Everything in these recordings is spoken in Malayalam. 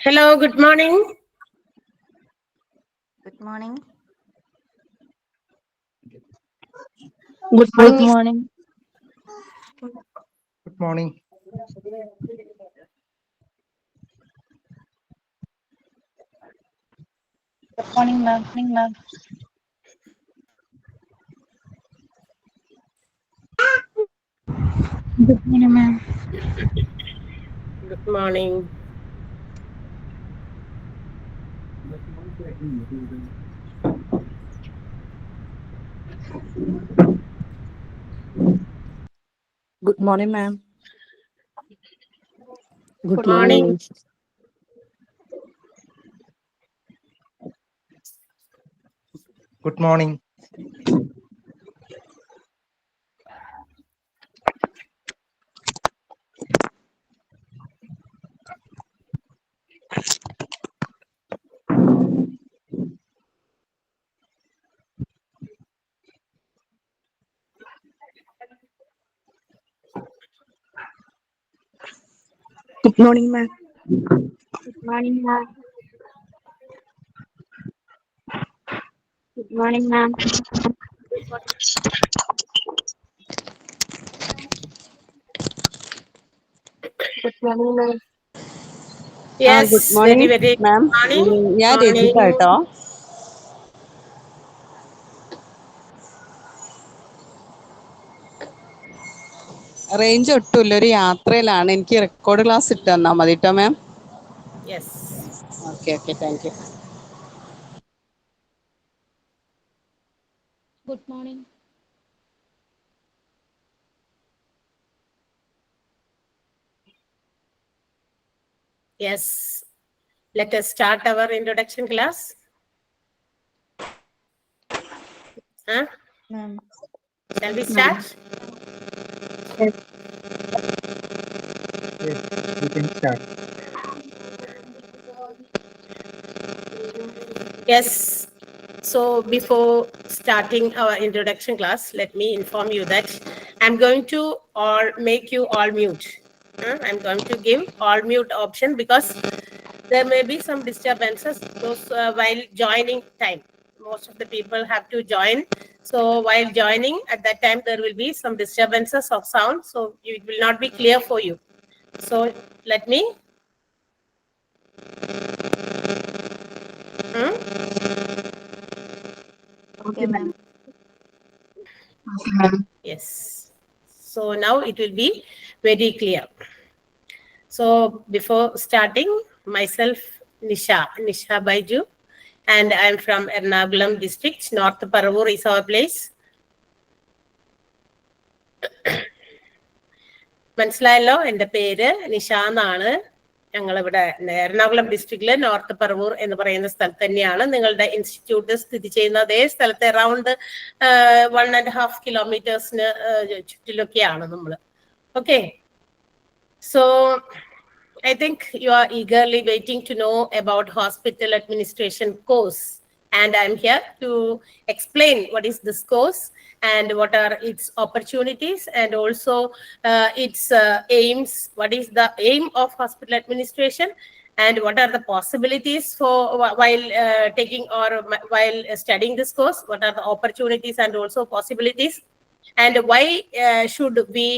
Hello, good morning. Good morning. Good morning. Good morning. Good morning, ma'am. Good morning, ma'am. Good morning. Good morning, ma'am. Good morning. Good morning. Good morning, ma'am. Good morning, ma'am. Good morning, ma'am. Good morning, ma'am. Yes, Good morning, very ma'am. morning. ഞാൻ Morning. രജിത കേട്ടോ. റേഞ്ച് ഒട്ടുമില്ല, ഒരു യാത്രയിലാണ്. എനിക്ക് റെക്കോർഡ് ക്ലാസ് ഇട്ട് തന്നാൽ മതി കേട്ടോ മാം. Yes. Okay thank you. Good morning. Yes. Let us start our introduction class. Huh? Ma'am. Shall we start? Yes, we can start. Yes. So before starting our introduction class, let me inform you that I'm going to make you all mute. I'm going to give all mute option because there may be some disturbances while joining time. Most of the people have to join. So while joining at that time, there will be some disturbances of sound. So it will not be clear for you. So let me. Okay, ma'am. Yes. So now it will be very clear. So before starting, myself, Nisha Baiju, and I'm from Ernakulam district. North Paravur is our place. മനസ്സിലായല്ലോ, എൻ്റെ പേര് നിഷ എന്നാണ്. ഞങ്ങളിവിടെ എറണാകുളം ഡിസ്ട്രിക്റ്റിലെ നോർത്ത് പറവൂർ എന്ന് പറയുന്ന സ്ഥലത്ത് തന്നെയാണ് നിങ്ങളുടെ ഇൻസ്റ്റിറ്റ്യൂട്ട് സ്ഥിതി ചെയ്യുന്ന. അതേ സ്ഥലത്ത് അറൗണ്ട് 1.5 കിലോമീറ്റേഴ്സിന് ചുറ്റിലൊക്കെയാണ് നമ്മൾ. Okay, so I think you are eagerly waiting to know about hospital administration course, and I'm here to explain what is this course and what are its opportunities and also its aims. What is the aim of hospital administration and what are the possibilities for while taking or while studying this course? What are the opportunities and also possibilities? And why should we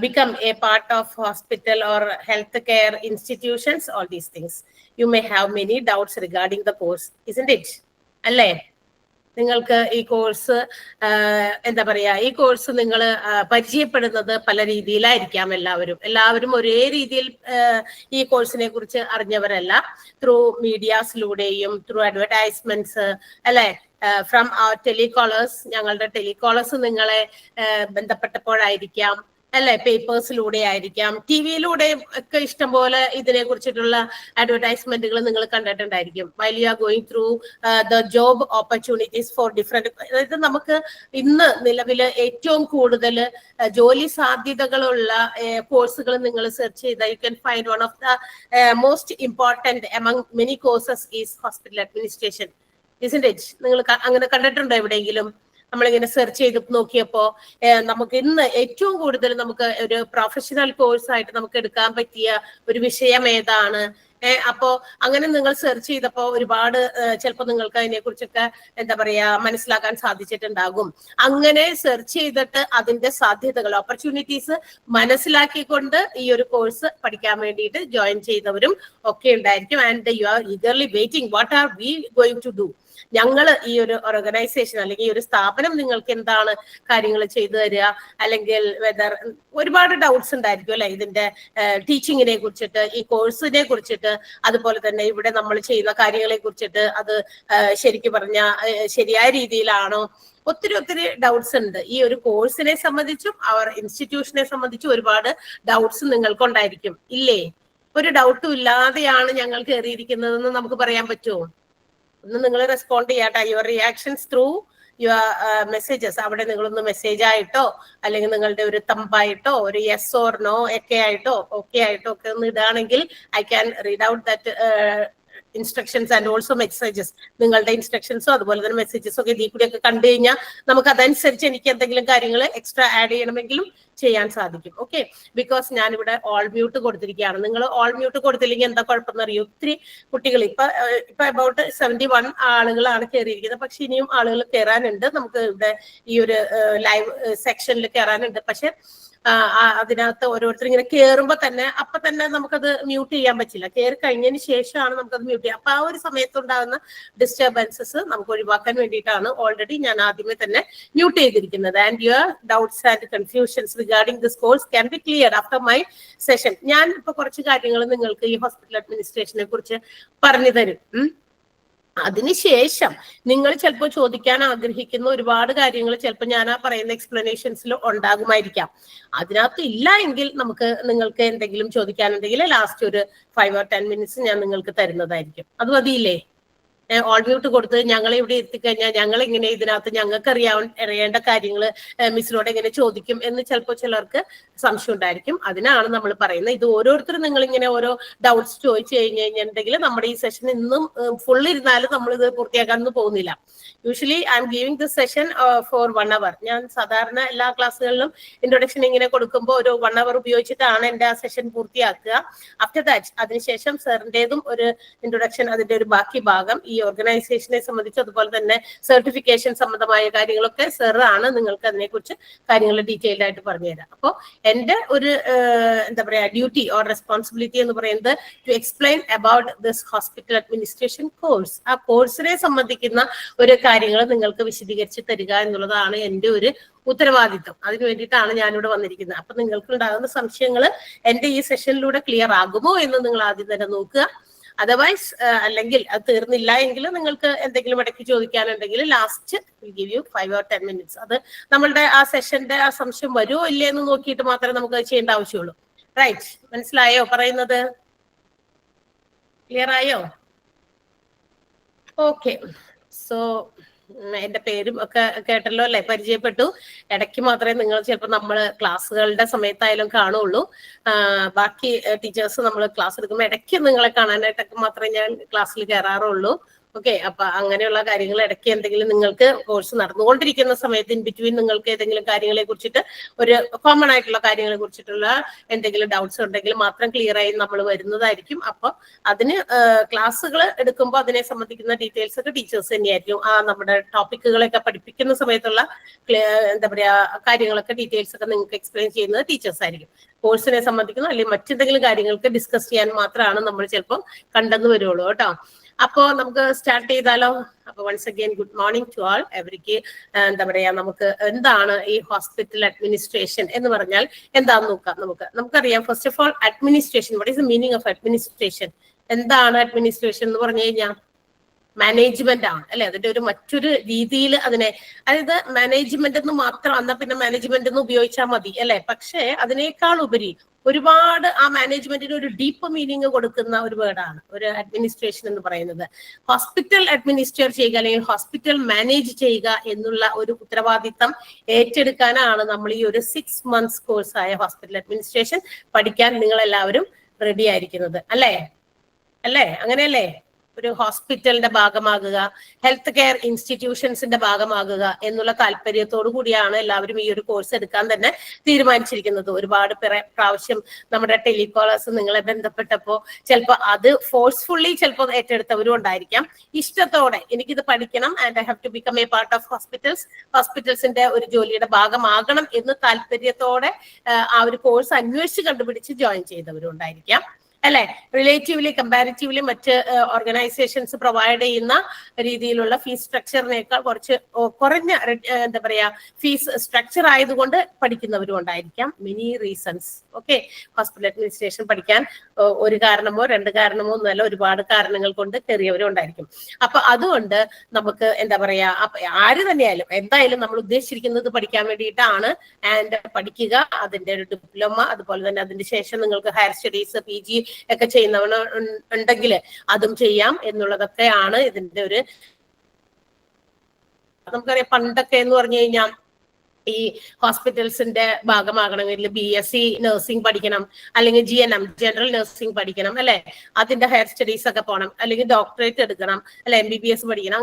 become a part of hospital or healthcare institutions? All these things. You may have many doubts regarding the course, isn't it? Alle? നിങ്ങൾക്ക് ഈ കോഴ്സ് എന്താ പറയാ, ഈ കോഴ്സ് നിങ്ങൾ പരിചയപ്പെടുന്നത് പല രീതിയിലായിരിക്കാം. എല്ലാവരും ഒരേ രീതിയിൽ ഈ കോഴ്സിനെ കുറിച്ച് അറിഞ്ഞവരല്ല. ത്രൂ മീഡിയാസിലൂടെയും ത്രൂ അഡ്വർടൈസ്മെന്റ്സ് അല്ലെ, ഫ്രം അവർ ടെലികോളേഴ്സ്, ഞങ്ങളുടെ ടെലികോളേഴ്സ് നിങ്ങളെ ബന്ധപ്പെട്ടപ്പോഴായിരിക്കാം അല്ലെ, പേപ്പേഴ്സിലൂടെ ആയിരിക്കാം, ടിവിയിലൂടെ ഒക്കെ ഇഷ്ടംപോലെ ഇതിനെ കുറിച്ചിട്ടുള്ള അഡ്വർടൈസ്മെന്റുകൾ നിങ്ങൾ കണ്ടിട്ടുണ്ടായിരിക്കും. While you are going through the job opportunities for different, അതായത് നമുക്ക് ഇന്ന് നിലവിൽ ഏറ്റവും കൂടുതൽ ജോലി സാധ്യതകളുള്ള കോഴ്സുകൾ നിങ്ങൾ സെർച്ച് ചെയ്താൽ you can find one of the most important among many courses is hospital administration. Isn't it? നിങ്ങൾ അങ്ങനെ കണ്ടിട്ടുണ്ടോ എവിടെയെങ്കിലും? നമ്മളിങ്ങനെ സെർച്ച് ചെയ്ത് നോക്കിയപ്പോ നമുക്ക് ഇന്ന് ഏറ്റവും കൂടുതൽ നമുക്ക് ഒരു പ്രൊഫഷണൽ കോഴ്സ് ആയിട്ട് നമുക്ക് എടുക്കാൻ പറ്റിയ ഒരു വിഷയം ഏതാണ്? അപ്പോ അങ്ങനെ നിങ്ങൾ സെർച്ച് ചെയ്തപ്പോ ഒരുപാട് ചിലപ്പോൾ നിങ്ങൾക്ക് അതിനെ കുറിച്ചൊക്കെ എന്താ പറയാ മനസ്സിലാക്കാൻ സാധിച്ചിട്ടുണ്ടാകും. അങ്ങനെ സെർച്ച് ചെയ്തിട്ട് അതിന്റെ സാധ്യതകൾ, ഓപ്പർച്യൂണിറ്റീസ് മനസ്സിലാക്കിക്കൊണ്ട് ഈ ഒരു കോഴ്സ് പഠിക്കാൻ വേണ്ടിയിട്ട് ജോയിൻ ചെയ്തവരും ഒക്കെ ഉണ്ടായിരിക്കും. And you are eagerly waiting what are we going to do. ഞങ്ങൾ ഈ ഒരു ഓർഗനൈസേഷൻ അല്ലെങ്കിൽ ഈ ഒരു സ്ഥാപനം നിങ്ങൾക്ക് എന്താണ് കാര്യങ്ങൾ ചെയ്തു തരിക, അല്ലെങ്കിൽ വെദർ ഒരുപാട് ഡൗട്ട്സ് ഉണ്ടായിരിക്കും അല്ലെ ഇതിന്റെ ടീച്ചിങ്ങിനെ കുറിച്ചിട്ട്, ഈ കോഴ്സിനെ കുറിച്ചിട്ട്, അതുപോലെ തന്നെ ഇവിടെ നമ്മൾ ചെയ്യുന്ന കാര്യങ്ങളെ കുറിച്ചിട്ട്, അത് ശരിക്കും പറഞ്ഞ ശരിയായ രീതിയിലാണോ, ഒത്തിരി ഡൗട്ട്സ് ഉണ്ട്. ഈ ഒരു കോഴ്സിനെ സംബന്ധിച്ചും അവർ ഇൻസ്റ്റിറ്റ്യൂഷനെ സംബന്ധിച്ചും ഒരുപാട് ഡൗട്ട്സ് നിങ്ങൾക്കുണ്ടായിരിക്കും ഇല്ലേ? ഒരു ഡൗട്ടും ഇല്ലാതെയാണ് ഞങ്ങൾ കയറിയിരിക്കുന്നതെന്ന് നമുക്ക് പറയാൻ പറ്റുമോ? ഒന്ന് നിങ്ങൾ റെസ്പോണ്ട് ചെയ്യാട്ടെ. Your reactions through your messages. അവിടെ നിങ്ങളൊന്ന് മെസ്സേജ് ആയിട്ടോ അല്ലെങ്കിൽ നിങ്ങളുടെ ഒരു തമ്പായിട്ടോ ഒരു യെസ് ഓർ നോ ഒക്കെ ആയിട്ടോ ഒക്കെ ഒന്ന് ഇടാണെങ്കിൽ I can read out that instructions and also messages. നിങ്ങളുടെ ഇൻസ്ട്രക്ഷൻസും അതുപോലെ തന്നെ മെസ്സേജസും ഒക്കെ ഇതിൽ കൂടി ഒക്കെ കണ്ടു കഴിഞ്ഞാൽ നമുക്ക് അതനുസരിച്ച് എനിക്ക് എന്തെങ്കിലും കാര്യങ്ങൾ എക്സ്ട്രാ ആഡ് ചെയ്യണമെങ്കിലും ചെയ്യാൻ സാധിക്കും. ഓക്കെ, ബിക്കോസ് ഞാനിവിടെ ഓൾ മ്യൂട്ട് കൊടുത്തിരിക്കുകയാണ്. നിങ്ങൾ ഓൾ മ്യൂട്ട് കൊടുത്തില്ലെങ്കിൽ എന്താ കുഴപ്പമെന്ന് അറിയോ? ഒത്തിരി കുട്ടികൾ ഇപ്പൊ അബൌട്ട് 71 ആളുകളാണ് കയറിയിരിക്കുന്നത്. പക്ഷെ ഇനിയും ആളുകൾ കയറാനുണ്ട്. നമുക്ക് ഇവിടെ ഈ ഒരു ലൈവ് സെക്ഷനിൽ കയറാനുണ്ട്. പക്ഷെ അതിനകത്ത് ഓരോരുത്തർ ഇങ്ങനെ കയറുമ്പോ തന്നെ അപ്പൊ തന്നെ നമുക്കത് മ്യൂട്ട് ചെയ്യാൻ പറ്റില്ല. കയറി കഴിഞ്ഞതിന് ശേഷമാണ് നമുക്കത് മ്യൂട്ട് ചെയ്യാം. അപ്പൊ ആ ഒരു സമയത്തുണ്ടാകുന്ന ഡിസ്റ്റർബൻസസ് നമുക്ക് ഒഴിവാക്കാൻ വേണ്ടിയിട്ടാണ് ഓൾറെഡി ഞാൻ ആദ്യമേ തന്നെ മ്യൂട്ട് ചെയ്തിരിക്കുന്നത്. And your doubts and confusions regarding this course can be cleared after my session. ഞാൻ ഇപ്പൊ കുറച്ച് കാര്യങ്ങൾ നിങ്ങൾക്ക് ഈ ഹോസ്പിറ്റൽ അഡ്മിനിസ്ട്രേഷനെ കുറിച്ച് പറഞ്ഞു തരും. അതിനുശേഷം നിങ്ങൾ ചിലപ്പോൾ ചോദിക്കാൻ ആഗ്രഹിക്കുന്ന ഒരുപാട് കാര്യങ്ങൾ ചിലപ്പോൾ ഞാൻ ആ പറയുന്ന എക്സ്പ്ലനേഷൻസിൽ ഉണ്ടാകുമായിരിക്കാം. അതിനകത്ത് ഇല്ല എങ്കിൽ നിങ്ങൾക്ക് എന്തെങ്കിലും ചോദിക്കാനുണ്ടെങ്കിൽ ലാസ്റ്റ് ഒരു 5 or 10 minutes ഞാൻ നിങ്ങൾക്ക് തരുന്നതായിരിക്കും. അത് മതിയില്ലേ? ഓൾ മ്യൂട്ട് കൊടുത്ത് ഞങ്ങളെ ഇവിടെ എത്തിക്കഴിഞ്ഞാൽ ഞങ്ങൾ ഇങ്ങനെ ഇതിനകത്ത് ഞങ്ങൾക്ക് അറിയേണ്ട കാര്യങ്ങൾ മിസ്സിനോട് എങ്ങനെ ചോദിക്കും എന്ന് ചിലപ്പോൾ ചിലർക്ക് സംശയം ഉണ്ടായിരിക്കും. അതിനാണ് നമ്മൾ പറയുന്നത്. ഇത് ഓരോരുത്തരും നിങ്ങൾ ഇങ്ങനെ ഓരോ ഡൗട്ട്സ് ചോദിച്ചു കഴിഞ്ഞിട്ടുണ്ടെങ്കിൽ നമ്മുടെ ഈ സെഷൻ ഇന്നും ഫുൾ ഇരുന്നാലും നമ്മൾ ഇത് പൂർത്തിയാക്കാനൊന്നും പോകുന്നില്ല. Usually I am giving this session for 1 hour. ഞാൻ സാധാരണ എല്ലാ ക്ലാസ്സുകളിലും ഇൻട്രൊഡക്ഷൻ ഇങ്ങനെ കൊടുക്കുമ്പോൾ ഒരു 1 hour ഉപയോഗിച്ചിട്ടാണ് എന്റെ ആ സെഷൻ പൂർത്തിയാക്കുക. ആഫ്റ്റർ ദാറ്റ് അതിനുശേഷം സാറിന്റേതും ഒരു ഇൻട്രൊഡക്ഷൻ, അതിന്റെ ഒരു ബാക്കി ഭാഗം ഈ ഓർഗനൈസേഷനെ സംബന്ധിച്ച് അതുപോലെ തന്നെ സർട്ടിഫിക്കേഷൻ സംബന്ധമായ കാര്യങ്ങളൊക്കെ സാറാണ് നിങ്ങൾക്ക് അതിനെക്കുറിച്ച് കാര്യങ്ങൾ ഡീറ്റെയിൽഡ് ആയിട്ട് പറഞ്ഞുതരാം. അപ്പോൾ എന്റെ ഒരു എന്താ പറയാ ഡ്യൂട്ടി ഓർ റെസ്പോൺസിബിലിറ്റി എന്ന് പറയുന്നത് to explain about this hospital administration course. ആ കോഴ്സിനെ സംബന്ധിക്കുന്ന ഒരു കാര്യങ്ങൾ നിങ്ങൾക്ക് വിശദീകരിച്ച് തരിക എന്നുള്ളതാണ് എന്റെ ഒരു ഉത്തരവാദിത്വം. അതിനു വേണ്ടിയിട്ടാണ് ഞാനിവിടെ വന്നിരിക്കുന്നത്. അപ്പൊ നിങ്ങൾക്ക് ഉണ്ടാകുന്ന സംശയങ്ങൾ എന്റെ ഈ സെഷനിലൂടെ ക്ലിയർ ആകുമോ എന്ന് നിങ്ങൾ ആദ്യം തന്നെ നോക്കുക. അതർവൈസ് അല്ലെങ്കിൽ അത് തീർന്നില്ല എങ്കിൽ നിങ്ങൾക്ക് എന്തെങ്കിലും ഇടയ്ക്ക് ചോദിക്കാനുണ്ടെങ്കിൽ last will give you 5 or 10 minutes. അത് നമ്മളുടെ ആ സെഷന്റെ ആ സംശയം വരുമോ ഇല്ലേ എന്ന് നോക്കിയിട്ട് മാത്രമേ നമുക്ക് അത് ചെയ്യേണ്ട ആവശ്യമുള്ളൂ. റൈറ്റ്? മനസ്സിലായോ പറയുന്നത്? ക്ലിയർ ആയോ? ഓക്കെ, സോ എന്റെ പേരും ഒക്കെ കേട്ടല്ലോ അല്ലെ, പരിചയപ്പെട്ടു. ഇടയ്ക്ക് മാത്രമേ നിങ്ങൾ ചിലപ്പോൾ നമ്മൾ ക്ലാസ്സുകളുടെ സമയത്തായാലും കാണുള്ളൂ. ബാക്കി ടീച്ചേഴ്സ് നമ്മൾ ക്ലാസ് എടുക്കുമ്പോൾ ഇടയ്ക്ക് നിങ്ങളെ കാണാനായിട്ടൊക്കെ മാത്രമേ ഞാൻ ക്ലാസ്സിൽ കയറാറുള്ളൂ. ഓക്കെ, അപ്പൊ അങ്ങനെയുള്ള കാര്യങ്ങൾ ഇടയ്ക്ക് എന്തെങ്കിലും നിങ്ങൾക്ക് കോഴ്സ് നടന്നുകൊണ്ടിരിക്കുന്ന സമയത്ത് ഇൻ ബിറ്റ്വീൻ നിങ്ങൾക്ക് ഏതെങ്കിലും കാര്യങ്ങളെ കുറിച്ചിട്ട് ഒരു കോമൺ ആയിട്ടുള്ള കാര്യങ്ങളെ കുറിച്ചിട്ടുള്ള എന്തെങ്കിലും ഡൗട്ട്സ് ഉണ്ടെങ്കിൽ മാത്രം ക്ലിയർ ആയി നമ്മൾ വരുന്നതായിരിക്കും. അപ്പൊ അതിന് ക്ലാസ്സുകൾ എടുക്കുമ്പോൾ അതിനെ സംബന്ധിക്കുന്ന ഡീറ്റെയിൽസ് ഒക്കെ ടീച്ചേഴ്സ് തന്നെയായിരിക്കും. ആ നമ്മുടെ ടോപ്പിക്കുകളൊക്കെ പഠിപ്പിക്കുന്ന സമയത്തുള്ള എന്താ പറയാ കാര്യങ്ങളൊക്കെ ഡീറ്റെയിൽസ് ഒക്കെ നിങ്ങൾക്ക് എക്സ്പ്ലെയിൻ ചെയ്യുന്നത് ടീച്ചേഴ്സ് ആയിരിക്കും. കോഴ്സിനെ സംബന്ധിക്കുന്ന അല്ലെങ്കിൽ മറ്റെന്തെങ്കിലും കാര്യങ്ങൾക്ക് ഡിസ്കസ് ചെയ്യാൻ മാത്രമാണ് നമ്മൾ ചിലപ്പോൾ കണ്ടെന്ന് വരുള്ളൂ കേട്ടോ. അപ്പോ നമുക്ക് സ്റ്റാർട്ട് ചെയ്താലോ? അപ്പൊ once again good morning to all എവരിക്ക്. എന്താ പറയാ, നമുക്ക് എന്താണ് ഈ ഹോസ്പിറ്റൽ അഡ്മിനിസ്ട്രേഷൻ എന്ന് പറഞ്ഞാൽ എന്താന്ന് നോക്കാം. നമുക്കറിയാം, first of all administration, what is the meaning of administration? എന്താണ് അഡ്മിനിസ്ട്രേഷൻ എന്ന് പറഞ്ഞു കഴിഞ്ഞാൽ മാനേജ്മെന്റ് ആണ് അല്ലെ. അതിന്റെ മറ്റൊരു രീതിയിൽ അതിനെ, അതായത് മാനേജ്മെന്റ് എന്ന് മാത്രം, എന്നാ പിന്നെ മാനേജ്മെന്റ് എന്ന് ഉപയോഗിച്ചാൽ മതി അല്ലെ. പക്ഷേ അതിനേക്കാൾ ഉപരി ഒരുപാട് ആ മാനേജ്മെന്റിന് ഒരു ഡീപ്പ് മീനിങ് കൊടുക്കുന്ന ഒരു വേർഡാണ് ഒരു അഡ്മിനിസ്ട്രേഷൻ എന്ന് പറയുന്നത്. ഹോസ്പിറ്റൽ അഡ്മിനിസ്ട്രേറ്റ് ചെയ്യുക അല്ലെങ്കിൽ ഹോസ്പിറ്റൽ മാനേജ് ചെയ്യുക എന്നുള്ള ഒരു ഉത്തരവാദിത്തം ഏറ്റെടുക്കാനാണ് നമ്മൾ ഈ ഒരു 6 months കോഴ്സായ ഹോസ്പിറ്റൽ അഡ്മിനിസ്ട്രേഷൻ പഠിക്കാൻ നിങ്ങൾ എല്ലാവരും റെഡി ആയിരിക്കുന്നത് അല്ലേ? അങ്ങനെയല്ലേ? ഒരു ഹോസ്പിറ്റലിന്റെ ഭാഗമാകുക, ഹെൽത്ത് കെയർ ഇൻസ്റ്റിറ്റ്യൂഷൻസിന്റെ ഭാഗമാകുക എന്നുള്ള താല്പര്യത്തോടു കൂടിയാണ് എല്ലാവരും ഈ ഒരു കോഴ്സ് എടുക്കാൻ തന്നെ തീരുമാനിച്ചിരിക്കുന്നത്. ഒരുപാട് പ്രാവശ്യം നമ്മുടെ ടെലികോളേഴ്സ് നിങ്ങളെ ബന്ധപ്പെട്ടപ്പോ ചിലപ്പോൾ അത് ഫോഴ്സ്ഫുള്ളി ചിലപ്പോൾ ഏറ്റെടുത്തവരും ഉണ്ടായിരിക്കാം. ഇഷ്ടത്തോടെ എനിക്കിത് പഠിക്കണം and I have to become a part of ഹോസ്പിറ്റൽസിന്റെ ഒരു ജോലിയുടെ ഭാഗമാകണം എന്ന് താല്പര്യത്തോടെ ആ ഒരു കോഴ്സ് അന്വേഷിച്ച് കണ്ടുപിടിച്ച് ജോയിൻ ചെയ്തവരും ഉണ്ടായിരിക്കാം അല്ലെ. റിലേറ്റീവ്ലി കമ്പാരിറ്റീവ്ലി മറ്റ് ഓർഗനൈസേഷൻസ് പ്രൊവൈഡ് ചെയ്യുന്ന രീതിയിലുള്ള ഫീസ് സ്ട്രക്ചറിനേക്കാൾ കുറച്ച് കുറഞ്ഞ എന്താ പറയാ ഫീസ് സ്ട്രക്ചർ ആയതുകൊണ്ട് പഠിക്കുന്നവരും ഉണ്ടായിരിക്കാം. Many reasons. Okay, hospital administration പഠിക്കാൻ ഒരു കാരണമോ 2 കാരണമോ ഒന്നുമല്ല, ഒരുപാട് കാരണങ്ങൾ കൊണ്ട് കയറിയവരും ഉണ്ടായിരിക്കും. അപ്പൊ അതുകൊണ്ട് നമുക്ക് എന്താ പറയാ, ആര് തന്നെയായാലും എന്തായാലും നമ്മൾ ഉദ്ദേശിച്ചിരിക്കുന്നത് പഠിക്കാൻ വേണ്ടിയിട്ടാണ്. ആൻഡ് പഠിക്കുക, അതിന്റെ ഒരു ഡിപ്ലോമ, അതുപോലെ തന്നെ അതിന്റെ ശേഷം നിങ്ങൾക്ക് ഹയർ സ്റ്റഡീസ് PG ഒക്കെ ചെയ്യുന്നവന് ഉണ്ടെങ്കിൽ അതും ചെയ്യാം എന്നുള്ളതൊക്കെയാണ് ഇതിന്റെ ഒരു. നമുക്കറിയാം, പണ്ടൊക്കെ എന്ന് പറഞ്ഞു കഴിഞ്ഞാൽ ഈ ഹോസ്പിറ്റൽസിന്റെ ഭാഗമാകണമെങ്കിൽ BSc നഴ്സിംഗ് പഠിക്കണം, അല്ലെങ്കിൽ GNM ജനറൽ നഴ്സിംഗ് പഠിക്കണം അല്ലെ. അതിന്റെ ഹയർ സ്റ്റഡീസ് ഒക്കെ പോകണം, അല്ലെങ്കിൽ ഡോക്ടറേറ്റ് എടുക്കണം അല്ലെ, MBBS പഠിക്കണം.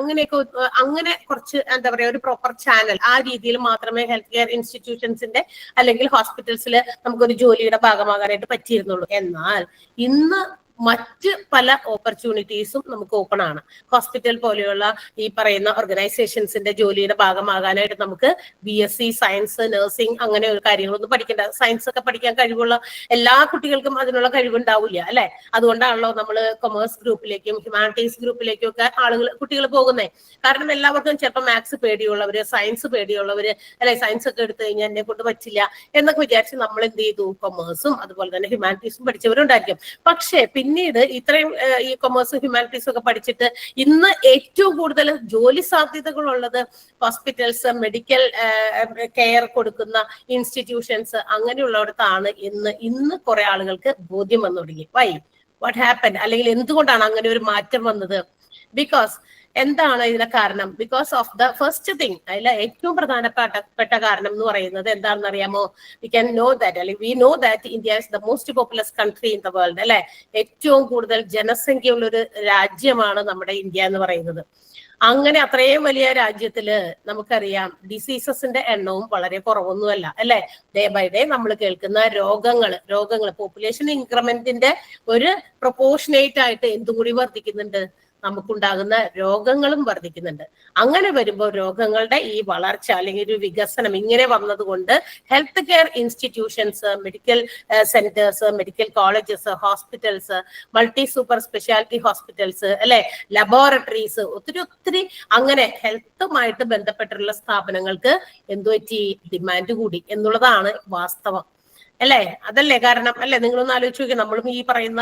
അങ്ങനെ കുറച്ച് എന്താ പറയാ ഒരു പ്രോപ്പർ ചാനൽ, ആ രീതിയിൽ മാത്രമേ ഹെൽത്ത് കെയർ ഇൻസ്റ്റിറ്റ്യൂഷൻസിന്റെ അല്ലെങ്കിൽ ഹോസ്പിറ്റൽസിൽ നമുക്കൊരു ജോലിയുടെ ഭാഗമാകാനായിട്ട് പറ്റിയിരുന്നുള്ളൂ. എന്നാൽ ഇന്ന് മറ്റ് പല ഓപ്പർച്യൂണിറ്റീസും നമുക്ക് ഓപ്പൺ ആണ്. ഹോസ്പിറ്റൽ പോലെയുള്ള ഈ പറയുന്ന ഓർഗനൈസേഷൻസിന്റെ ജോലിയുടെ ഭാഗമാകാനായിട്ട് നമുക്ക് BSc സയൻസ് നഴ്സിംഗ് അങ്ങനെ ഒരു കാര്യങ്ങളൊന്നും പഠിക്കേണ്ട. സയൻസ് ഒക്കെ പഠിക്കാൻ കഴിവുള്ള എല്ലാ കുട്ടികൾക്കും അതിനുള്ള കഴിവുണ്ടാവില്ല അല്ലെ. അതുകൊണ്ടാണല്ലോ നമ്മൾ കൊമേഴ്സ് ഗ്രൂപ്പിലേക്കും ഹ്യൂമാനിറ്റീസ് ഗ്രൂപ്പിലേക്കും ഒക്കെ കുട്ടികൾ പോകുന്നത്. കാരണം എല്ലാവർക്കും ചിലപ്പോൾ മാത്സ് പേടിയുള്ളവര്, സയൻസ് പേടിയുള്ളവര് അല്ലെ, സയൻസ് ഒക്കെ എടുത്തു കഴിഞ്ഞാൽ എന്നെ കൊണ്ട് പറ്റില്ല എന്നൊക്കെ വിചാരിച്ച് നമ്മൾ എന്ത് ചെയ്തു, കൊമേഴ്സും അതുപോലെ തന്നെ ഹ്യൂമാനിറ്റീസും പഠിച്ചവരുണ്ടായിരിക്കും. പക്ഷേ പിന്നീട് ഇത്രയും ഈ കൊമേഴ്സ് ഹ്യൂമാനിറ്റീസ് ഒക്കെ പഠിച്ചിട്ട് ഇന്ന് ഏറ്റവും കൂടുതൽ ജോലി സാധ്യതകളുള്ളത് ഹോസ്പിറ്റൽസ്, മെഡിക്കൽ കെയർ കൊടുക്കുന്ന ഇൻസ്റ്റിറ്റ്യൂഷൻസ് അങ്ങനെയുള്ളിടത്താണ് ഇന്ന് കുറെ ആളുകൾക്ക് ബോധ്യം വന്നു തുടങ്ങി. വൈ, വാട്ട് ഹാപ്പൻ, അല്ലെങ്കിൽ എന്തുകൊണ്ടാണ് അങ്ങനെ ഒരു മാറ്റം വന്നത്? ബിക്കോസ് എന്താണ് ഇതിന്റെ കാരണം? Because of the first thing, അതിലെ ഏറ്റവും പ്രധാനപ്പെട്ട കാരണം എന്ന് പറയുന്നത് എന്താണെന്ന് അറിയാമോ? We know that India is the most populous country in the world അല്ലെ. ഏറ്റവും കൂടുതൽ ജനസംഖ്യയുള്ള ഒരു രാജ്യമാണ് നമ്മുടെ ഇന്ത്യ എന്ന് പറയുന്നത്. അങ്ങനെ അത്രയും വലിയ രാജ്യത്തില് നമുക്കറിയാം ഡിസീസസിന്റെ എണ്ണവും വളരെ കുറവൊന്നുമല്ല അല്ലെ. ഡേ ബൈ ഡേ നമ്മൾ കേൾക്കുന്ന രോഗങ്ങൾ പോപ്പുലേഷൻ ഇൻക്രിമെന്റിന്റെ ഒരു പ്രൊപ്പോർഷനേറ്റ് ആയിട്ട് എന്തും കൂടി വർദ്ധിക്കുന്നുണ്ട്, നമുക്കുണ്ടാകുന്ന രോഗങ്ങളും വർദ്ധിക്കുന്നുണ്ട്. അങ്ങനെ വരുമ്പോൾ രോഗങ്ങളുടെ ഈ വളർച്ച അല്ലെങ്കിൽ ഒരു വികസനം ഇങ്ങനെ വന്നതുകൊണ്ട് health care institutions, medical centres, medical colleges, hospitals, multi super speciality hospitals അല്ലെ, ലബോറട്ടറീസ്, ഒത്തിരി അങ്ങനെ ഹെൽത്തുമായിട്ട് ബന്ധപ്പെട്ടുള്ള സ്ഥാപനങ്ങൾക്ക് എന്തുപറ്റി, ഡിമാൻഡ് കൂടി എന്നുള്ളതാണ് വാസ്തവം അല്ലേ. അതല്ലേ കാരണം അല്ലെ. നിങ്ങളൊന്ന് ആലോചിച്ച് നോക്കി, നമ്മളും ഈ പറയുന്ന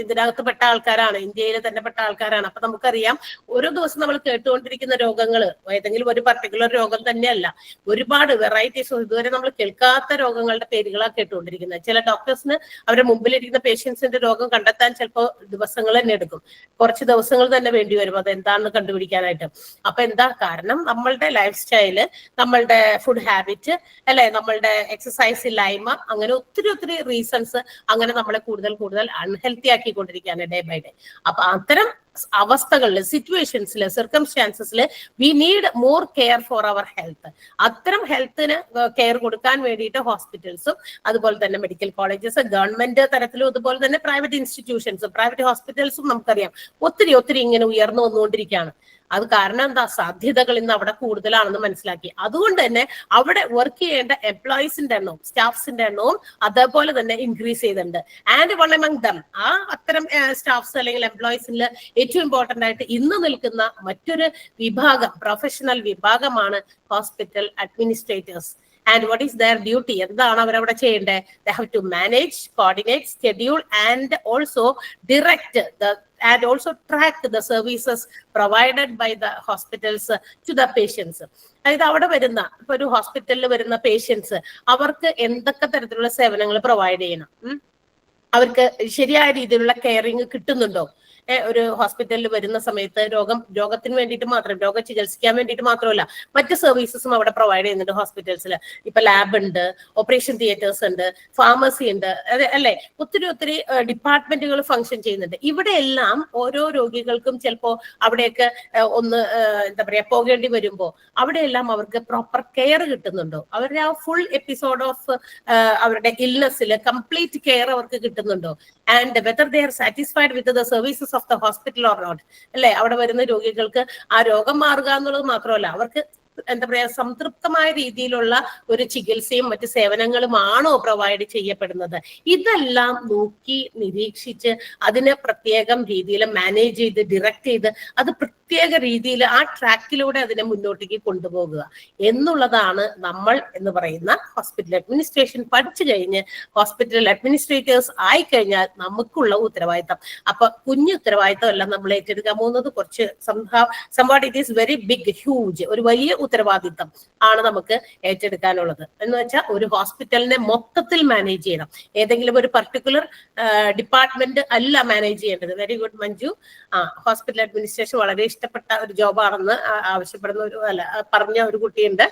ഇതിനകത്ത് പെട്ട ആൾക്കാരാണ്, ഇന്ത്യയിൽ തന്നെ പെട്ട ആൾക്കാരാണ്. അപ്പൊ നമുക്കറിയാം ഓരോ ദിവസം നമ്മൾ കേട്ടുകൊണ്ടിരിക്കുന്ന രോഗങ്ങൾ ഏതെങ്കിലും ഒരു പർട്ടിക്കുലർ രോഗം തന്നെയല്ല, ഒരുപാട് വെറൈറ്റീസ്, ഇതുവരെ നമ്മൾ കേൾക്കാത്ത രോഗങ്ങളുടെ പേരുകളാണ് കേട്ടുകൊണ്ടിരിക്കുന്നത്. ചില ഡോക്ടേഴ്സിന് അവരുടെ മുമ്പിലിരിക്കുന്ന പേഷ്യൻസിന്റെ രോഗം കണ്ടെത്താൻ ചിലപ്പോൾ ദിവസങ്ങൾ തന്നെ എടുക്കും, കുറച്ച് ദിവസങ്ങൾ തന്നെ വേണ്ടി വരും അതെന്താണെന്ന് കണ്ടുപിടിക്കാനായിട്ട്. അപ്പൊ എന്താ കാരണം? നമ്മളുടെ ലൈഫ് സ്റ്റൈല്, നമ്മളുടെ ഫുഡ് ഹാബിറ്റ് അല്ലെ, നമ്മളുടെ എക്സസൈസ് ഇല്ലായ്മ, അങ്ങനെ ഒത്തിരി റീസൺസ് അങ്ങനെ നമ്മളെ കൂടുതൽ അൺഹെൽത്തി ആക്കിക്കൊണ്ടിരിക്കുകയാണ് ഡേ ബൈ ഡേ. അപ്പൊ അത്തരം അവസ്ഥകളിൽ, സിറ്റുവേഷൻസിൽ, സർക്കംസ്റ്റാൻസസിൽ we need more care for our health. അത്തരം ഹെൽത്തിന് കെയർ കൊടുക്കാൻ വേണ്ടിയിട്ട് ഹോസ്പിറ്റൽസും അതുപോലെ തന്നെ മെഡിക്കൽ കോളേജസ്, ഗവൺമെന്റ് തരത്തിലും അതുപോലെ തന്നെ പ്രൈവറ്റ് ഇൻസ്റ്റിറ്റ്യൂഷൻസും പ്രൈവറ്റ് ഹോസ്പിറ്റൽസും നമുക്കറിയാം ഒത്തിരി ഇങ്ങനെ ഉയർന്നു വന്നുകൊണ്ടിരിക്കുകയാണ്. അത് കാരണം എന്താ, സാധ്യതകൾ ഇന്ന് അവിടെ കൂടുതലാണെന്ന് മനസ്സിലാക്കി. അതുകൊണ്ട് തന്നെ അവിടെ വർക്ക് ചെയ്യേണ്ട എംപ്ലോയീസിന്റെ എണ്ണവും സ്റ്റാഫ്സിന്റെ എണ്ണവും അതേപോലെ തന്നെ ഇൻക്രീസ് ചെയ്തിട്ടുണ്ട്. ആൻഡ് വൺ എമംഗ് ദം, ആ അത്തരം സ്റ്റാഫ്സ് അല്ലെങ്കിൽ എംപ്ലോയീസിൽ ഏറ്റവും ഇമ്പോർട്ടന്റ് ആയിട്ട് ഇന്ന് നിൽക്കുന്ന മറ്റൊരു വിഭാഗം, പ്രൊഫഷണൽ വിഭാഗമാണ് hospital administrators. And what is their duty? എന്താണ് അവരവിടെ ചെയ്യേണ്ടത്? They have to manage, coordinate, schedule and also direct and also track the services provided by the hospitals to the patients. അതായത് അവിടെ വരുന്ന ഇപ്പൊ ഒരു ഹോസ്പിറ്റലിൽ വരുന്ന പേഷ്യൻസ് അവർക്ക് എന്തൊക്കെ തരത്തിലുള്ള സേവനങ്ങൾ പ്രൊവൈഡ് ചെയ്യണം, അവർക്ക് ശരിയായ രീതിയിലുള്ള കെയറിങ് കിട്ടുന്നുണ്ടോ? ഒരു ഹോസ്പിറ്റലിൽ വരുന്ന സമയത്ത് രോഗത്തിന് വേണ്ടിയിട്ട് മാത്രം, രോഗം ചികിത്സിക്കാൻ വേണ്ടിയിട്ട് മാത്രമല്ല മറ്റ് സർവീസസും അവിടെ പ്രൊവൈഡ് ചെയ്യുന്നുണ്ട് ഹോസ്പിറ്റൽസിൽ. ഇപ്പൊ ലാബ് ഉണ്ട്, ഓപ്പറേഷൻ തിയേറ്റേഴ്സ് ഉണ്ട്, ഫാർമസി ഉണ്ട്, അല്ലെ, ഒത്തിരി ഡിപ്പാർട്ട്മെന്റുകൾ ഫംഗ്ഷൻ ചെയ്യുന്നുണ്ട്. ഇവിടെ എല്ലാം ഓരോ രോഗികൾക്കും ചിലപ്പോ അവിടെയൊക്കെ ഒന്ന് എന്താ പറയാ പോകേണ്ടി വരുമ്പോ അവിടെയെല്ലാം അവർക്ക് പ്രോപ്പർ കെയർ കിട്ടുന്നുണ്ടോ? അവരുടെ ആ ഫുൾ എപ്പിസോഡ് ഓഫ് അവരുടെ ഇൽനെസ്സിൽ കംപ്ലീറ്റ് കെയർ അവർക്ക് കിട്ടുന്നുണ്ടോ? And whether they are satisfied with the services of the hospital or not, അല്ലെ? അവിടെ വരുന്ന രോഗികൾക്ക് ആ രോഗം മാറുക എന്നുള്ളത് മാത്രമല്ല, അവർക്ക് എന്താ പറയാ സംതൃപ്തമായ രീതിയിലുള്ള ഒരു ചികിത്സയും മറ്റ് സേവനങ്ങളുമാണോ പ്രൊവൈഡ് ചെയ്യപ്പെടുന്നത്? ഇതെല്ലാം നോക്കി നിരീക്ഷിച്ച് അതിനെ പ്രത്യേകം രീതിയിൽ മാനേജ് ചെയ്ത് ഡിറക്ട് ചെയ്ത് അത് പ്രത്യേക രീതിയിൽ ആ ട്രാക്കിലൂടെ അതിനെ മുന്നോട്ടേക്ക് കൊണ്ടുപോകുക എന്നുള്ളതാണ് നമ്മൾ എന്ന് പറയുന്ന ഹോസ്പിറ്റൽ അഡ്മിനിസ്ട്രേഷൻ പഠിച്ചു കഴിഞ്ഞ് ഹോസ്പിറ്റൽ അഡ്മിനിസ്ട്രേറ്റേഴ്സ് ആയി കഴിഞ്ഞാൽ നമുക്കുള്ള ഉത്തരവാദിത്തം. അപ്പൊ കുഞ്ഞു ഉത്തരവാദിത്തം അല്ല നമ്മൾ ഏറ്റെടുക്കാൻ പോകുന്നത്, കുറച്ച് somewhat it is very big, huge, ഒരു വലിയ ഉത്തരവാദിത്തം ആണ് നമുക്ക് ഏറ്റെടുക്കാനുള്ളത്. എന്ന് വെച്ചാൽ ഒരു ഹോസ്പിറ്റലിനെ മൊത്തത്തിൽ മാനേജ് ചെയ്യണം. ഏതെങ്കിലും ഒരു പർട്ടിക്കുലർ ഡിപ്പാർട്ട്മെന്റ് അല്ല മാനേജ് ചെയ്യേണ്ടത്. Very good Manju. Hospital administration വളരെ ഇഷ്ടപ്പെട്ട ഒരു ജോബാണെന്ന് ആവശ്യപ്പെടുന്ന പറഞ്ഞ ഒരു കുട്ടിയുണ്ട്,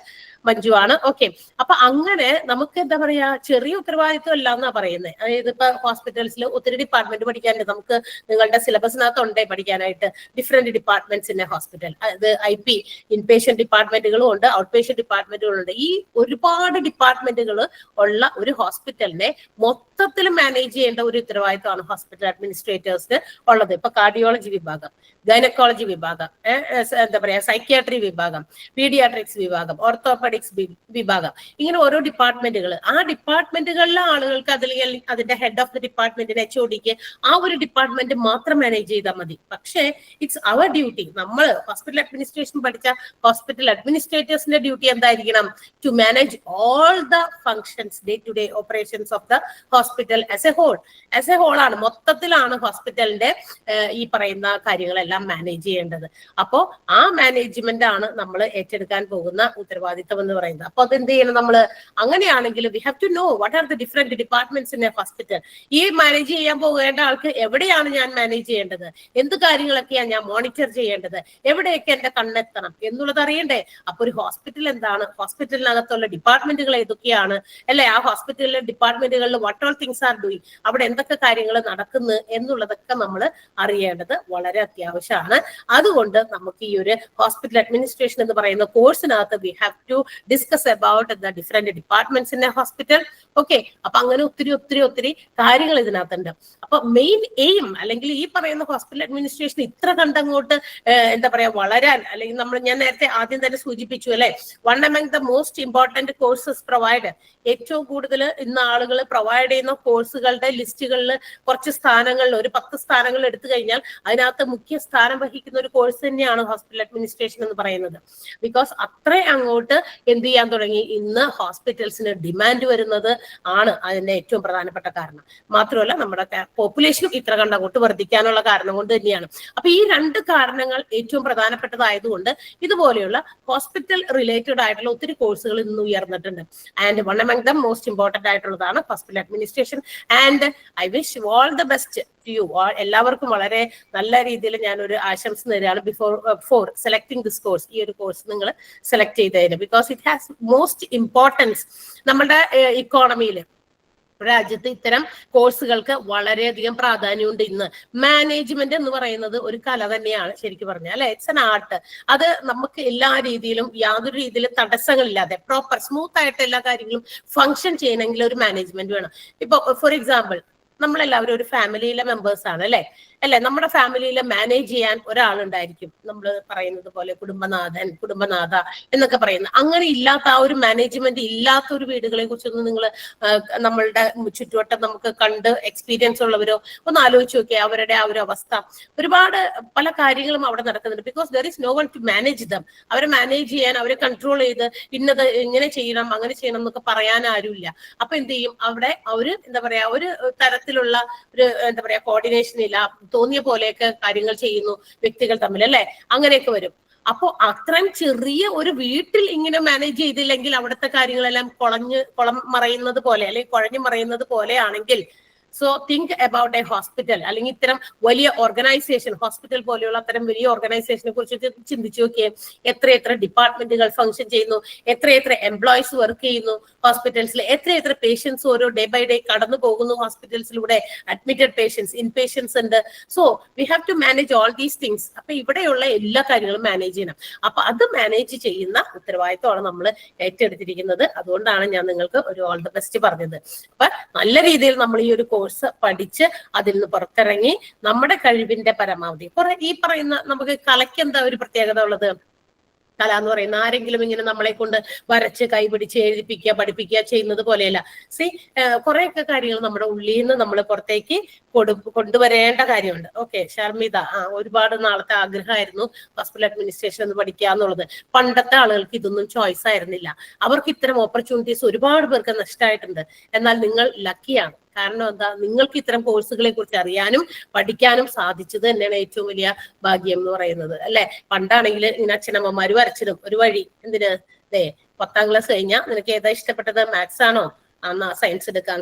മഞ്ജു ആണ്. ഓക്കെ, അപ്പൊ അങ്ങനെ നമുക്ക് എന്താ പറയാ ചെറിയ ഉത്തരവാദിത്വം അല്ല എന്നാ പറയുന്നത്. അതായത് ഇപ്പൊ ഹോസ്പിറ്റൽസിൽ ഒത്തിരി ഡിപ്പാർട്ട്മെന്റ് പഠിക്കാനുണ്ട്. നമുക്ക് നിങ്ങളുടെ സിലബസിനകത്ത് ഉണ്ടേ പഠിക്കാനായിട്ട് ഡിഫറെന്റ് ഡിപ്പാർട്ട്മെന്റ്സ് ഇൻ ഹോസ്പിറ്റൽ. അത് IP ഇൻപേഷ്യന്റ് ഡിപ്പാർട്ട്മെന്റുകളും ഉണ്ട്, ഔട്ട് പേഷ്യന്റ് ഡിപ്പാർട്ട്മെന്റുകളും ഉണ്ട്. ഈ ഒരുപാട് ഡിപ്പാർട്ട്മെന്റുകൾ ഉള്ള ഒരു ഹോസ്പിറ്റലിനെ മൊത്തത്തിൽ മാനേജ് ചെയ്യേണ്ട ഒരു ഉത്തരവാദിത്വമാണ് ഹോസ്പിറ്റൽ അഡ്മിനിസ്ട്രേറ്റേഴ്സിന് ഉള്ളത്. ഇപ്പൊ കാർഡിയോളജി വിഭാഗം, ഗൈനക്കോളജി വിഭാഗം, എന്താ പറയാ സൈക്യാട്രി വിഭാഗം, പീഡിയാട്രിക്സ് വിഭാഗം, ഓർത്തോപെഡിക്സ് വിഭാഗം, ഇങ്ങനെ ഓരോ ഡിപ്പാർട്ട്മെന്റുകൾ. ആ ഡിപ്പാർട്ട്മെന്റുകളിലെ ആളുകൾക്ക് അതിന്റെ ഹെഡ് ഓഫ് ദി ഡിപ്പാർട്ട്മെന്റിന് HODക്ക് ആ ഒരു ഡിപ്പാർട്ട്മെന്റ് മാത്രം മാനേജ് ചെയ്താൽ മതി. പക്ഷേ ഇറ്റ്സ് അവർ ഡ്യൂട്ടി, നമ്മൾ ഹോസ്പിറ്റൽ അഡ്മിനിസ്ട്രേഷൻ പഠിച്ച ഹോസ്പിറ്റൽ അഡ്മിനിസ്ട്രേറ്റേഴ്സിന്റെ ഡ്യൂട്ടി എന്തായിരിക്കണം? To manage all the functions, day to day operations of the hospital as a whole. As a whole ആണ്, മൊത്തത്തിലാണ് ഹോസ്പിറ്റലിന്റെ ഈ പറയുന്ന കാര്യങ്ങളെല്ലാം മാനേജ് ചെയ്യേണ്ടത്. അപ്പോ ആ മാനേജ്മെന്റ് ആണ് നമ്മൾ ഏറ്റെടുക്കാൻ പോകുന്ന ഉത്തരവാദിത്തം എന്ന് പറയുന്നത്. അപ്പൊ അതെന്ത് ചെയ്യണം നമ്മള്? അങ്ങനെയാണെങ്കിൽ we have to know what are the different departments in a hospital. ഈ മാനേജ് ചെയ്യാൻ പോകേണ്ട ആൾക്ക് എവിടെയാണ് ഞാൻ മാനേജ് ചെയ്യേണ്ടത്, എന്ത് കാര്യങ്ങളൊക്കെയാണ് ഞാൻ മോണിറ്റർ ചെയ്യേണ്ടത്, എവിടെയൊക്കെ എന്റെ കണ്ണെത്തണം എന്നുള്ളത് അറിയണ്ടേ? അപ്പൊ ഒരു ഹോസ്പിറ്റൽ എന്താണ്, ഹോസ്പിറ്റലിനകത്തുള്ള ഡിപ്പാർട്ട്മെന്റുകൾ ഏതൊക്കെയാണ്, അല്ലെ? ആ ഹോസ്പിറ്റലിലെ ഡിപ്പാർട്ട്മെന്റുകളിൽ what all things are doing, അവിടെ എന്തൊക്കെ കാര്യങ്ങൾ നടക്കുന്നു എന്നുള്ളതൊക്കെ നമ്മൾ അറിയേണ്ടത് വളരെ അത്യാവശ്യമാണ്. അതുകൊണ്ട് നമുക്ക് ഈ ഒരു ഹോസ്പിറ്റൽ അഡ്മിനിസ്ട്രേഷൻ എന്ന് പറയുന്ന കോഴ്സിനകത്ത് we have to discuss about the different departments in a hospital. Okay, അപ്പൊ അങ്ങനെ ഒത്തിരി കാര്യങ്ങൾ ഇതിനകത്തുണ്ട്. അപ്പൊ മെയിൻ എയിം അല്ലെങ്കിൽ ഈ പറയുന്ന ഹോസ്പിറ്റൽ അഡ്മിനിസ്ട്രേഷൻ ഇത്ര കണ്ടങ്ങോട്ട് എന്താ പറയാ വളരാൻ, അല്ലെങ്കിൽ ഞാൻ നേരത്തെ ആദ്യം തന്നെ സൂചിപ്പിച്ചു അല്ലെ, one among the most important courses provide, ഏറ്റവും കൂടുതൽ ഇന്ന് ആളുകൾ പ്രൊവൈഡ് ചെയ്യുന്ന കോഴ്സുകളുടെ ലിസ്റ്റുകളിൽ കുറച്ച് സ്ഥാനങ്ങളിൽ ഒരു 10 സ്ഥാനങ്ങൾ എടുത്തു കഴിഞ്ഞാൽ അതിനകത്ത് മുഖ്യ സ്ഥാനം വഹിക്കുന്ന ഒരു കോഴ്സ് തന്നെയാണ് ഹോസ്പിറ്റൽ അഡ്മിനിസ്ട്രേഷൻ എന്ന് പറയുന്നത്. ബിക്കോസ് അത്ര അങ്ങോട്ട് എന്ത് ചെയ്യാൻ തുടങ്ങി, ഇന്ന് ഹോസ്പിറ്റൽസിന് ഡിമാൻഡ് വരുന്നത് ആണ് അതിന്റെ ഏറ്റവും പ്രധാനപ്പെട്ട കാരണം. മാത്രമല്ല നമ്മുടെ പോപ്പുലേഷനും ഇത്ര കണ്ടങ്ങോട്ട് വർദ്ധിക്കാനുള്ള കാരണം കൊണ്ട് തന്നെയാണ്. അപ്പൊ ഈ 2 കാരണങ്ങൾ ഏറ്റവും പ്രധാനപ്പെട്ടതായതുകൊണ്ട് ഇതുപോലെയുള്ള ഹോസ്പിറ്റൽ റിലേറ്റഡ് ആയിട്ടുള്ള ഒത്തിരി കോഴ്സുകൾ ഇന്ന് ഉയർന്നിട്ടുണ്ട്. And one among the most important ആയിട്ടുള്ളതാണ് hospital administration. And I wish all the best to you. എല്ലാവർക്കും വളരെ നല്ല രീതിയിൽ ഞാനൊരു ആശംസ നേരുകയാണ് ബിഫോർ സെലക്ടിങ് ദിസ് കോഴ്സ്. ഈ ഒരു കോഴ്സ് നിങ്ങൾ സെലക്ട് ചെയ്തതിന്, because it has most importance. നമ്മുടെ ഇക്കോണമിയിൽ രാജ്യത്ത് ഇത്തരം കോഴ്സുകൾക്ക് വളരെയധികം പ്രാധാന്യമുണ്ട്. ഇന്ന് മാനേജ്മെന്റ് എന്ന് പറയുന്നത് ഒരു കല തന്നെയാണ് ശരിക്കും പറഞ്ഞാൽ, അല്ലെ? It's an art. അത് നമുക്ക് എല്ലാ രീതിയിലും യാതൊരു രീതിയിലും തടസ്സങ്ങളില്ലാതെ പ്രോപ്പർ സ്മൂത്ത് ആയിട്ട് എല്ലാ കാര്യങ്ങളും ഫങ്ഷൻ ചെയ്യണമെങ്കിൽ ഒരു മാനേജ്മെന്റ് വേണം. ഇപ്പൊ ഫോർ എക്സാമ്പിൾ നമ്മളെല്ലാവരും ഒരു ഫാമിലിയിലെ മെമ്പേഴ്സ് ആണ്, അല്ലെ? അല്ലെ? നമ്മുടെ ഫാമിലിയിൽ മാനേജ് ചെയ്യാൻ ഒരാളുണ്ടായിരിക്കും, നമ്മൾ പറയുന്നത് പോലെ കുടുംബനാഥൻ, കുടുംബനാഥ എന്നൊക്കെ പറയുന്നത്. അങ്ങനെ ഇല്ലാത്ത ആ ഒരു മാനേജ്മെന്റ് ഇല്ലാത്ത ഒരു വീടുകളെ കുറിച്ചൊന്നും നിങ്ങൾ നമ്മളുടെ ചുറ്റുവട്ടം നമുക്ക് കണ്ട് എക്സ്പീരിയൻസ് ഉള്ളവരോ ഒന്ന് ആലോചിച്ച് നോക്കിയാൽ അവരുടെ ആ ഒരു അവസ്ഥ. ഒരുപാട് പല കാര്യങ്ങളും അവിടെ നടക്കുന്നുണ്ട്. Because there is no one to manage them. അവരെ മാനേജ് ചെയ്യാൻ, അവരെ കൺട്രോൾ ചെയ്ത് ഇന്നത് ഇങ്ങനെ ചെയ്യണം അങ്ങനെ ചെയ്യണം എന്നൊക്കെ പറയാൻ ആരുമില്ല. അപ്പൊ എന്ത് ചെയ്യും, അവിടെ അവര് എന്താ പറയാ ഒരു തരത്തിലുള്ള ഒരു എന്താ പറയാ കോർഡിനേഷൻ ഇല്ല, തോന്നിയ പോലെയൊക്കെ കാര്യങ്ങൾ ചെയ്യുന്നു വ്യക്തികൾ തമ്മിൽ, അല്ലെ? അങ്ങനെയൊക്കെ വരും. അപ്പോ അത്രയും ചെറിയ ഒരു വീട്ടിൽ ഇങ്ങനെ മാനേജ് ചെയ്തില്ലെങ്കിൽ അവിടുത്തെ കാര്യങ്ങളെല്ലാം കുളം മറയുന്നത് പോലെ അല്ലെങ്കിൽ കുഴഞ്ഞു മറയുന്നത് പോലെയാണെങ്കിൽ, so think about a hospital അല്ലെങ്കിൽ ഇത്തരം വലിയ ഓർഗനൈസേഷൻ, ഹോസ്പിറ്റൽ പോലെയുള്ള അത്തരം വലിയ ഓർഗനൈസേഷനെ കുറിച്ച് ചിന്തിച്ചു നോക്കിയേ. എത്രയെത്ര ഡിപ്പാർട്ട്മെന്റുകൾ ഫംഗ്ഷൻ ചെയ്യുന്നു, എത്രയെത്ര എംപ്ലോയീസ് വർക്ക് ചെയ്യുന്നു ഹോസ്പിറ്റൽസിൽ, എത്രയെത്ര പേഷ്യൻസ് ഓരോ ഡേ ബൈ ഡേ കടന്നു പോകുന്നു ഹോസ്പിറ്റൽസിലൂടെ. അഡ്മിറ്റഡ് പേഷ്യൻസ്, ഇൻ പേഷ്യൻസ് ഉണ്ട്. So we have to manage all these things. അപ്പൊ ഇവിടെയുള്ള എല്ലാ കാര്യങ്ങളും മാനേജ് ചെയ്യണം. അപ്പൊ അത് മാനേജ് ചെയ്യുന്ന ഉത്തരവാദിത്തമാണ് നമ്മൾ ഏറ്റെടുത്തിരിക്കുന്നത്. അതുകൊണ്ടാണ് ഞാൻ നിങ്ങൾക്ക് ഒരു ഓൾ ദ ബെസ്റ്റ് പറഞ്ഞത്. അപ്പൊ നല്ല രീതിയിൽ നമ്മൾ ഈ ഒരു കോഴ്സ് പഠിച്ച് അതിൽ നിന്ന് പുറത്തിറങ്ങി നമ്മുടെ കഴിവിന്റെ പരമാവധി ഈ പറയുന്ന നമുക്ക് കലയ്ക്ക് എന്താ ഒരു പ്രത്യേകത ഉള്ളത്? കല എന്ന് പറയുന്ന ആരെങ്കിലും ഇങ്ങനെ നമ്മളെ കൊണ്ട് വരച്ച് കൈപിടിച്ച് എഴുതിപ്പിക്കുക പഠിപ്പിക്കുക ചെയ്യുന്നത് പോലെയല്ല. കുറെയൊക്കെ കാര്യങ്ങൾ നമ്മുടെ ഉള്ളിൽ നിന്ന് നമ്മൾ പുറത്തേക്ക് കൊണ്ടുവരേണ്ട കാര്യമുണ്ട്. ഓക്കെ, ഷർമിത, ഒരുപാട് നാളത്തെ ആഗ്രഹമായിരുന്നു ഹോസ്പിറ്റൽ അഡ്മിനിസ്ട്രേഷൻ എന്ന് പഠിക്കുക എന്നുള്ളത്. പണ്ടത്തെ ആളുകൾക്ക് ഇതൊന്നും ചോയ്സ് ആയിരുന്നില്ല. അവർക്ക് ഇത്തരം ഓപ്പർച്യൂണിറ്റീസ് ഒരുപാട് പേർക്ക് നഷ്ടമായിട്ടുണ്ട്. എന്നാൽ നിങ്ങൾ ലക്കിയാണ്. കാരണം എന്താ, നിങ്ങൾക്ക് ഇത്തരം കോഴ്സുകളെ കുറിച്ച് അറിയാനും പഠിക്കാനും സാധിച്ചത് തന്നെയാണ് ഏറ്റവും വലിയ ഭാഗ്യം എന്ന് പറയുന്നത്, അല്ലെ? പണ്ടാണെങ്കിൽ ഇങ്ങനെ അച്ഛനമ്മമാര് വരച്ചിടും ഒരു വഴി. എന്തിന്? 10ാം ക്ലാസ് കഴിഞ്ഞാൽ നിനക്ക് ഏതാ ഇഷ്ടപ്പെട്ടത്? മാത്സ് ആണോ? എന്നാ സയൻസ് എടുക്കാൻ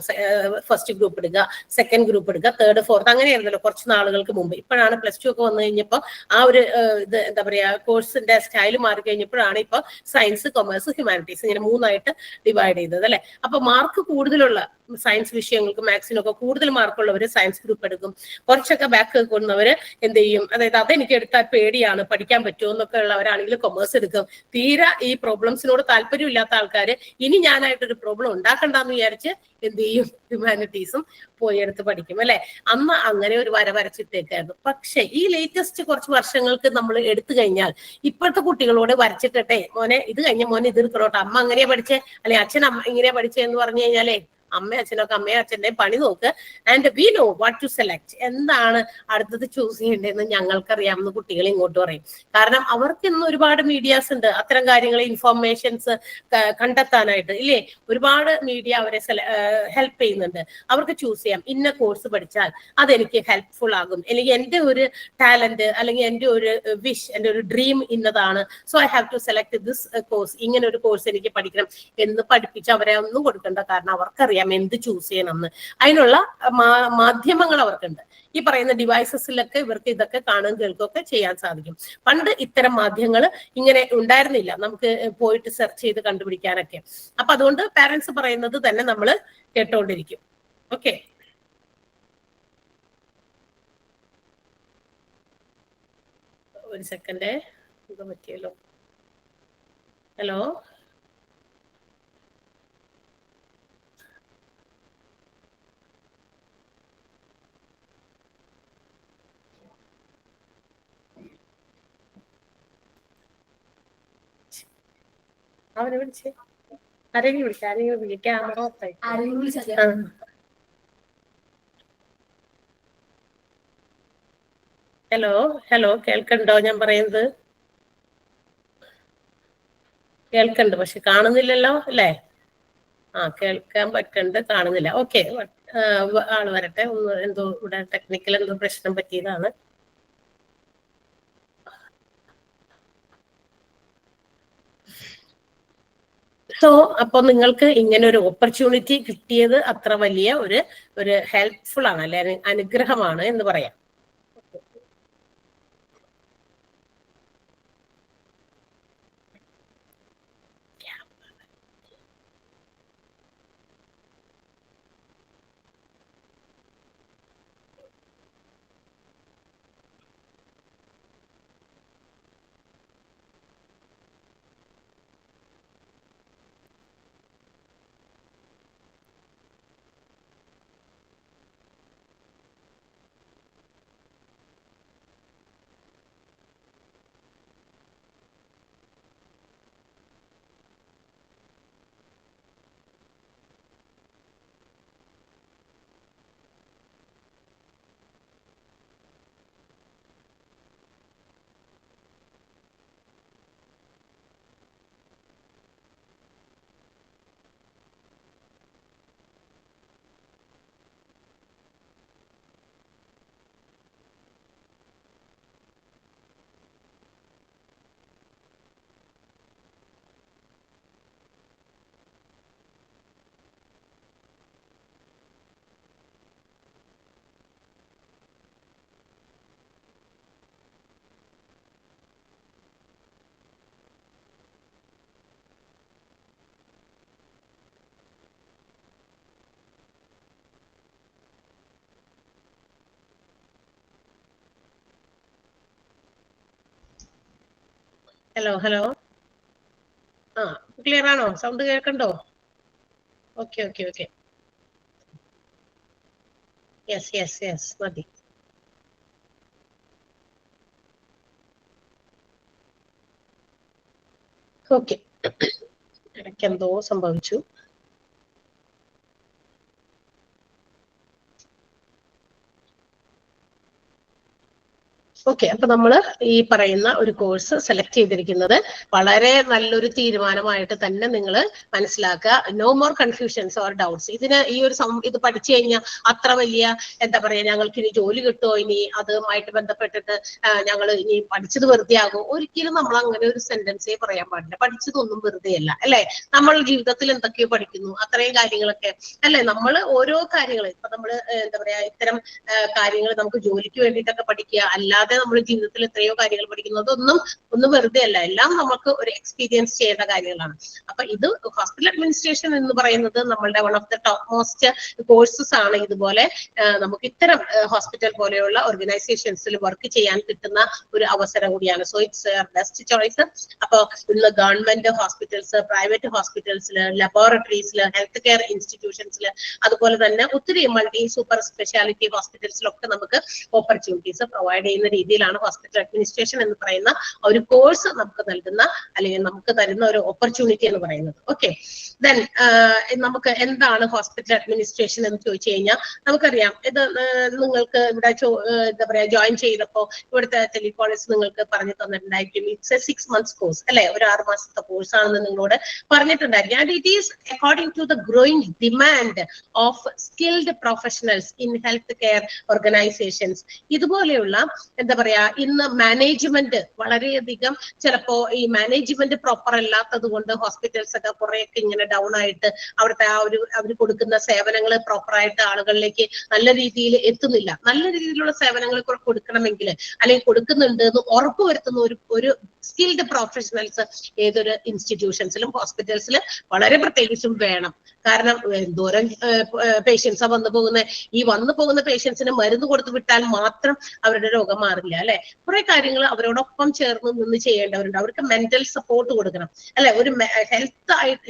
ഫസ്റ്റ് ഗ്രൂപ്പ് എടുക്കുക, സെക്കൻഡ് ഗ്രൂപ്പ് എടുക്കുക, തേർഡ് ഫോർത്ത്, അങ്ങനെയായിരുന്നല്ലോ കുറച്ച് നാളുകൾക്ക് മുമ്പ്. ഇപ്പോഴാണ് +2 ഒക്കെ വന്നു കഴിഞ്ഞപ്പോൾ ആ ഒരു ഇത് എന്താ പറയാ കോഴ്സിന്റെ സ്റ്റൈൽ മാറി കഴിഞ്ഞപ്പോഴാണ് ഇപ്പൊ സയൻസ്, കൊമേഴ്സ്, ഹ്യൂമാനിറ്റീസ് ഇങ്ങനെ 3ആയിട്ട് ഡിവൈഡ് ചെയ്തത്, അല്ലെ? അപ്പൊ മാർക്ക് കൂടുതലുള്ള സയൻസ് വിഷയങ്ങൾക്ക്, മാത്സിനൊക്കെ കൂടുതൽ മാർക്കുള്ളവര് സയൻസ് ഗ്രൂപ്പ് എടുക്കും. കുറച്ചൊക്കെ ബാക്ക് കൊണ്ടുവന്നവര് എന്ത് ചെയ്യും, അതായത് അതെനിക്ക് എടുത്താൽ പേടിയാണ്, പഠിക്കാൻ പറ്റുമോ എന്നൊക്കെ ഉള്ളവരാണെങ്കിൽ കൊമേഴ്സ് എടുക്കും. തീരെ ഈ പ്രോബ്ലംസിനോട് താല്പര്യമില്ലാത്ത ആൾക്കാര് ഇനി ഞാനായിട്ടൊരു പ്രോബ്ലം ഉണ്ടാക്കണ്ടെന്ന് വിചാരിച്ച് എന്ത് ചെയ്യും, ഹ്യൂമാനിറ്റീസും പോയി എടുത്ത് പഠിക്കും, അല്ലെ? അന്ന് അങ്ങനെ ഒരു വരച്ചിട്ടേക്കായിരുന്നു. പക്ഷെ ഈ ലേറ്റസ്റ്റ് കുറച്ച് വർഷങ്ങൾക്ക് നമ്മൾ എടുത്തു കഴിഞ്ഞാൽ ഇപ്പോഴത്തെ കുട്ടികളോട് വരച്ചിട്ടെ, മോനെ ഇത് കഴിഞ്ഞ മോനെ ഇത് എടുക്കണോട്ടോ, അമ്മ അങ്ങനെയാ പഠിച്ചേ, അല്ലെ അച്ഛൻ അമ്മ ഇങ്ങനെയാ പഠിച്ചേ എന്ന് പറഞ്ഞു കഴിഞ്ഞാലേ അമ്മയും അച്ഛനൊക്കെ അമ്മയും അച്ഛന്റെ പണി നോക്ക്. And we know what to select. എന്താണ് അടുത്തത് ചൂസ് ചെയ്യേണ്ടതെന്ന് ഞങ്ങൾക്കറിയാമെന്ന് കുട്ടികൾ ഇങ്ങോട്ട് പറയും. കാരണം അവർക്ക് ഇന്ന് ഒരുപാട് മീഡിയാസ് ഉണ്ട് അത്തരം കാര്യങ്ങൾ ഇൻഫോർമേഷൻസ് കണ്ടെത്താനായിട്ട്, ഇല്ലേ? ഒരുപാട് മീഡിയ അവരെ ഹെൽപ്പ് ചെയ്യുന്നുണ്ട്. അവർക്ക് ചൂസ് ചെയ്യാം, ഇന്ന കോഴ്സ് പഠിച്ചാൽ അതെനിക്ക് ഹെൽപ്ഫുൾ ആകും, അല്ലെങ്കിൽ എന്റെ ഒരു ടാലന്റ് അല്ലെങ്കിൽ എന്റെ ഒരു വിഷ്, എന്റെ ഒരു ഡ്രീം ഇന്നതാണ്, so I have to select this course, ഇങ്ങനെ ഒരു കോഴ്സ് എനിക്ക് പഠിക്കണം എന്ന് പഠിപ്പിച്ച് അവരെ ഒന്നും കൊടുക്കണ്ട. കാരണം അവർക്കറിയാം എന്ത് ചൂസ് ചെയ്യണമെന്ന്. അതിനുള്ള മാധ്യമങ്ങൾ അവർക്കുണ്ട്. ഈ പറയുന്ന ഡിവൈസസിലൊക്കെ ഇവർക്ക് ഇതൊക്കെ കാണുകയും കേൾക്കുകയൊക്കെ ചെയ്യാൻ സാധിക്കും. പണ്ട് ഇത്തരം മാധ്യമങ്ങൾ ഇങ്ങനെ ഉണ്ടായിരുന്നില്ല, നമുക്ക് പോയിട്ട് സെർച്ച് ചെയ്ത് കണ്ടുപിടിക്കാനൊക്കെ. അപ്പൊ അതുകൊണ്ട് പാരന്റ്സ് പറയുന്നത് തന്നെ നമ്മൾ കേട്ടോണ്ടിരിക്കും. ഓക്കെ, ഒരു സെക്കൻഡ്, ഇത് പറ്റിയല്ലോ. ഹലോ, അവനെ വിളിച്ചേ, ആരെങ്കിലും വിളിക്കാം, ക്യാമറ ഓഫായി. ഹലോ ഹലോ, കേൾക്കണ്ടോ ഞാൻ പറയുന്നത്? കേൾക്കണ്ട്, പക്ഷെ കാണുന്നില്ലല്ലോ, അല്ലേ? കേൾക്കാൻ പറ്റണ്ട്, കാണുന്നില്ല. ഓക്കെ, ആള് വരട്ടെ. എന്തോ ഇവിടെ ടെക്നിക്കൽ എന്തോ പ്രശ്നം പറ്റിയതാണ്. സോ അപ്പൊ നിങ്ങൾക്ക് ഇങ്ങനെ ഒരു ഓപ്പർച്യൂണിറ്റി കിട്ടിയത് അത്ര വലിയ ഒരു ഹെൽപ്ഫുൾ ആണ്, അല്ലെ? അനുഗ്രഹമാണ് എന്ന് പറയാം. ഹലോ. ആ, ക്ലിയർ ആണോ? സൗണ്ട് കേൾക്കണ്ടോ? ഓക്കെ. യെസ് മതി. ഓക്കെ, ഇടയ്ക്ക് എന്തോ സംഭവിച്ചു. ഓക്കെ, അപ്പൊ നമ്മള് ഈ പറയുന്ന ഒരു കോഴ്സ് സെലക്ട് ചെയ്തിരിക്കുന്നത് വളരെ നല്ലൊരു തീരുമാനമായിട്ട് തന്നെ നിങ്ങൾ മനസ്സിലാക്കുക. No more confusions or doubts. ഈ ഒരു ഇത് പഠിച്ചു കഴിഞ്ഞാൽ അത്ര വലിയ എന്താ പറയാ, ഞങ്ങൾക്ക് ഇനി ജോലി കിട്ടുമോ, ഇനി അതുമായിട്ട് ബന്ധപ്പെട്ടിട്ട് ഞങ്ങൾ ഇനി പഠിച്ചത് വെറുതെ ആകും, ഒരിക്കലും നമ്മൾ അങ്ങനെ ഒരു സെന്റൻസേ പറയാൻ പാടില്ല. പഠിച്ചതൊന്നും വെറുതെ അല്ല, അല്ലെ? നമ്മൾ ജീവിതത്തിൽ എന്തൊക്കെയോ പഠിക്കുന്നു, അത്രയും കാര്യങ്ങളൊക്കെ അല്ലെ. നമ്മൾ ഓരോ കാര്യങ്ങൾ ഇപ്പൊ നമ്മള് എന്താ പറയാ, ഇത്തരം കാര്യങ്ങൾ നമുക്ക് ജോലിക്ക് വേണ്ടിയിട്ടൊക്കെ പഠിക്കുക, അല്ലാതെ നമ്മൾ ജീവിതത്തിൽ എത്രയോ കാര്യങ്ങൾ പഠിക്കുന്നു. ഒന്നും വെറുതെ അല്ല, എല്ലാം നമുക്ക് ഒരു എക്സ്പീരിയൻസ് ചെയ്യേണ്ട കാര്യങ്ങളാണ്. അപ്പൊ ഇത് ഹോസ്പിറ്റൽ അഡ്മിനിസ്ട്രേഷൻ എന്ന് പറയുന്നത് നമ്മളുടെ one of the top most courses ആണ്. ഇതുപോലെ നമുക്ക് ഇത്തരം ഹോസ്പിറ്റൽ പോലെയുള്ള ഓർഗനൈസേഷൻസിൽ വർക്ക് ചെയ്യാൻ കിട്ടുന്ന ഒരു അവസരം കൂടിയാണ്. So it's best choice. അപ്പൊ ഇന്ന് ഗവൺമെന്റ് ഹോസ്പിറ്റൽസ്, പ്രൈവറ്റ് ഹോസ്പിറ്റൽസിൽ, ലബോറട്ടറീസിൽ, ഹെൽത്ത് കെയർ ഇൻസ്റ്റിറ്റ്യൂഷൻസിൽ, അതുപോലെ തന്നെ ഒത്തിരി മൾട്ടി സൂപ്പർ സ്പെഷ്യാലിറ്റി ഹോസ്പിറ്റൽസിലൊക്കെ നമുക്ക് ഓപ്പർച്യൂണിറ്റീസ് പ്രൊവൈഡ് ചെയ്യുന്ന രീതിയിലാണ് ഹോസ്പിറ്റൽ അഡ്മിനിസ്ട്രേഷൻ എന്ന് പറയുന്ന ഒരു കോഴ്സ് നമുക്ക് നൽകുന്ന, അല്ലെങ്കിൽ നമുക്ക് തരുന്ന ഒരു ഓപ്പർച്യൂണിറ്റി എന്ന് പറയുന്നത്. ഓക്കെ, ദെൻ നമുക്ക് എന്താണ് ഹോസ്പിറ്റൽ അഡ്മിനിസ്ട്രേഷൻ എന്ന് ചോദിച്ചു കഴിഞ്ഞാൽ നമുക്കറിയാം. ഇത് നിങ്ങൾക്ക് ഇവിടെ എന്താ പറയാ, ജോയിൻ ചെയ്തപ്പോൾ ഇവിടുത്തെ ടെലികോളേജ് നിങ്ങൾക്ക് പറഞ്ഞു തന്നിട്ടുണ്ടായിരിക്കും. ഇറ്റ്സ് എ 6 months കോഴ്സ്, അല്ലെ? ഒരു 6 മാസത്തെ കോഴ്സ് ആണെന്ന് നിങ്ങളോട് പറഞ്ഞിട്ടുണ്ടായിരിക്കും. And it is according to the growing demand of skilled professionals in health care organisations. ഇതുപോലെയുള്ള എന്താ പറയാ, ഇന്ന് മാനേജ്മെന്റ് വളരെയധികം ചിലപ്പോ ഈ മാനേജ്മെന്റ് പ്രോപ്പർ അല്ലാത്തത് കൊണ്ട് ഹോസ്പിറ്റൽസ് ഒക്കെ കുറെയൊക്കെ ഇങ്ങനെ ഡൗൺ ആയിട്ട് അവിടുത്തെ അവർ കൊടുക്കുന്ന സേവനങ്ങൾ പ്രോപ്പറായിട്ട് ആളുകളിലേക്ക് നല്ല രീതിയിൽ എത്തുന്നില്ല. നല്ല രീതിയിലുള്ള സേവനങ്ങൾ കൊടുക്കണമെങ്കിൽ, അല്ലെങ്കിൽ കൊടുക്കുന്നുണ്ട് എന്ന് ഉറപ്പുവരുത്തുന്ന ഒരു സ്കിൽഡ് പ്രൊഫഷണൽസ് ഏതൊരു ഇൻസ്റ്റിറ്റ്യൂഷൻസിലും ഹോസ്പിറ്റൽസിൽ വളരെ പ്രത്യേകിച്ചും വേണം. കാരണം എന്തോരം പേഷ്യൻസാ വന്നു പോകുന്ന പേഷ്യൻസിന് മരുന്ന് കൊടുത്തു വിട്ടാൽ മാത്രം അവരുടെ രോഗം മാറില്ല, അല്ലെ? കുറെ കാര്യങ്ങൾ അവരോടൊപ്പം ചേർന്ന് നിന്ന് ചെയ്യേണ്ടവരുണ്ട്. അവർക്ക് മെന്റൽ സപ്പോർട്ട് കൊടുക്കണം, അല്ലെ? ഒരു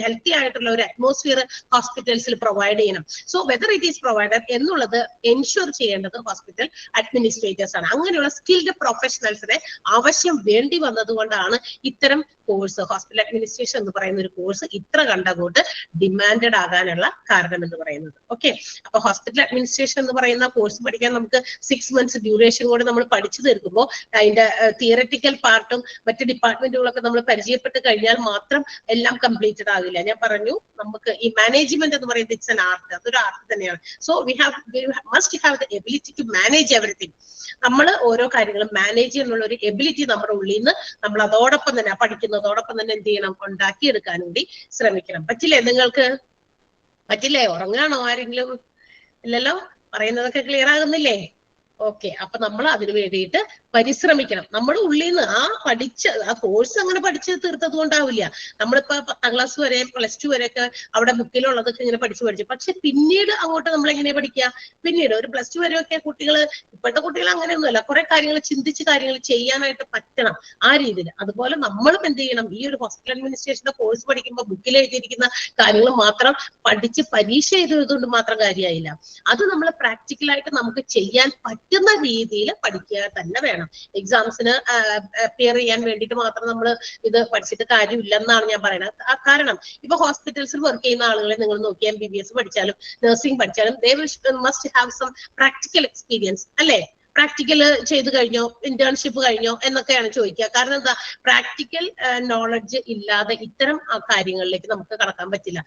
ഹെൽത്തി ആയിട്ടുള്ള ഒരു അറ്റ്മോസ്ഫിയർ ഹോസ്പിറ്റൽസിൽ പ്രൊവൈഡ് ചെയ്യണം. So whether it is provided എന്നുള്ളത് എൻഷുർ ചെയ്യേണ്ടത് ഹോസ്പിറ്റൽ അഡ്മിനിസ്ട്രേറ്റേഴ്സ് ആണ്. അങ്ങനെയുള്ള സ്കിൽഡ് പ്രൊഫഷണൽസിനെ ആവശ്യം വേണ്ടി വന്നതുകൊണ്ടാണ് ഇത്തരം കോഴ്സ്, ഹോസ്പിറ്റൽ അഡ്മിനിസ്ട്രേഷൻ എന്ന് പറയുന്ന ഒരു കോഴ്സ് ഇത്ര കണ്ടങ്ങോട്ട് ഡിമാൻഡഡ് ആകാനുള്ള കാരണം എന്ന് പറയുന്നത്. ഓക്കെ, അപ്പൊ ഹോസ്പിറ്റൽ അഡ്മിനിസ്ട്രേഷൻ എന്ന് പറയുന്ന കോഴ്സ് പഠിക്കാൻ നമുക്ക് 6 months ഡ്യൂറേഷൻ കൂടെ നമ്മൾ പഠിച്ചു തീർക്കുമ്പോൾ അതിന്റെ തിയററ്റിക്കൽ പാർട്ടും മറ്റ് ഡിപ്പാർട്ട്മെന്റുകളൊക്കെ നമ്മൾ പരിചയപ്പെട്ട് കഴിഞ്ഞാൽ മാത്രം എല്ലാം കംപ്ലീറ്റഡ് ആകില്ല. ഞാൻ പറഞ്ഞു, നമുക്ക് ഈ മാനേജ്മെന്റ് എന്ന് പറയുന്നത് ഇറ്റ്സ് ആൻ ആർട്ട്, അതൊരു ആർട്ട് തന്നെയാണ്. So we must have the ability to manage everything. നമ്മൾ ഓരോ കാര്യങ്ങളും മാനേജ് ചെയ്യാനുള്ള ഒരു എബിലിറ്റി നമ്മുടെ ഉള്ളിൽ നിന്ന് നമ്മൾ അതോടൊപ്പം തന്നെ പഠിക്കുന്നതോടൊപ്പം തന്നെ എന്ത് ചെയ്യണം, ഉണ്ടാക്കിയെടുക്കാൻ കൂടി ശ്രമിക്കണം. പറ്റില്ലേ നിങ്ങൾക്ക്? പറ്റില്ലേ? ഉറങ്ങാണോ ആരെങ്കിലും? ഇല്ലല്ലോ, പറയുന്നതൊക്കെ ക്ലിയർ ആകുന്നില്ലേ? ഓക്കെ, അപ്പൊ നമ്മൾ അതിനു വേണ്ടിയിട്ട് പരിശ്രമിക്കണം. നമ്മുടെ ഉള്ളിൽ നിന്ന് ആ കോഴ്സ് അങ്ങനെ പഠിച്ച് തീർത്തത് കൊണ്ടാവില്ല. നമ്മളിപ്പോ 10ാം ക്ലാസ് വരെ +2 വരെയൊക്കെ അവിടെ ബുക്കിലുള്ളതൊക്കെ ഇങ്ങനെ പഠിച്ചു. പക്ഷെ പിന്നീട് അങ്ങോട്ട് നമ്മൾ എങ്ങനെയാ പഠിക്കുക? പിന്നീട് ഒരു +2 വരെയൊക്കെ ഇപ്പോഴത്തെ കുട്ടികൾ അങ്ങനെയൊന്നുമല്ല, കുറെ കാര്യങ്ങൾ ചിന്തിച്ച് കാര്യങ്ങൾ ചെയ്യാനായിട്ട് പറ്റണം ആ രീതിയിൽ. അതുപോലെ നമ്മളും എന്ത് ചെയ്യണം, ഈ ഒരു ഹോസ്പിറ്റൽ അഡ്മിനിസ്ട്രേഷന്റെ കോഴ്സ് പഠിക്കുമ്പോൾ ബുക്കിൽ എഴുതിയിരിക്കുന്ന കാര്യങ്ങൾ മാത്രം പഠിച്ച് പരീക്ഷ എഴുതുകൊണ്ട് മാത്രം കാര്യമായില്ല. അത് നമ്മൾ പ്രാക്ടിക്കലായിട്ട് നമുക്ക് ചെയ്യാൻ പറ്റുന്ന രീതിയിൽ പഠിക്കുക തന്നെ വേണം. എക്സാംസിന് അപ്പിയർ ചെയ്യാൻ വേണ്ടിയിട്ട് മാത്രം നമ്മൾ ഇത് പഠിച്ചിട്ട് കാര്യമില്ലെന്നാണ് ഞാൻ പറയുന്നത്. കാരണം ഇപ്പൊ ഹോസ്പിറ്റൽസിൽ വർക്ക് ചെയ്യുന്ന ആളുകളെ നിങ്ങൾ നോക്കി, MBBS പഠിച്ചാലും നഴ്സിംഗ് പഠിച്ചാലും they must have some practical experience, അല്ലെ? പ്രാക്ടിക്കൽ ചെയ്ത് കഴിഞ്ഞോ, ഇന്റേൺഷിപ്പ് കഴിഞ്ഞോ എന്നൊക്കെയാണ് ചോദിക്കുക. കാരണം എന്താ, പ്രാക്ടിക്കൽ നോളജ് ഇല്ലാതെ ഇത്തരം കാര്യങ്ങളിലേക്ക് നമുക്ക് കടക്കാൻ പറ്റില്ല.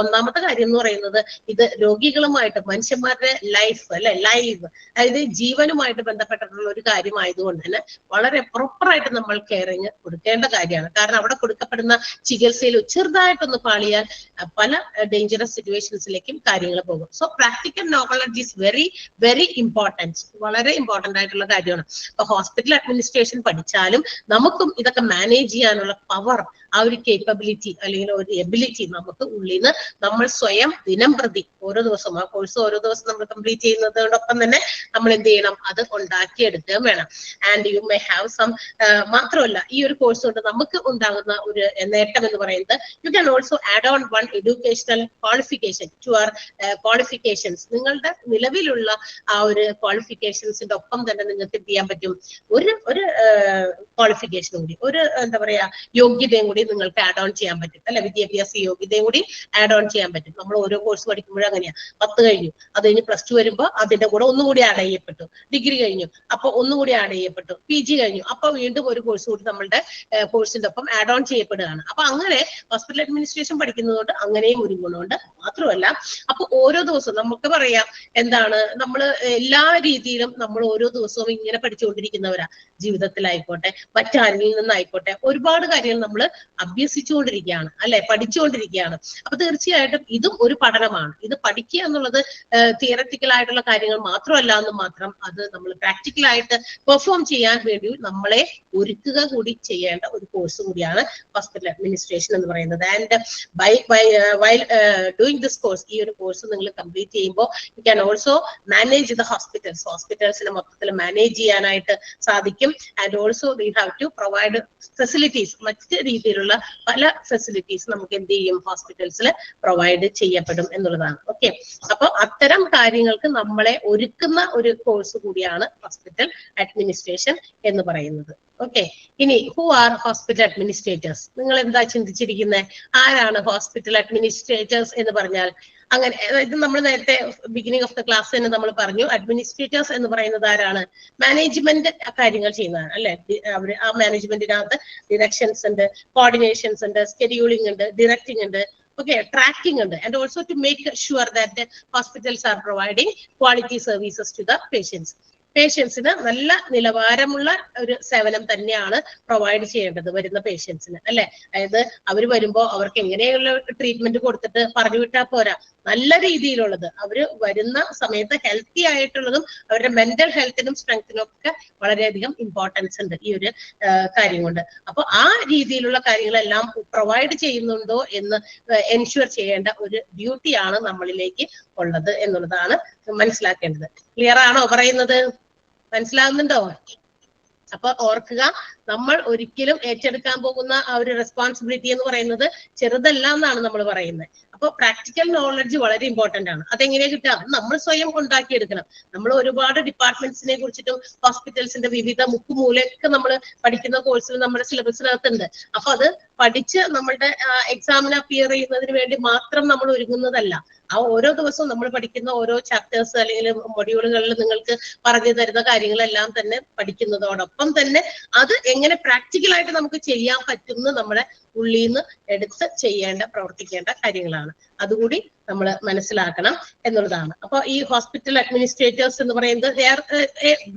ഒന്നാമത്തെ കാര്യം എന്ന് പറയുന്നത്, ഇത് രോഗികളുമായിട്ട് മനുഷ്യന്മാരുടെ ലൈഫ്, അല്ലെ, ലൈവ്, അതായത് ജീവനുമായിട്ട് ബന്ധപ്പെട്ടിട്ടുള്ള ഒരു കാര്യമായതുകൊണ്ട് തന്നെ വളരെ പ്രോപ്പറായിട്ട് നമ്മൾ കെയറിങ് കൊടുക്കേണ്ട കാര്യമാണ്. കാരണം അവിടെ കൊടുക്കപ്പെടുന്ന ചികിത്സയിൽ ചെറുതായിട്ടൊന്ന് പാളിയാൽ പല ഡേഞ്ചറസ് സിറ്റുവേഷൻസിലേക്കും കാര്യങ്ങൾ പോകും. So practical knowledge is very very important, വളരെ ഇമ്പോർട്ടന്റ് ആയിട്ടുള്ള കാര്യമാണ്. അപ്പൊ ഹോസ്പിറ്റൽ അഡ്മിനിസ്ട്രേഷൻ പഠിച്ചാലും നമുക്കും ഇതൊക്കെ മാനേജ് ചെയ്യാനുള്ള പവർ, ആ ഒരു കേപ്പബിലിറ്റി അല്ലെങ്കിൽ ഒരു എബിലിറ്റി നമുക്ക് ഉള്ളിൽ നിന്ന് നമ്മൾ സ്വയം ദിനം പ്രതി ഓരോ ദിവസവും ആ കോഴ്സ് ഓരോ ദിവസം നമ്മൾ കംപ്ലീറ്റ് ചെയ്യുന്നതോടൊപ്പം തന്നെ നമ്മൾ എന്ത് ചെയ്യണം, അത് ഉണ്ടാക്കിയെടുക്കുകയും വേണം. And you may have some, മാത്രമല്ല ഈ ഒരു കോഴ്സ് കൊണ്ട് നമുക്ക് ഉണ്ടാകുന്ന ഒരു നേട്ടം എന്ന് പറയുന്നത്, you can also add on one educational qualification to our qualifications. നിങ്ങളുടെ നിലവിലുള്ള ആ ഒരു ക്വാളിഫിക്കേഷൻസിന്റെ ഒപ്പം തന്നെ നിങ്ങൾക്ക് എന്ത് ചെയ്യാൻ പറ്റും, ഒരു ക്വാളിഫിക്കേഷനും കൂടി, ഒരു എന്താ പറയാ യോഗ്യതയും കൂടി നിങ്ങൾക്ക് ആഡ് ഓൺ ചെയ്യാൻ പറ്റും അല്ലെ. വിദ്യാഭ്യാസ യോഗ്യതയും കൂടി ആഡ് ഓൺ ചെയ്യാൻ പറ്റും. നമ്മൾ ഓരോ കോഴ്സ് പഠിക്കുമ്പോഴും അങ്ങനെയാ. 10 കഴിഞ്ഞു, അത് കഴിഞ്ഞ് +2 വരുമ്പോൾ അതിന്റെ കൂടെ ഒന്നുകൂടി ആഡ് ചെയ്യപ്പെട്ടു. ഡിഗ്രി കഴിഞ്ഞു, അപ്പൊ ഒന്നുകൂടി ആഡ് ചെയ്യപ്പെട്ടു. PG കഴിഞ്ഞു, അപ്പൊ വീണ്ടും ഒരു കോഴ്സ് കൂടി നമ്മളുടെ കോഴ്സിന്റെ ഒപ്പം ആഡ് ഓൺ ചെയ്യപ്പെടുകയാണ്. അപ്പൊ അങ്ങനെ ഹോസ്പിറ്റൽ അഡ്മിനിസ്ട്രേഷൻ പഠിക്കുന്നതുകൊണ്ട് അങ്ങനെയും ഒരു ഗുണമുണ്ട്. മാത്രമല്ല അപ്പൊ ഓരോ ദിവസവും നമുക്ക് പറയാം എന്താണ്, നമ്മൾ എല്ലാ രീതിയിലും നമ്മൾ ഓരോ ദിവസവും ഇങ്ങനെ പഠിച്ചുകൊണ്ടിരിക്കുന്നവരാ. ജീവിതത്തിലായിക്കോട്ടെ മറ്റാരിൽ നിന്നായിക്കോട്ടെ ഒരുപാട് കാര്യങ്ങൾ നമ്മൾ അഭ്യസിച്ചുകൊണ്ടിരിക്കുകയാണ് അല്ലെ, പഠിച്ചുകൊണ്ടിരിക്കുകയാണ്. അപ്പൊ തീർച്ചയായിട്ടും ഇതും ഒരു പഠനമാണ്. ഇത് പഠിക്കുക എന്നുള്ളത് തിയററ്റിക്കൽ ആയിട്ടുള്ള കാര്യങ്ങൾ മാത്രമല്ല എന്ന് മാത്രം, അത് നമ്മൾ പ്രാക്ടിക്കലായിട്ട് പെർഫോം ചെയ്യാൻ വേണ്ടി നമ്മളെ ഒരുക്കുക കൂടി ചെയ്യേണ്ട ഒരു കോഴ്സ് കൂടിയാണ് ഹോസ്പിറ്റൽ അഡ്മിനിസ്ട്രേഷൻ എന്ന് പറയുന്നത്. And while doing this course, ഈ ഒരു കോഴ്സ് നിങ്ങൾ കംപ്ലീറ്റ് ചെയ്യുമ്പോൾ you can also manage the ഹോസ്പിറ്റൽസിനെ മൊത്തത്തിൽ മാനേജ് ചെയ്യാനായിട്ട് സാധിക്കും. And also we have to provide facilities, മറ്റ് രീതിയിലുള്ള പല ഫെസിലിറ്റീസ് നമുക്ക് എന്ത് ചെയ്യും, ഹോസ്പിറ്റൽസിൽ പ്രൊവൈഡ് ചെയ്യപ്പെടും എന്നുള്ളതാണ്. ഓക്കെ, അപ്പൊ അത്തരം കാര്യങ്ങൾക്ക് നമ്മളെ ഒരുക്കുന്ന ഒരു കോഴ്സ് കൂടിയാണ് ഹോസ്പിറ്റൽ അഡ്മിനിസ്ട്രേഷൻ എന്ന് പറയുന്നത്. ഓക്കെ, ഇനി ഹു ആർ ഹോസ്പിറ്റൽ അഡ്മിനിസ്ട്രേറ്റേഴ്സ്? നിങ്ങൾ എന്താ ചിന്തിച്ചിരിക്കുന്നത്? ആരാണ് ഹോസ്പിറ്റൽ അഡ്മിനിസ്ട്രേറ്റേഴ്സ് എന്ന് പറഞ്ഞാൽ? അങ്ങനെ ഇത് നമ്മൾ നേരത്തെ ബിഗിനിങ് ഓഫ് ദ ക്ലാസ് തന്നെ നമ്മൾ പറഞ്ഞു, അഡ്മിനിസ്ട്രേറ്റേഴ്സ് എന്ന് പറയുന്നത് ആരാണ്? മാനേജ്മെന്റ് കാര്യങ്ങൾ ചെയ്യുന്നതാണ് അല്ലെ. അവർ ആ മാനേജ്മെന്റിനകത്ത് ഡിറക്ഷൻസ് ഉണ്ട്, കോർഡിനേഷൻസ് ഉണ്ട്, സ്കെഡ്യൂളിംഗ് ഉണ്ട്, ഡയറക്ടിംഗ് ഉണ്ട്, okay, tracking ഉണ്ട്, and also to make sure that the hospitals are providing quality services to the patients. പേഷ്യൻസിന് നല്ല നിലവാരമുള്ള ഒരു സേവനം തന്നെയാണ് പ്രൊവൈഡ് ചെയ്യേണ്ടത് വരുന്ന പേഷ്യൻസിന് അല്ലെ. അതായത് അവർ വരുമ്പോ അവർക്ക് എങ്ങനെയുള്ള ട്രീറ്റ്മെന്റ് കൊടുത്തിട്ട് പറഞ്ഞു വിട്ടാൽ പോരാ, നല്ല രീതിയിലുള്ളത് അവർ വരുന്ന സമയത്ത് ഹെൽത്തി ആയിട്ടുള്ളതും അവരുടെ മെന്റൽ ഹെൽത്തിനും സ്ട്രെങ്ത്തിനും ഒക്കെ വളരെയധികം ഇമ്പോർട്ടൻസ് ഉണ്ട് ഈ ഒരു കാര്യം കൊണ്ട്. അപ്പൊ ആ രീതിയിലുള്ള കാര്യങ്ങളെല്ലാം പ്രൊവൈഡ് ചെയ്യുന്നുണ്ടോ എന്ന് എൻഷുർ ചെയ്യേണ്ട ഒരു ഡ്യൂട്ടിയാണ് നമ്മളിലേക്ക് ഉള്ളത് എന്നുള്ളതാണ് മനസ്സിലാക്കേണ്ടത്. ക്ലിയർ ആണോ പറയുന്നത്? മനസ്സിലാകുന്നുണ്ടോ? അപ്പൊ ഓർക്കുക, നമ്മൾ ഒരിക്കലും ഏറ്റെടുക്കാൻ പോകുന്ന ആ ഒരു റെസ്പോൺസിബിലിറ്റി എന്ന് പറയുന്നത് ചെറുതല്ല എന്നാണ് നമ്മൾ പറയുന്നത്. അപ്പൊ പ്രാക്ടിക്കൽ നോളജ് വളരെ ഇമ്പോർട്ടന്റ് ആണ്. അതെങ്ങനെയാ കിട്ടുക? നമ്മൾ സ്വയം ഉണ്ടാക്കിയെടുക്കണം. നമ്മൾ ഒരുപാട് ഡിപ്പാർട്ട്മെന്റ്സിനെ കുറിച്ചിട്ടും ഹോസ്പിറ്റൽസിന്റെ വിവിധ മുക്കുമൂലയൊക്കെ നമ്മൾ പഠിക്കുന്ന കോഴ്സിൽ നമ്മുടെ സിലബസിനകത്തുണ്ട്. അപ്പൊ അത് പഠിച്ച് നമ്മളുടെ എക്സാമിന് അപ്പിയർ ചെയ്യുന്നതിന് വേണ്ടി മാത്രം നമ്മൾ ഒരുങ്ങുന്നതല്ല. ആ ഓരോ ദിവസവും നമ്മൾ പഠിക്കുന്ന ഓരോ ചാപ്റ്റേഴ്സ് അല്ലെങ്കിൽ മൊഡ്യൂളുകളിൽ നിങ്ങൾക്ക് പറഞ്ഞു തരുന്ന കാര്യങ്ങളെല്ലാം തന്നെ പഠിക്കുന്നതോടൊപ്പം തന്നെ അത് എങ്ങനെ പ്രാക്ടിക്കലായിട്ട് നമുക്ക് ചെയ്യാൻ പറ്റുമെന്ന് നമ്മുടെ ഉള്ളിൽ നിന്ന് എടുത്ത് ചെയ്യേണ്ട പ്രവർത്തിക്കേണ്ട കാര്യങ്ങളാണ്. അതുകൂടി നമ്മൾ മനസ്സിലാക്കണം എന്നുള്ളതാണ്. അപ്പൊ ഈ ഹോസ്പിറ്റൽ അഡ്മിനിസ്ട്രേറ്റേഴ്സ് എന്ന് പറയുന്നത്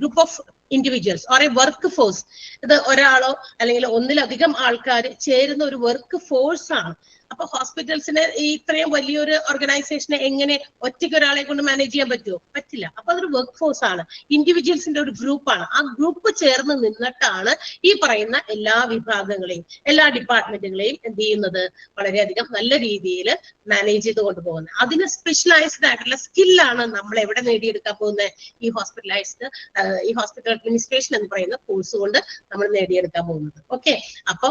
group of individuals or A work force. ഇത് ഒരാളോ അല്ലെങ്കിൽ ഒന്നിലധികം ആൾക്കാർ ചേരുന്ന ഒരു വർക്ക് ഫോഴ്സ് ആണ്. അപ്പൊ ഹോസ്പിറ്റൽസിന് ഇത്രയും വലിയൊരു ഓർഗനൈസേഷനെ എങ്ങനെ ഒറ്റയ്ക്ക് ഒരാളെ കൊണ്ട് മാനേജ് ചെയ്യാൻ പറ്റുമോ? പറ്റില്ല. അപ്പൊ അതൊരു വർക്ക് ഫോഴ്സ് ആണ്, ഇൻഡിവിജ്വൽസിന്റെ ഒരു ഗ്രൂപ്പാണ്. ആ ഗ്രൂപ്പ് ചേർന്ന് നിന്നിട്ടാണ് ഈ പറയുന്ന എല്ലാ വിഭാഗങ്ങളെയും എല്ലാ ഡിപ്പാർട്ട്മെന്റുകളെയും എന്ത് ചെയ്യുന്നത്, വളരെയധികം നല്ല രീതിയിൽ മാനേജ് ചെയ്ത് കൊണ്ടുപോകുന്നത്. അതിന് സ്പെഷ്യലൈസ്ഡ് ആയിട്ടുള്ള സ്കില്ലാണ് നമ്മൾ എവിടെ നേടിയെടുക്കാൻ പോകുന്നത്? ഈ ഹോസ്പിറ്റൽ അഡ്മിനിസ്ട്രേഷൻ എന്ന് പറയുന്ന കോഴ്സ് കൊണ്ട് നമ്മൾ നേടിയെടുക്കാൻ പോകുന്നത്. ഓക്കെ, അപ്പൊ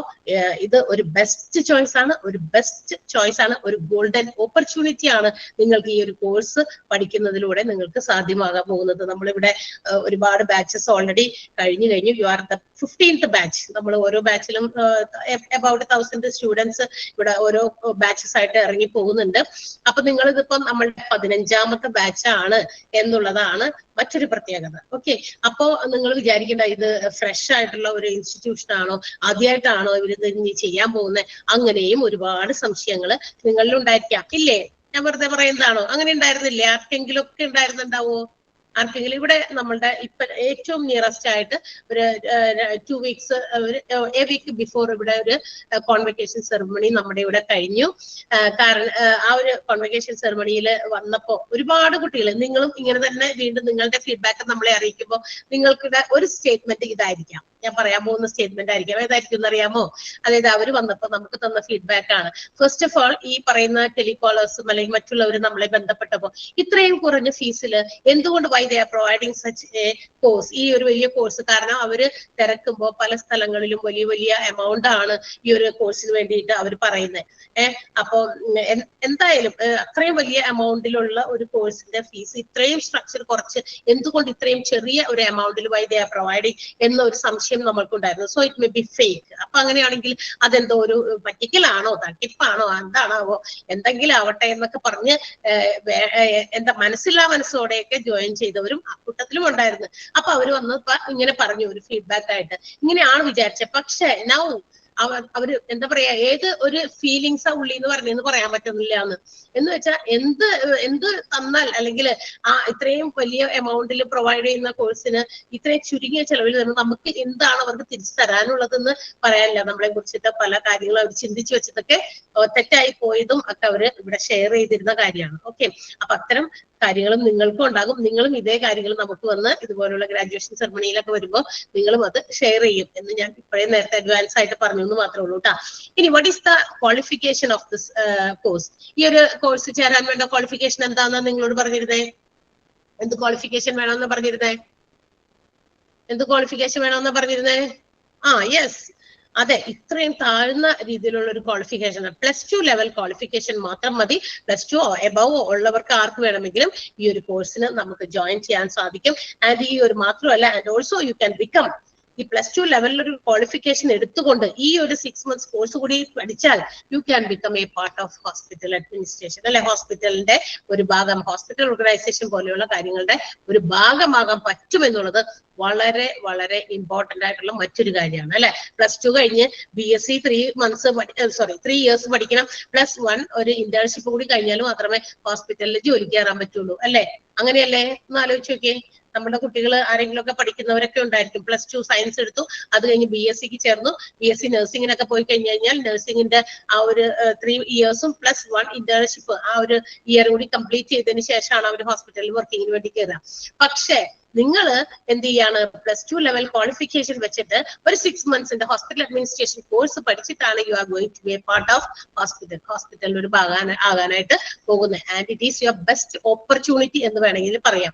ഇത് ഒരു ബെസ്റ്റ് ചോയ്സ് ആണ്, ഒരു ഗോൾഡൻ ഓപ്പർച്യൂണിറ്റി ആണ് നിങ്ങൾക്ക് ഈ ഒരു കോഴ്സ് പഠിക്കുന്നതിലൂടെ നിങ്ങൾക്ക് സാധ്യമാകാൻ പോകുന്നത്. നമ്മളിവിടെ ഒരുപാട് ബാച്ചസ് ഓൾറെഡി കഴിഞ്ഞു. You are the 15th batch. നമ്മൾ ഓരോ ബാച്ചിലും about 1000 സ്റ്റുഡൻസ് ഇവിടെ ഓരോ ബാച്ചസ് ആയിട്ട് ഇറങ്ങി പോകുന്നുണ്ട്. അപ്പൊ നിങ്ങൾ ഇതിപ്പം നമ്മളുടെ 15ാമത്തെ ബാച്ചാണ് എന്നുള്ളതാണ് മറ്റൊരു പ്രത്യേകത. ഓക്കെ, അപ്പോ നിങ്ങൾ വിചാരിക്കേണ്ട ഇത് ഫ്രഷ് ആയിട്ടുള്ള ഒരു ഇൻസ്റ്റിറ്റ്യൂഷൻ ആണോ, ആദ്യമായിട്ടാണോ ഇവരിത് ഇനി ചെയ്യാൻ പോകുന്നത്? അങ്ങനെയും ഒരുപാട് സംശയങ്ങൾ നിങ്ങളിൽ ഉണ്ടായിരിക്കാം ഇല്ലേ? ഞാൻ വെറുതെ പറയുന്നതാണോ? അങ്ങനെ ഉണ്ടായിരുന്നില്ലേ? ആർക്കെങ്കിലും ഒക്കെ ഉണ്ടായിരുന്നുണ്ടാവോ? ആർക്കെങ്കിലും ഇവിടെ നമ്മളുടെ ഇപ്പൊ ഏറ്റവും നിയറസ്റ്റ് ആയിട്ട് ഒരു 2 weeks എ വീക്ക് ബിഫോർ ഇവിടെ ഒരു കോൺവെക്കേഷൻ സെറമണി നമ്മുടെ ഇവിടെ കഴിഞ്ഞു. കാരണം ആ ഒരു കോൺവെക്കേഷൻ സെറമണിയിൽ വന്നപ്പോ ഒരുപാട് കുട്ടികൾ, നിങ്ങളും ഇങ്ങനെ തന്നെ വീണ്ടും നിങ്ങളുടെ ഫീഡ്ബാക്ക് നമ്മളെ അറിയിക്കുമ്പോൾ നിങ്ങൾക്കിടെ ഒരു സ്റ്റേറ്റ്മെന്റ് ഇതായിരിക്കാം, ഞാൻ പറയാൻ പോകുന്ന സ്റ്റേറ്റ്മെന്റ് ആയിരിക്കും. ഏതായിരിക്കും എന്നറിയാമോ? അതായത് അവർ വന്നപ്പോൾ നമുക്ക് തന്ന ഫീഡ്ബാക്ക് ആണ്. ഫസ്റ്റ് ഓഫ് ഓൾ, ഈ പറയുന്ന ടെലികോളേഴ്സും അല്ലെങ്കിൽ മറ്റുള്ളവർ നമ്മളെ ബന്ധപ്പെട്ടപ്പോൾ ഇത്രയും കുറഞ്ഞ ഫീസിൽ എന്തുകൊണ്ട് Y they are providing such A course, ഈ ഒരു വലിയ കോഴ്സ്? കാരണം അവര് തിരക്കുമ്പോൾ പല സ്ഥലങ്ങളിലും വലിയ വലിയ എമൗണ്ട് ആണ് ഈ ഒരു കോഴ്സിന് വേണ്ടിയിട്ട് അവർ പറയുന്നത്. അപ്പൊ എന്തായാലും അത്രയും വലിയ എമൗണ്ടിലുള്ള ഒരു കോഴ്സിന്റെ ഫീസ് ഇത്രയും സ്ട്രക്ചർ കുറച്ച് എന്തുകൊണ്ട് ഇത്രയും ചെറിയ ഒരു എമൗണ്ടിൽ വൈ ദേ ആർ പ്രൊവൈഡിങ് എന്നൊരു സംശയം നമ്മൾക്കുണ്ടായിരുന്നു. So it may be fake. അപ്പൊ അങ്ങനെയാണെങ്കിൽ അതെന്തോ ഒരു പറ്റിക്കലാണോ, തട്ടിപ്പാണോ, എന്താണാവോ, എന്തെങ്കിലും ആവട്ടെ എന്നൊക്കെ പറഞ്ഞ് എന്താ മനസ്സില്ലാ മനസ്സോടെയൊക്കെ ജോയിൻ ചെയ്തവരും കൂട്ടത്തിലും ഉണ്ടായിരുന്നു. അപ്പൊ അവര് വന്നപ്പോ ഇങ്ങനെ പറഞ്ഞു ഒരു ഫീഡ്ബാക്ക് ആയിട്ട്, ഇങ്ങനെയാണ് വിചാരിച്ചത്. പക്ഷെ നൗ അവര് എന്താ പറയാ, ഏത് ഒരു ഫീലിങ്സ് ആ ഉള്ളി എന്ന് പറഞ്ഞെന്ന് പറയാൻ പറ്റുന്നില്ല എന്ന് വെച്ചാൽ എന്ത് തന്നാൽ അല്ലെങ്കിൽ ഇത്രയും വലിയ എമൗണ്ടിൽ പ്രൊവൈഡ് ചെയ്യുന്ന കോഴ്സിന് ഇത്രയും ചുരുങ്ങിയ ചെലവിൽ തന്നെ നമുക്ക് എന്താണ് അവർക്ക് തിരിച്ചു തരാനുള്ളതെന്ന് പറയാനില്ല. നമ്മളെ കുറിച്ചിട്ട് പല കാര്യങ്ങളും അവർ ചിന്തിച്ചു വെച്ചതൊക്കെ തെറ്റായി പോയതും ഒക്കെ അവര് ഇവിടെ ഷെയർ ചെയ്തിരുന്ന കാര്യമാണ്. ഓക്കെ, അപ്പൊ അത്തരം കാര്യങ്ങളും നിങ്ങൾക്കും ഉണ്ടാകും. നിങ്ങളും ഇതേ കാര്യങ്ങൾ നമുക്ക് വന്ന് ഇതുപോലുള്ള ഗ്രാജുവേഷൻ സെറമണിയിലൊക്കെ വരുമ്പോൾ നിങ്ങളും അത് ഷെയർ ചെയ്യും എന്ന് ഞാൻ ഇപ്പോഴേ നേരത്തെ അഡ്വാൻസ് ആയിട്ട് പറഞ്ഞു എന്ന് മാത്രമേ ഉള്ളൂ കേട്ടോ. ഇനി what is the qualification of this course? ഈ ഒരു കോഴ്സ് ചേരാൻ വേണ്ട ക്വാളിഫിക്കേഷൻ എന്താണെന്ന് നിങ്ങളോട് പറഞ്ഞിരുന്നേ? എന്ത് ക്വാളിഫിക്കേഷൻ വേണമെന്ന് പറഞ്ഞിരുന്നേ? എന്ത് ക്വാളിഫിക്കേഷൻ വേണമെന്ന് പറഞ്ഞിരുന്നേ? യെസ്, അതെ, ഇത്രയും താഴ്ന്ന രീതിയിലുള്ള ഒരു ക്വാളിഫിക്കേഷൻ, +2 ലെവൽ ക്വാളിഫിക്കേഷൻ മാത്രം മതി. +2 എബവ് ഉള്ളവർക്ക് ആർക്ക് വേണമെങ്കിലും ഈ ഒരു കോഴ്സിന് നമുക്ക് ജോയിൻ ചെയ്യാൻ സാധിക്കും. ആൻഡ് ഈ ഒരു മാത്രമല്ല, and also you can become ഈ +2 ലെവലിലൊരു ക്വാളിഫിക്കേഷൻ എടുത്തുകൊണ്ട് ഈ ഒരു 6 months കോഴ്സ് കൂടി പഠിച്ചാൽ you can become a part of hospital administration, അല്ലെ ഹോസ്പിറ്റലിന്റെ ഒരു ഭാഗം, ഹോസ്പിറ്റൽ ഓർഗനൈസേഷൻ പോലെയുള്ള കാര്യങ്ങളുടെ ഒരു ഭാഗമാകാൻ പറ്റുമെന്നുള്ളത് വളരെ വളരെ ഇമ്പോർട്ടന്റ് ആയിട്ടുള്ള മറ്റൊരു കാര്യമാണ്, അല്ലെ. +2 കഴിഞ്ഞ് BSc 3 years പഠിക്കണം, +1 ഒരു ഇന്റേൺഷിപ്പ് കൂടി കഴിഞ്ഞാൽ മാത്രമേ ഹോസ്പിറ്റലിൽ ജോലിക്ക് കയറാൻ പറ്റുള്ളൂ, അല്ലെ? അങ്ങനെയല്ലേ? ഒന്ന് ആലോചിച്ച് നോക്കിയേ. നമ്മുടെ കുട്ടികൾ ആരെങ്കിലും ഒക്കെ പഠിക്കുന്നവരൊക്കെ ഉണ്ടായിരിക്കും. +2 സയൻസ് എടുത്തു, അത് കഴിഞ്ഞ് BScക്ക് ചേർന്നു, BSc നഴ്സിംഗിനൊക്കെ പോയി കഴിഞ്ഞാൽ നഴ്സിംഗിന്റെ ആ ഒരു 3 years +1 ഇന്റേൺഷിപ്പ് ആ ഒരു ഇയർ കൂടി കംപ്ലീറ്റ് ചെയ്തതിന് ശേഷമാണ് അവർ ഹോസ്പിറ്റലിൽ വർക്കിങ്ങിന് വേണ്ടി കയറുക. പക്ഷേ നിങ്ങൾ എന്ത് ചെയ്യാണ്? +2 ലെവൽ ക്വാളിഫിക്കേഷൻ വെച്ചിട്ട് ഒരു 6 months ഹോസ്പിറ്റൽ അഡ്മിനിസ്ട്രേഷൻ കോഴ്സ് പഠിച്ചിട്ടാണ് you are going to be a part of ഹോസ്പിറ്റലിൽ ഒരു ആകാനായിട്ട് പോകുന്നത്. And it is your best opportunity എന്ന് വേണമെങ്കിൽ പറയാം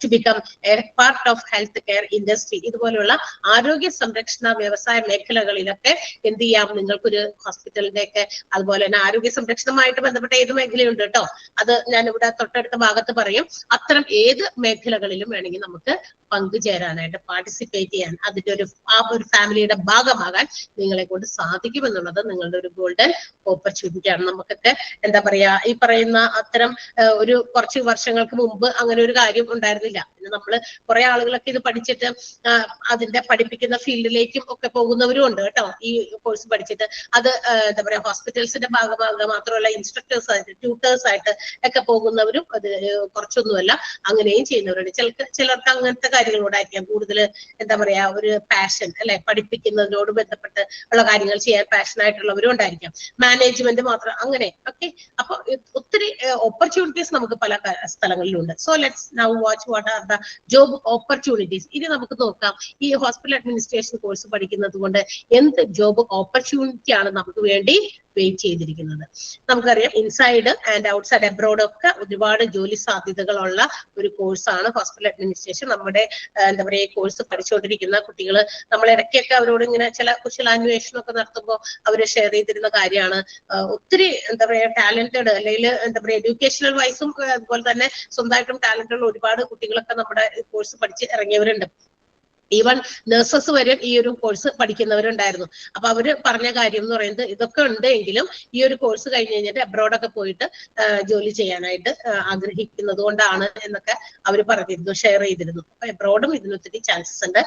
to become a part of health care industry. ഇതുപോലുള്ള ആരോഗ്യ സംരക്ഷണ വ്യവസായ മേഖലകളിലൊക്കെ എന്ത് ചെയ്യാം? നിങ്ങൾക്കൊരു ഹോസ്പിറ്റലിന്റെ ഒക്കെ അതുപോലെ തന്നെ ആരോഗ്യ സംരക്ഷണമായിട്ട് ബന്ധപ്പെട്ട ഏത് മേഖലയുണ്ട് കേട്ടോ, അത് ഞാനിവിടെ തൊട്ടടുത്ത ഭാഗത്ത് പറയും. അത്തരം ഏത് മേഖലകളിലും വേണമെങ്കിൽ നമുക്ക് പങ്കുചേരാനായിട്ട്, പാർട്ടിസിപ്പേറ്റ് ചെയ്യാൻ, അതിന്റെ ഒരു ഫാമിലിയുടെ ഭാഗമാകാൻ നിങ്ങളെ കൊണ്ട് സാധിക്കുമെന്നുള്ളത് നിങ്ങളുടെ ഒരു ഗോൾഡൻ ഓപ്പർച്യൂണിറ്റി ആണ്. നമുക്കൊക്കെ എന്താ പറയാ, ഈ പറയുന്ന അത്തരം ഒരു കുറച്ച് വർഷങ്ങൾക്ക് മുമ്പ് അങ്ങനെ ഒരു കാര്യം ഉണ്ടായിരുന്നില്ല. പിന്നെ നമ്മള് കുറെ ആളുകളൊക്കെ ഇത് പഠിച്ചിട്ട് അതിന്റെ പഠിപ്പിക്കുന്ന ഫീൽഡിലേക്കും ഒക്കെ പോകുന്നവരും ഉണ്ട് കേട്ടോ. ഈ കോഴ്സ് പഠിച്ചിട്ട് അത് എന്താ പറയാ ഹോസ്പിറ്റൽസിന്റെ ഭാഗമാകുക മാത്രമല്ല, ഇൻസ്ട്രക്ടേഴ്സ് ആയിട്ട്, ട്യൂട്ടേഴ്സ് ആയിട്ട് ഒക്കെ പോകുന്നവരും അത് കുറച്ചൊന്നുമല്ല, അങ്ങനെയും ചെയ്യുന്നവരുണ്ട്. ചിലർക്ക് അങ്ങനത്തെ കാര്യങ്ങളോടായിരിക്കാം കൂടുതൽ എന്താ പറയാ ഒരു പാഷൻ, അല്ലെ, പഠിപ്പിക്കുന്നതിനോട് ബന്ധപ്പെട്ട് ഉള്ള കാര്യങ്ങൾ ചെയ്യാൻ പാഷൻ ആയിട്ടുള്ളവരും ഉണ്ടായിരിക്കാം. മാനേജ്മെന്റ് മാത്രം, അങ്ങനെ ഒക്കെ. അപ്പൊ ഒത്തിരി ഓപ്പർച്യൂണിറ്റീസ് നമുക്ക് പല സ്ഥലങ്ങളിലുണ്ട്. So let's now watch what are the job opportunities. ഇനി നമുക്ക് നോക്കാം ഈ ഹോസ്പിറ്റൽ അഡ്മിനിസ്ട്രേഷൻ കോഴ്സ് പഠിക്കുന്നത് കൊണ്ട് എന്ത് ജോബ് ഓപ്പർച്യൂണിറ്റി ആണ് നമുക്ക് വേണ്ടി വെയിറ്റ് ചെയ്തിരിക്കുന്നത്. നമുക്കറിയാം ഇൻസൈഡ് ആൻഡ് ഔട്ട്സൈഡ് അബ്രോഡ് ഒക്കെ ഒരുപാട് ജോലി സാധ്യതകളുള്ള ഒരു കോഴ്സാണ് ഹോസ്പിറ്റൽ അഡ്മിനിസ്ട്രേഷൻ. നമ്മുടെ എന്താ പറയുക കോഴ്സ് പഠിച്ചുകൊണ്ടിരിക്കുന്ന കുട്ടികൾ നമ്മൾ ഇടയ്ക്കൊക്കെ അവരോട് ഇങ്ങനെ ചില കുശലാന്വേഷണം ഒക്കെ നടത്തുമ്പോൾ അവര് ഷെയർ ചെയ്തിരുന്ന കാര്യമാണ്. ഒത്തിരി എന്താ പറയുക ടാലന്റഡ്, അല്ലെങ്കിൽ എന്താ പറയുക എഡ്യൂക്കേഷണൽ വൈസും അതുപോലെ തന്നെ സ്വന്തമായിട്ടും ടാലന്റുള്ള ഒരുപാട് കുട്ടികളൊക്കെ നമ്മുടെ കോഴ്സ് പഠിച്ച് ഇറങ്ങിയവരുണ്ട്. ഈവൻ നഴ്സസ് വരെ ഈ ഒരു കോഴ്സ് പഠിക്കുന്നവരുണ്ടായിരുന്നു. അപ്പൊ അവര് പറഞ്ഞ കാര്യം എന്ന് പറയുന്നത് ഇതൊക്കെ ഉണ്ട് എങ്കിലും ഈ ഒരു കോഴ്സ് കഴിഞ്ഞ് കഴിഞ്ഞിട്ട് അബ്രോഡൊക്കെ പോയിട്ട് ജോലി ചെയ്യാനായിട്ട് ആഗ്രഹിക്കുന്നത് കൊണ്ടാണ് എന്നൊക്കെ അവർ പറഞ്ഞിരുന്നു, ഷെയർ ചെയ്തിരുന്നു. അപ്പൊ അബ്രോഡും ഇതിനൊത്തിരി ചാൻസസ് ഉണ്ട്.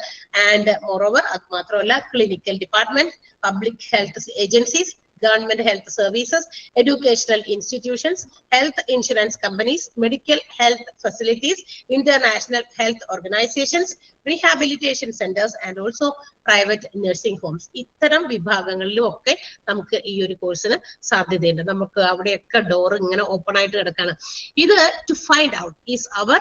ആൻഡ് മോറോവർ അത് മാത്രമല്ല clinical department, public health agencies, government health services, educational institutions, health insurance companies, medical health facilities, international health organizations, rehabilitation centers and also private nursing homes. ഇത്തരം വിഭാഗങ്ങളിലും ഒക്കെ നമുക്ക് ഈ ഒരു കോഴ്സിന് സാധ്യതയുണ്ട്. നമുക്ക് അവിടെയൊക്കെ ഡോർ ഇങ്ങനെ ഓപ്പൺ ആയിട്ട് കിടക്കാണ്. ഇത് ടു ഫൈൻഡ് ഔട്ട് ഈസ് അവർ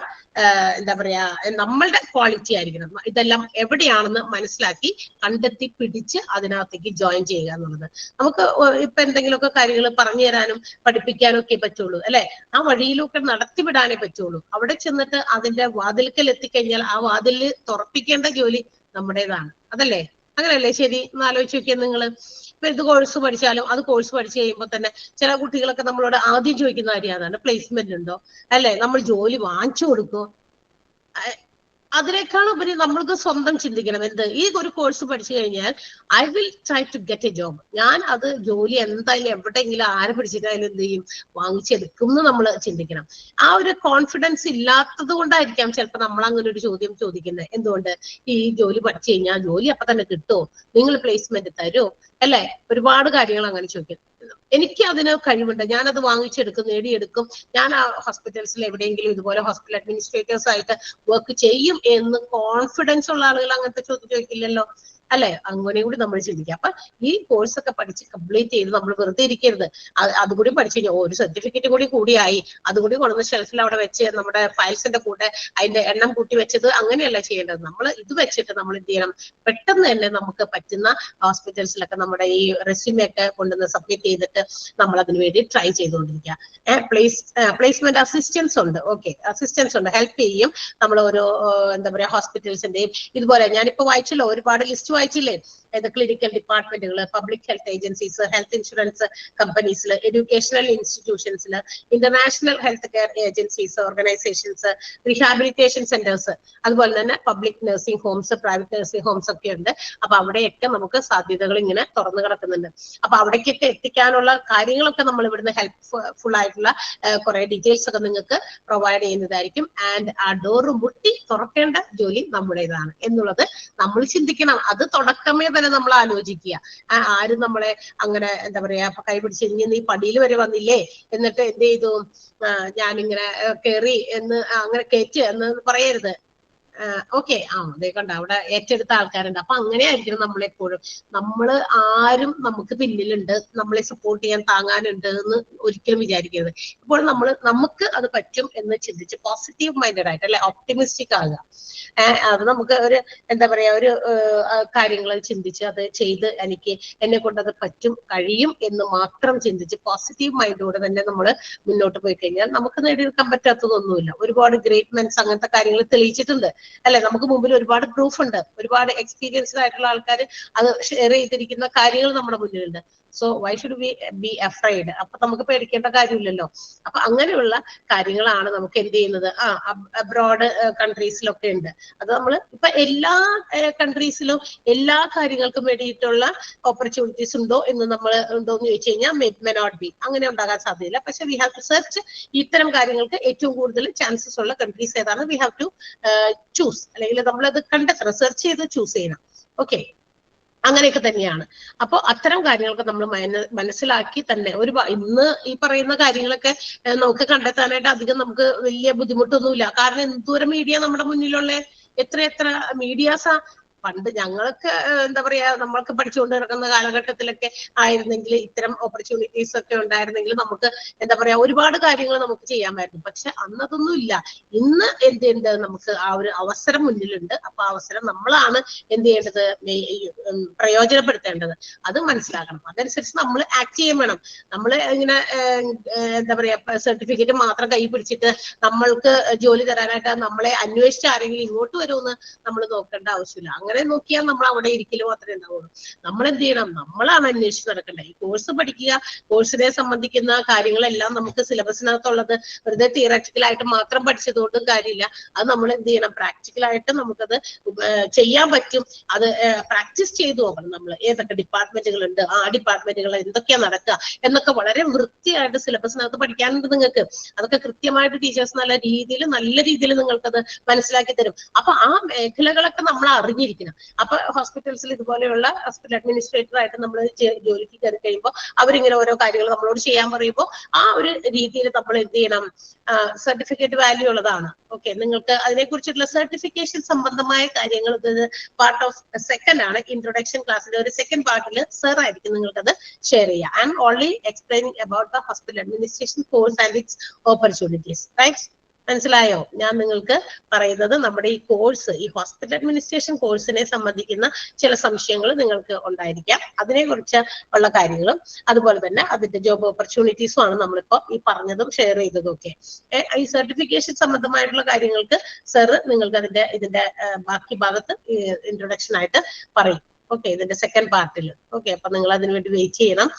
എന്താ പറയാ നമ്മളുടെ ക്വാളിറ്റി ആയിരിക്കണം. ഇതെല്ലാം എവിടെയാണെന്ന് മനസ്സിലാക്കി കണ്ടെത്തി പിടിച്ച് അതിനകത്തേക്ക് ജോയിൻ ചെയ്യുക എന്നുള്ളത്. നമുക്ക് ഇപ്പൊ എന്തെങ്കിലുമൊക്കെ കാര്യങ്ങൾ പറഞ്ഞു തരാനും പഠിപ്പിക്കാനും ഒക്കെ പറ്റുള്ളൂ അല്ലെ. ആ വഴിയിലൊക്കെ നടത്തിവിടാനേ പറ്റുള്ളൂ. അവിടെ ചെന്നിട്ട് അതിന്റെ വാതിൽക്കൽ എത്തിക്കഴിഞ്ഞാൽ ആ വാതിലിൽ തുറപ്പിക്കേണ്ട ജോലി നമ്മുടേതാണ്. അതല്ലേ? അങ്ങനെയല്ലേ? ശരി, ഒന്ന് ആലോചിച്ച് നോക്കിയാൽ നിങ്ങള് ഇപ്പൊ ഇത് കോഴ്സ് പഠിച്ചാലും അത് കോഴ്സ് പഠിച്ചു കഴിയുമ്പോൾ തന്നെ ചില കുട്ടികളൊക്കെ നമ്മളോട് ആദ്യം ചോദിക്കുന്ന കാര്യം അതാണ്, പ്ലേസ്മെന്റ് ഉണ്ടോ അല്ലെ, നമ്മൾ ജോലി വാങ്ങിച്ചു കൊടുക്കോ. അതിനേക്കാൾ ഉപരി നമ്മൾക്ക് സ്വന്തം ചിന്തിക്കണം. എന്ത്, ഈ ഒരു കോഴ്സ് പഠിച്ചു കഴിഞ്ഞാൽ I will try to get a job. ഞാൻ അത് ജോലി എന്തായാലും എവിടെയെങ്കിലും ആരെ പിടിച്ചിട്ടായാലും എന്ത് ചെയ്യും, വാങ്ങിച്ചെടുക്കും എന്ന് നമ്മൾ ചിന്തിക്കണം. ആ ഒരു കോൺഫിഡൻസ് ഇല്ലാത്തത് കൊണ്ടായിരിക്കാം ചിലപ്പോൾ നമ്മൾ അങ്ങനെ ഒരു ചോദ്യം ചോദിക്കുന്നത്. എന്തുകൊണ്ട്? ഈ ജോലി പഠിച്ചു കഴിഞ്ഞാൽ ജോലി അപ്പൊ തന്നെ കിട്ടുമോ, നിങ്ങൾ പ്ലേസ്മെന്റ് തരുമോ അല്ലെ, ഒരുപാട് കാര്യങ്ങൾ അങ്ങനെ ചോദിക്കും. എനിക്ക് അതിന് കഴിവുണ്ട്, ഞാനത് വാങ്ങിച്ചെടുക്കും, നേടിയെടുക്കും, ഞാൻ ആ ഹോസ്പിറ്റൽസിൽ എവിടെയെങ്കിലും ഇതുപോലെ ഹോസ്പിറ്റൽ അഡ്മിനിസ്ട്രേറ്റേഴ്സ് ആയിട്ട് വർക്ക് ചെയ്യും എന്ന് കോൺഫിഡൻസ് ഉള്ള ആളുകൾ അങ്ങനത്തെ ചോദ്യം ചോദിക്കില്ലല്ലോ അല്ലെ. അങ്ങനെ കൂടി നമ്മൾ ചിന്തിക്കുക. അപ്പൊ ഈ കോഴ്സ് ഒക്കെ പഠിച്ച് കംപ്ലീറ്റ് ചെയ്ത് നമ്മൾ വെറുതെ ഇരിക്കരുത്. അതുകൂടി പഠിച്ചു കഴിഞ്ഞാൽ ഒരു സർട്ടിഫിക്കറ്റ് കൂടിയായി, അതുകൂടി കൊണ്ടുവന്ന് ഷെൽഫിൽ അവിടെ വെച്ച് നമ്മുടെ ഫയൽസിന്റെ കൂടെ അതിന്റെ എണ്ണം കൂട്ടി വെച്ചത് അങ്ങനെയല്ല ചെയ്യേണ്ടത്. നമ്മൾ ഇത് വെച്ചിട്ട് നമ്മൾ എന്ത് ചെയ്യണം, പെട്ടെന്ന് തന്നെ നമുക്ക് പറ്റുന്ന ഹോസ്പിറ്റൽസിലൊക്കെ നമ്മുടെ ഈ റെസ്യൂമെ ഒക്കെ കൊണ്ടുവന്ന് സബ്മിറ്റ് ചെയ്തിട്ട് നമ്മൾ അതിന് വേണ്ടി ട്രൈ ചെയ്തുകൊണ്ടിരിക്കുക. പ്ലേസ്മെന്റ് അസിസ്റ്റൻസ് ഉണ്ട്. ഓക്കെ, അസിസ്റ്റൻസ് ഉണ്ട്, ഹെൽപ്പ് ചെയ്യും. നമ്മൾ ഓരോ എന്താ പറയാ ഹോസ്പിറ്റൽസിന്റെയും ഇതുപോലെ ഞാനിപ്പോ വായിച്ചല്ലോ, ഒരുപാട് ലിസ്റ്റ് വായിച്ചില്ലേ, clinical departments, public health agencies, health insurance കമ്പനീസിൽ, എഡ്യൂക്കേഷണൽ ഇൻസ്റ്റിറ്റ്യൂഷൻസിൽ, international health care agencies, organisations, rehabilitation centres, അതുപോലെ തന്നെ public nursing homes, private nursing homes ഒക്കെ ഉണ്ട്. അപ്പൊ അവിടെയൊക്കെ നമുക്ക് സാധ്യതകൾ ഇങ്ങനെ തുറന്നു കിടക്കുന്നുണ്ട്. അപ്പൊ അവിടേക്കൊക്കെ എത്തിക്കാനുള്ള കാര്യങ്ങളൊക്കെ നമ്മൾ ഇവിടുന്ന് ഹെൽപ്ഫുൾ ആയിട്ടുള്ള കുറെ ഡീറ്റെയിൽസ് ഒക്കെ നിങ്ങൾക്ക് പ്രൊവൈഡ് ചെയ്യുന്നതായിരിക്കും. ആൻഡ് ആ ഡോറ് മുട്ടി തുറക്കേണ്ട ജോലി നമ്മുടേതാണ് എന്നുള്ളത് നമ്മൾ ചിന്തിക്കണം. അത് തുടക്കമേ തന്നെ നമ്മൾ ആലോചിക്കുക. ആരും നമ്മളെ അങ്ങനെ എന്താ പറയാ കൈപിടിച്ച് ഇനി നീ പടിയിൽ വരെ വന്നില്ലേ എന്നിട്ട് എന്ത് ചെയ്തു ഞാനിങ്ങനെ കേറി എന്ന് അങ്ങനെ കയറ്റ് എന്ന് പറയരുത്. ഓക്കെ, അതേ കണ്ട അവിടെ ഏറ്റെടുത്ത ആൾക്കാരുണ്ട്. അപ്പൊ അങ്ങനെ ആയിരിക്കണം നമ്മളെപ്പോഴും. നമ്മള് ആരും നമുക്ക് പിന്നിലുണ്ട്, നമ്മളെ സപ്പോർട്ട് ചെയ്യാൻ താങ്ങാനുണ്ട് എന്ന് ഒരിക്കലും വിചാരിക്കരുത്. ഇപ്പോൾ നമുക്ക് അത് പറ്റും എന്ന് ചിന്തിച്ച് പോസിറ്റീവ് മൈൻഡഡ് ആയിട്ട് അല്ലെ, ഓപ്റ്റിമിസ്റ്റിക് ആകുക. അത് നമുക്ക് ഒരു എന്താ പറയാ ഒരു കാര്യങ്ങൾ ചിന്തിച്ച് അത് ചെയ്ത് എന്നെ കൊണ്ട് അത് പറ്റും, കഴിയും എന്ന് മാത്രം ചിന്തിച്ച് പോസിറ്റീവ് മൈൻഡോടെ തന്നെ നമ്മൾ മുന്നോട്ട് പോയി കഴിഞ്ഞാൽ നമുക്ക് നേടിയെടുക്കാൻ പറ്റാത്തതൊന്നുമില്ല. ഒരുപാട് ഗ്രേറ്റ് മെൻസ് അങ്ങനത്തെ കാര്യങ്ങൾ തെളിയിച്ചിട്ടുണ്ട് അല്ലെ. നമുക്ക് മുമ്പിൽ ഒരുപാട് പ്രൂഫ് ഉണ്ട്, ഒരുപാട് എക്സ്പീരിയൻസ്ഡ് ആയിട്ടുള്ള ആൾക്കാർ അത് ഷെയർ ചെയ്തിരിക്കുന്ന കാര്യങ്ങൾ നമ്മുടെ മുന്നിലുണ്ട്. So why should we B afraid? അപ്പൊ നമുക്ക് പേടിക്കേണ്ട കാര്യമില്ലല്ലോ. അപ്പൊ അങ്ങനെയുള്ള കാര്യങ്ങളാണ് നമുക്ക് എന്ത് ചെയ്യുന്നത് അബ്രോഡ് കൺട്രീസിലൊക്കെ ഉണ്ട്. അത് നമ്മൾ ഇപ്പൊ എല്ലാ കൺട്രീസിലും എല്ലാ കാര്യങ്ങൾക്കും വേണ്ടിയിട്ടുള്ള ഓപ്പർച്യൂണിറ്റീസ് ഉണ്ടോ എന്ന് നമ്മൾ ഉണ്ടോന്ന് ചോദിച്ചു കഴിഞ്ഞാൽ മേ നോട്ട് ബി, അങ്ങനെ ഉണ്ടാകാൻ സാധ്യതയില്ല. പക്ഷെ വി ഹാവ് ടു സെർച്ച്. ഇത്തരം കാര്യങ്ങൾക്ക് ഏറ്റവും കൂടുതൽ ചാൻസസ് ഉള്ള കൺട്രീസ് ഏതാണ് വി ഹാവ് ടു ചൂസ്, അല്ലെങ്കിൽ നമ്മളത് കണ്ടെത്തണം, സെർച്ച് ചെയ്ത് ചൂസ് ചെയ്യണം. ഓക്കെ, അങ്ങനെയൊക്കെ തന്നെയാണ്. അപ്പൊ അത്തരം കാര്യങ്ങളൊക്കെ നമ്മൾ മനസ്സിലാക്കി തന്നെ ഇന്ന് ഈ പറയുന്ന കാര്യങ്ങളൊക്കെ നമുക്ക് കണ്ടെത്താനായിട്ട് അധികം നമുക്ക് വലിയ ബുദ്ധിമുട്ടൊന്നുമില്ല. കാരണം എന്തോരം മീഡിയ നമ്മുടെ മുന്നിലുള്ള എത്ര മീഡിയാസാ. പണ്ട് ഞങ്ങൾക്ക് എന്താ പറയാ നമ്മൾക്ക് പഠിച്ചുകൊണ്ട് നടക്കുന്ന കാലഘട്ടത്തിലൊക്കെ ആയിരുന്നെങ്കിൽ ഇത്തരം ഓപ്പർച്യൂണിറ്റീസ് ഒക്കെ ഉണ്ടായിരുന്നെങ്കിൽ നമുക്ക് എന്താ പറയാ ഒരുപാട് കാര്യങ്ങൾ നമുക്ക് ചെയ്യാമായിരുന്നു. പക്ഷെ അന്നതൊന്നും ഇല്ല. ഇന്ന് എന്ത് നമുക്ക് ആ ഒരു അവസരം മുന്നിലുണ്ട്. അപ്പൊ ആ അവസരം നമ്മളാണ് എന്ത് ചെയ്യേണ്ടത്, പ്രയോജനപ്പെടുത്തേണ്ടത്. അത് മനസ്സിലാക്കണം. അതനുസരിച്ച് നമ്മൾ ആക്ട് ചെയ്യാൻ വേണം. നമ്മൾ ഇങ്ങനെ എന്താ പറയാ സർട്ടിഫിക്കറ്റ് മാത്രം കൈ പിടിച്ചിട്ട് നമ്മൾക്ക് ജോലി തരാനായിട്ട് നമ്മളെ അന്വേഷിച്ച് ആരെങ്കിലും ഇങ്ങോട്ട് വരുമെന്ന് നമ്മൾ നോക്കേണ്ട ആവശ്യമില്ല. അങ്ങനെ നോക്കിയാൽ നമ്മൾ അവിടെ ഇരിക്കലും അത്രേ ഉണ്ടാവുള്ളൂ. നമ്മൾ എന്ത് ചെയ്യണം, നമ്മളാണ് അന്വേഷിച്ച് നടക്കേണ്ടത്. ഈ കോഴ്സ് പഠിക്കുക, കോഴ്സിനെ സംബന്ധിക്കുന്ന കാര്യങ്ങളെല്ലാം നമുക്ക് സിലബസിനകത്തുള്ളത് വെറുതെ തിയററ്റിക്കലായിട്ട് മാത്രം പഠിച്ചതുകൊണ്ടും കാര്യമില്ല. അത് നമ്മൾ എന്ത് ചെയ്യണം, പ്രാക്ടിക്കലായിട്ട് നമുക്കത് ചെയ്യാൻ പറ്റും. അത് പ്രാക്ടീസ് ചെയ്തു നോക്കണം. നമ്മൾ ഏതൊക്കെ ഡിപ്പാർട്ട്മെന്റുകൾ ഉണ്ട്, ആ ഡിപ്പാർട്ട്മെന്റുകൾ എന്തൊക്കെയാ നടക്കുക എന്നൊക്കെ വളരെ വൃത്തിയായിട്ട് സിലബസിനകത്ത് പഠിക്കാനുണ്ട് നിങ്ങൾക്ക്. അതൊക്കെ കൃത്യമായിട്ട് ടീച്ചേഴ്സ് നല്ല രീതിയിൽ നിങ്ങൾക്കത് മനസ്സിലാക്കി തരും. അപ്പൊ ആ മേഖലകളൊക്കെ നമ്മൾ അറിഞ്ഞിരിക്കണം. പഠിക്കണം. അപ്പൊ ഹോസ്പിറ്റൽസിൽ ഇതുപോലെയുള്ള ഹോസ്പിറ്റൽ അഡ്മിനിസ്ട്രേറ്റർ ആയിട്ട് നമ്മൾ ജോലിക്ക് കയറി കഴിയുമ്പോൾ അവരിങ്ങനെ ഓരോ കാര്യങ്ങൾ നമ്മളോട് ചെയ്യാൻ പറയുമ്പോൾ ആ ഒരു രീതിയിൽ നമ്മൾ എന്ത് ചെയ്യണം, സർട്ടിഫിക്കറ്റ് വാല്യൂ ഉള്ളതാണ്. ഓക്കെ, നിങ്ങൾക്ക് അതിനെക്കുറിച്ചുള്ള സർട്ടിഫിക്കേഷൻ സംബന്ധമായ കാര്യങ്ങൾ ഇത് പാർട്ട് ഓഫ് സെക്കൻഡ് ആണ്. ഇൻട്രൊഡക്ഷൻ ക്ലാസ്സിന്റെ ഒരു സെക്കൻഡ് പാർട്ടിൽ സർ ആയിരിക്കും നിങ്ങൾക്കത് ഷെയർ ചെയ്യുക. I am only explaining about the hospital administration course and its opportunities. Right, മനസ്സിലായോ? ഞാൻ നിങ്ങൾക്ക് പറയുന്നത് നമ്മുടെ ഈ കോഴ്സ്, ഈ ഹോസ്പിറ്റൽ അഡ്മിനിസ്ട്രേഷൻ കോഴ്സിനെ സംബന്ധിക്കുന്ന ചില സംശയങ്ങൾ നിങ്ങൾക്ക് ഉണ്ടായിരിക്കാം. അതിനെ കുറിച്ച് ഉള്ള കാര്യങ്ങളും അതുപോലെ തന്നെ അതിന്റെ ജോബ് ഓപ്പർച്യൂണിറ്റീസും ആണ് നമ്മളിപ്പോ ഈ പറഞ്ഞതും ഷെയർ ചെയ്തതും ഒക്കെ. ഈ സർട്ടിഫിക്കേഷൻ സംബന്ധമായിട്ടുള്ള കാര്യങ്ങൾക്ക് സർ നിങ്ങൾക്ക് ഇതിന്റെ ബാക്കി ഭാഗത്ത് ഇൻട്രൊഡക്ഷൻ ആയിട്ട് പറയും. ഓക്കെ, ഇതിന്റെ സെക്കൻഡ് പാർട്ടിൽ. ഓക്കെ, അപ്പൊ നിങ്ങൾ അതിനുവേണ്ടി വെയിറ്റ് ചെയ്യണം.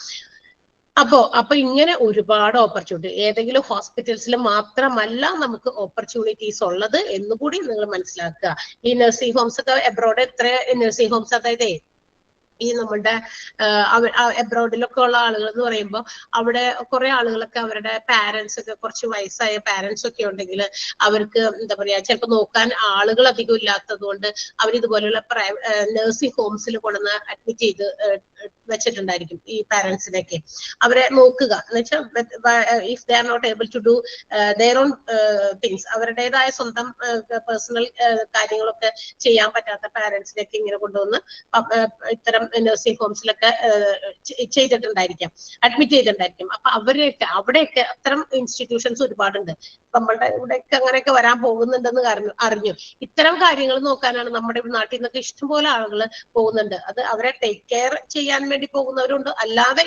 അപ്പൊ ഇങ്ങനെ ഒരുപാട് ഓപ്പർച്യൂണിറ്റി ഏതെങ്കിലും ഹോസ്പിറ്റൽസിൽ മാത്രമല്ല നമുക്ക് ഓപ്പർച്യൂണിറ്റീസ് ഉള്ളത് എന്നുകൂടി നിങ്ങൾ മനസ്സിലാക്കുക. ഈ നഴ്സിംഗ് ഹോംസ് ഒക്കെ എബ്രോഡ് എത്ര നഴ്സിംഗ് ഹോംസ്, അതായത് ഈ നമ്മുടെ എബ്രോഡിലൊക്കെ ഉള്ള ആളുകൾ എന്ന് പറയുമ്പോൾ അവിടെ കുറെ ആളുകളൊക്കെ അവരുടെ പാരന്റ്സ് ഒക്കെ കുറച്ച് വയസ്സായ പാരന്റ്സ് ഒക്കെ ഉണ്ടെങ്കിൽ അവർക്ക് എന്താ പറയാ ചിലപ്പോൾ നോക്കാൻ ആളുകൾ അധികം ഇല്ലാത്തത് കൊണ്ട് അവരിതുപോലെയുള്ള നഴ്സിംഗ് ഹോംസിൽ കൊണ്ടുവന്ന് അഡ്മിറ്റ് ചെയ്ത് വെച്ചിട്ടുണ്ടായിരിക്കും ഈ പാരന്റ്സിനെയൊക്കെ. അവരെ നോക്കുക എന്ന് വെച്ചാൽ if they are not able to do their own things, അവരുടേതായ സ്വന്തം പേഴ്സണൽ കാര്യങ്ങളൊക്കെ ചെയ്യാൻ പറ്റാത്ത പാരന്റ്സിനെയൊക്കെ ഇങ്ങനെ കൊണ്ടുവന്ന് ഇത്തരം നഴ്സിംഗ് ഹോംസിലൊക്കെ ചെയ്തിട്ടുണ്ടായിരിക്കും, അഡ്മിറ്റ് ചെയ്തിട്ടുണ്ടായിരിക്കും. അപ്പൊ അവിടെയൊക്കെ അത്തരം ഇൻസ്റ്റിറ്റ്യൂഷൻസ് ഒരുപാടുണ്ട്. നമ്മളുടെ ഇവിടെയൊക്കെ അങ്ങനെയൊക്കെ വരാൻ പോകുന്നുണ്ടെന്ന് അറിഞ്ഞു. ഇത്തരം കാര്യങ്ങൾ നോക്കാനാണ് നമ്മുടെ നാട്ടിൽ നിന്നൊക്കെ ഇഷ്ടംപോലെ ആളുകൾ പോകുന്നുണ്ട്. അത് അവരെ ടേക്ക് കെയർ ചെയ്യാൻ വേണ്ടി പോകുന്നവരുണ്ട്, അല്ലാതെ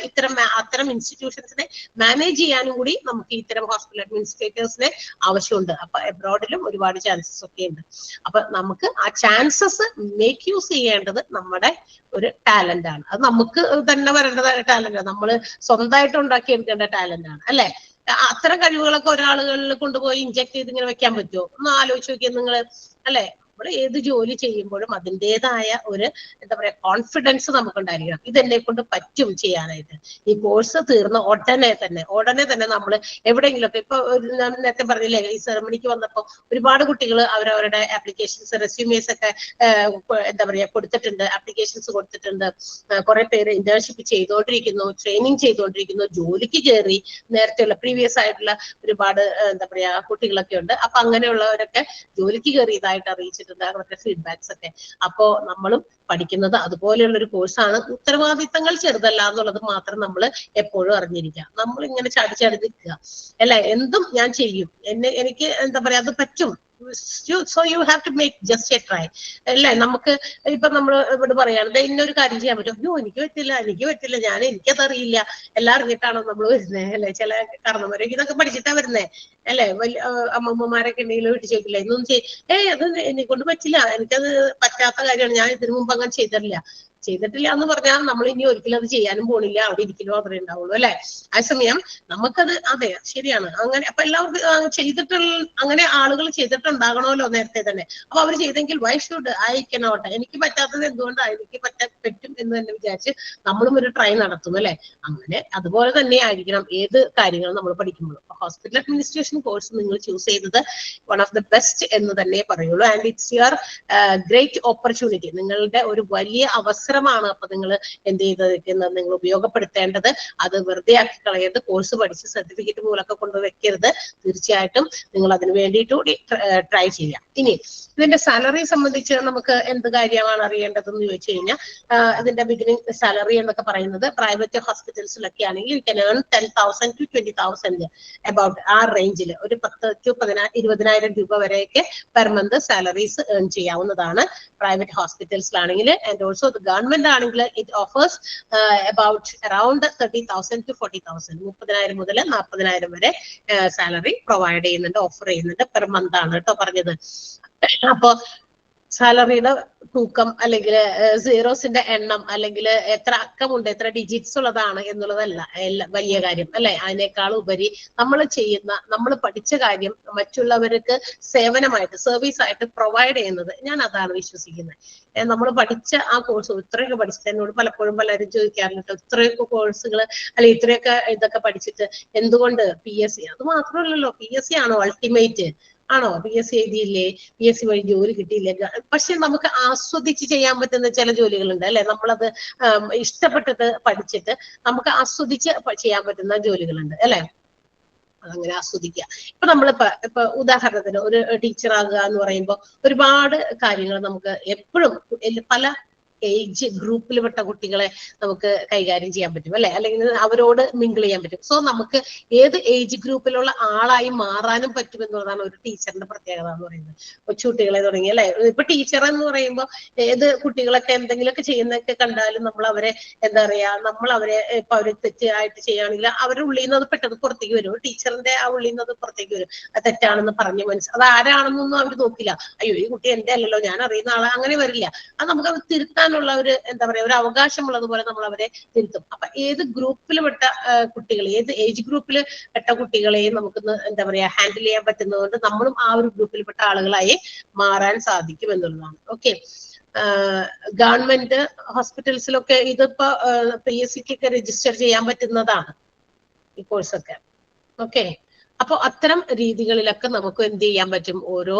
അത്തരം ഇൻസ്റ്റിറ്റ്യൂഷൻസിനെ മാനേജ് ചെയ്യാനും കൂടി നമുക്ക് ഇത്തരം ഹോസ്പിറ്റൽ അഡ്മിനിസ്ട്രേറ്റേഴ്സിനെ ആവശ്യമുണ്ട്. അപ്പൊ എബ്രോഡിലും ഒരുപാട് ചാൻസസ് ഒക്കെ ഉണ്ട്. അപ്പൊ നമുക്ക് ആ ചാൻസസ് മേക്ക് യൂസ് ചെയ്യേണ്ടത് നമ്മുടെ ഒരു ടാലന്റ് ആണ്. അത് നമുക്ക് തന്നെ വരേണ്ട ടാലന്റ് ആണ്, നമ്മൾ സ്വന്തമായിട്ട് ഉണ്ടാക്കിയെടുക്കേണ്ട ടാലന്റ് ആണ്, അല്ലെ? അത്തരം കഴിവുകളൊക്കെ ഒരാളുകളിൽ കൊണ്ടുപോയി ഇൻജെക്ട് ചെയ്ത് ഇങ്ങനെ വെക്കാൻ പറ്റുമോ? ഒന്ന് ആലോചിച്ച് നോക്കിയാൽ നിങ്ങൾ, അല്ലെ? നമ്മൾ ഏത് ജോലി ചെയ്യുമ്പോഴും അതിൻ്റെതായ ഒരു എന്താ പറയാ കോൺഫിഡൻസ് നമുക്കുണ്ടായിരിക്കണം. ഇതെന്നെ കൊണ്ട് പറ്റും ചെയ്യാനായിട്ട്. ഈ കോഴ്സ് തീർന്ന ഉടനെ തന്നെ നമ്മൾ എവിടെയെങ്കിലുമൊക്കെ ഇപ്പൊ ഞാൻ നേരത്തെ പറഞ്ഞില്ലേ, ഈ സെറമണിക്ക് വന്നപ്പോൾ ഒരുപാട് കുട്ടികൾ അവരവരുടെ ആപ്ലിക്കേഷൻസ് റെസ്യൂമേസ് ഒക്കെ എന്താ പറയാ കൊടുത്തിട്ടുണ്ട്, ആപ്ലിക്കേഷൻസ് കൊടുത്തിട്ടുണ്ട്. കുറെ പേര് ഇന്റേൺഷിപ്പ് ചെയ്തുകൊണ്ടിരിക്കുന്നു, ട്രെയിനിങ് ചെയ്തുകൊണ്ടിരിക്കുന്നു, ജോലിക്ക് കയറി. നേരത്തെയുള്ള പ്രീവിയസ് ആയിട്ടുള്ള ഒരുപാട് എന്താ പറയാ കുട്ടികളൊക്കെ ഉണ്ട്. അപ്പൊ അങ്ങനെയുള്ളവരൊക്കെ ജോലിക്ക് കയറിയതായിട്ട് അറിയിച്ചിട്ടുണ്ട് അവരുടെ ഫീഡ്ബാക്സ് ഒക്കെ. അപ്പോ നമ്മളും പഠിക്കുന്നത് അതുപോലെയുള്ള ഒരു കോഴ്സാണ്. ഉത്തരവാദിത്തങ്ങൾ ചെറുതല്ല എന്നുള്ളത് മാത്രം നമ്മൾ എപ്പോഴും അറിഞ്ഞിരിക്കുക. നമ്മൾ ഇങ്ങനെ ചാടി നിൽക്കുക, അല്ലെ? എന്തും ഞാൻ ചെയ്യും, എനിക്ക് എന്താ പറയാ അത് പറ്റും. So you have to make just a try, അല്ലേ? നമുക്ക് ഇപ്പൊ നമ്മൾ ഇവിടെ പറയുകയാണെങ്കിൽ ഇന്നൊരു കാര്യം ചെയ്യാൻ പറ്റും, അയ്യോ എനിക്ക് പറ്റില്ല, എനിക്കതറിയില്ല, എല്ലാം അറിഞ്ഞിട്ടാണോ നമ്മൾ വരുന്നേ, അല്ലെ? ചില കാരണവരൊക്കെ ഇതൊക്കെ പഠിച്ചിട്ടാ വരുന്നേ, അല്ലെ? വലിയ അമ്മമ്മമാരൊക്കെ ഉണ്ടെങ്കിൽ വീട്ടിൽ ചോദിക്കില്ല, ഇതൊന്നും അത് എന്നെ കൊണ്ട് പറ്റില്ല, എനിക്കത് പറ്റാത്ത കാര്യമാണ്, ഞാൻ ഇതിനു മുമ്പ് അങ്ങനെ ചെയ്തിട്ടില്ല എന്ന് പറഞ്ഞാൽ നമ്മൾ ഇനി ഒരിക്കലും അത് ചെയ്യാനും പോണില്ല, അവിടെ ഇരിക്കലും മാത്രമേ ഉണ്ടാവുള്ളൂ, അല്ലെ? അതേസമയം നമുക്കത് അതെ ശരിയാണ്. അങ്ങനെ അപ്പൊ എല്ലാവർക്കും അങ്ങനെ ആളുകൾ ചെയ്തിട്ടുണ്ടാകണമല്ലോ നേരത്തെ തന്നെ. അപ്പൊ അവർ ചെയ്തെങ്കിൽ വൈ ഷുഡ് ഐ കനോട്ട്, എനിക്ക് പറ്റാത്തത് എന്തുകൊണ്ടാണ് എനിക്ക് പറ്റും എന്ന് തന്നെ വിചാരിച്ച് നമ്മളും ഒരു ട്രൈ നടത്തും, അല്ലെ? അങ്ങനെ അതുപോലെ തന്നെ ആയിരിക്കണം ഏത് കാര്യങ്ങളും നമ്മൾ പഠിക്കുമ്പോഴും. ഹോസ്പിറ്റൽ അഡ്മിനിസ്ട്രേഷൻ കോഴ്സ് നിങ്ങൾ ചൂസ് ചെയ്തത് വൺ ഓഫ് ദ ബെസ്റ്റ് എന്ന് തന്നെ പറയുള്ളൂ. And it's your great opportunity, നിങ്ങളുടെ ഒരു വലിയ അവസരമാണ്. അപ്പൊ നിങ്ങൾ എന്ത് ചെയ്തിരിക്കുന്നത്, നിങ്ങൾ ഉപയോഗപ്പെടുത്തേണ്ടത്. അത് വെറുതെ ആക്കി കളയരുത്. കോഴ്സ് പഠിച്ച് സർട്ടിഫിക്കറ്റ് മൂലമൊക്കെ കൊണ്ടുവയ്ക്കരുത്. തീർച്ചയായിട്ടും നിങ്ങൾ അതിന് വേണ്ടിയിട്ട് കൂടി ട്രൈ ചെയ്യാം. ഇനി ഇതിന്റെ സാലറി സംബന്ധിച്ച് നമുക്ക് എന്ത് കാര്യമാണ് അറിയേണ്ടതെന്ന് ചോദിച്ചു കഴിഞ്ഞാൽ, ഇതിന്റെ ബിഗിനിങ് സാലറി എന്നൊക്കെ പറയുന്നത് പ്രൈവറ്റ് ഹോസ്പിറ്റൽസിലൊക്കെ ആണെങ്കിൽ you can earn 10,000 to 20,000 about ആ റേഞ്ചിൽ ഒരു 10 to 20,000 രൂപ വരെയൊക്കെ പെർ മന്ത് സാലറീസ് ഏൺ ചെയ്യാവുന്നതാണ് പ്രൈവറ്റ് ഹോസ്പിറ്റൽസിലാണെങ്കിൽ. ആൻഡ് ഓൾസോ ഗവൺമെന്റ് ആണെങ്കിൽ it offers about around 30,000 to 40,000, 30,000 മുതൽ 40,000 വരെ സാലറി പ്രൊവൈഡ് ചെയ്യുന്നുണ്ട്, ഓഫർ ചെയ്യുന്നുണ്ട്. പെർ മന്ത് ആണ് കേട്ടോ പറഞ്ഞത്. അപ്പോ സാലറിയുടെ തൂക്കം അല്ലെങ്കിൽ സീറോസിന്റെ എണ്ണം അല്ലെങ്കിൽ എത്ര അക്കമുണ്ട്, എത്ര ഡിജിറ്റ്സ് ഉള്ളതാണ് എന്നുള്ളതല്ല വലിയ കാര്യം, അല്ലെ? അതിനേക്കാൾ ഉപരി നമ്മൾ പഠിച്ച കാര്യം മറ്റുള്ളവർക്ക് സേവനമായിട്ട് സർവീസ് ആയിട്ട് പ്രൊവൈഡ് ചെയ്യുന്നത്, ഞാൻ അതാണ് വിശ്വസിക്കുന്നത്. നമ്മൾ പഠിച്ച ആ കോഴ്സ് ഇത്രയൊക്കെ പഠിച്ചിട്ട് എന്നോട് പലപ്പോഴും പലരും ചോദിക്കാറുണ്ട്, ഇത്രയൊക്കെ കോഴ്സുകൾ അല്ലെങ്കിൽ ഇത്രയൊക്കെ ഇതൊക്കെ പഠിച്ചിട്ട് എന്തുകൊണ്ട് PSC? അത് മാത്രമല്ലല്ലോ, PSC ആണോ അൾട്ടിമേറ്റ്? ആണോ? PSC എഴുതിയില്ലേ, PSC വഴി ജോലി കിട്ടിയില്ലേ? പക്ഷെ നമുക്ക് ആസ്വദിച്ച് ചെയ്യാൻ പറ്റുന്ന ചില ജോലികളുണ്ട് അല്ലെ? നമ്മളത് ഇഷ്ടപ്പെട്ടിട്ട് പഠിച്ചിട്ട് നമുക്ക് ആസ്വദിച്ച് ചെയ്യാൻ പറ്റുന്ന ജോലികളുണ്ട് അല്ലെ? അങ്ങനെ ആസ്വദിക്കുക. ഇപ്പൊ ഉദാഹരണത്തിന് ഒരു ടീച്ചർ ആകുക എന്ന് പറയുമ്പോൾ ഒരുപാട് കാര്യങ്ങൾ നമുക്ക് എപ്പോഴും പല ഏജ് ഗ്രൂപ്പിൽപ്പെട്ട കുട്ടികളെ നമുക്ക് കൈകാര്യം ചെയ്യാൻ പറ്റും അല്ലെ? അല്ലെങ്കിൽ അവരോട് മിങ്കിൾ ചെയ്യാൻ പറ്റും. സോ നമുക്ക് ഏത് ഏജ് ഗ്രൂപ്പിലുള്ള ആളായി മാറാനും പറ്റും എന്നുള്ളതാണ് ഒരു ടീച്ചറിന്റെ പ്രത്യേകത എന്ന് പറയുന്നത്. കൊച്ചുകുട്ടികളെ തുടങ്ങി അല്ലെ? ഇപ്പൊ ടീച്ചർ എന്ന് പറയുമ്പോൾ ഏത് കുട്ടികളൊക്കെ എന്തെങ്കിലുമൊക്കെ ചെയ്യുന്നതൊക്കെ കണ്ടാലും നമ്മൾ അവരെ എന്താ പറയാ, നമ്മൾ അവരെ ഇപ്പൊ അവര് തെറ്റായിട്ട് ചെയ്യുകയാണെങ്കിൽ അവരുടെ ഉള്ളിൽ നിന്ന് അത് പെട്ടെന്ന് പുറത്തേക്ക് വരും. ടീച്ചറിന്റെ ആ ഉള്ളിൽ നിന്ന് അത് പുറത്തേക്ക് വരും. അത് തെറ്റാണെന്ന് പറഞ്ഞ് അത് ആരാണെന്നൊന്നും അവർ നോക്കില്ല. അയ്യോ ഈ കുട്ടി എന്റെ അല്ലല്ലോ, ഞാൻ അറിയുന്ന ആളെ, അങ്ങനെ വരില്ല. അത് നമുക്ക് അത് തിരുത്താനുള്ള ഒരു എന്താ പറയാ ഒരു അവകാശമുള്ളതുപോലെ നമ്മൾ അവരെ തിരുത്തും. അപ്പൊ ഏത് ഗ്രൂപ്പിൽ പെട്ട കുട്ടികൾ, ഏത് ഏജ് ഗ്രൂപ്പിൽ പെട്ട കുട്ടികളെയും നമുക്കൊന്ന് എന്താ പറയാ ഹാൻഡിൽ ചെയ്യാൻ പറ്റുന്നതുകൊണ്ട് നമ്മളും ആ ഒരു ഗ്രൂപ്പിൽപ്പെട്ട ആളുകളായി മാറാൻ സാധിക്കും എന്നുള്ളതാണ്. ഓക്കെ. ഗവൺമെന്റ് ഹോസ്പിറ്റൽസിലൊക്കെ ഇതിപ്പോ PSCക്കൊക്കെ രജിസ്റ്റർ ചെയ്യാൻ പറ്റുന്നതാണ് ഈ കോഴ്സൊക്കെ. ഓക്കെ. അപ്പൊ അത്തരം രീതികളിലൊക്കെ നമുക്ക് എന്ത് ചെയ്യാൻ പറ്റും, ഓരോ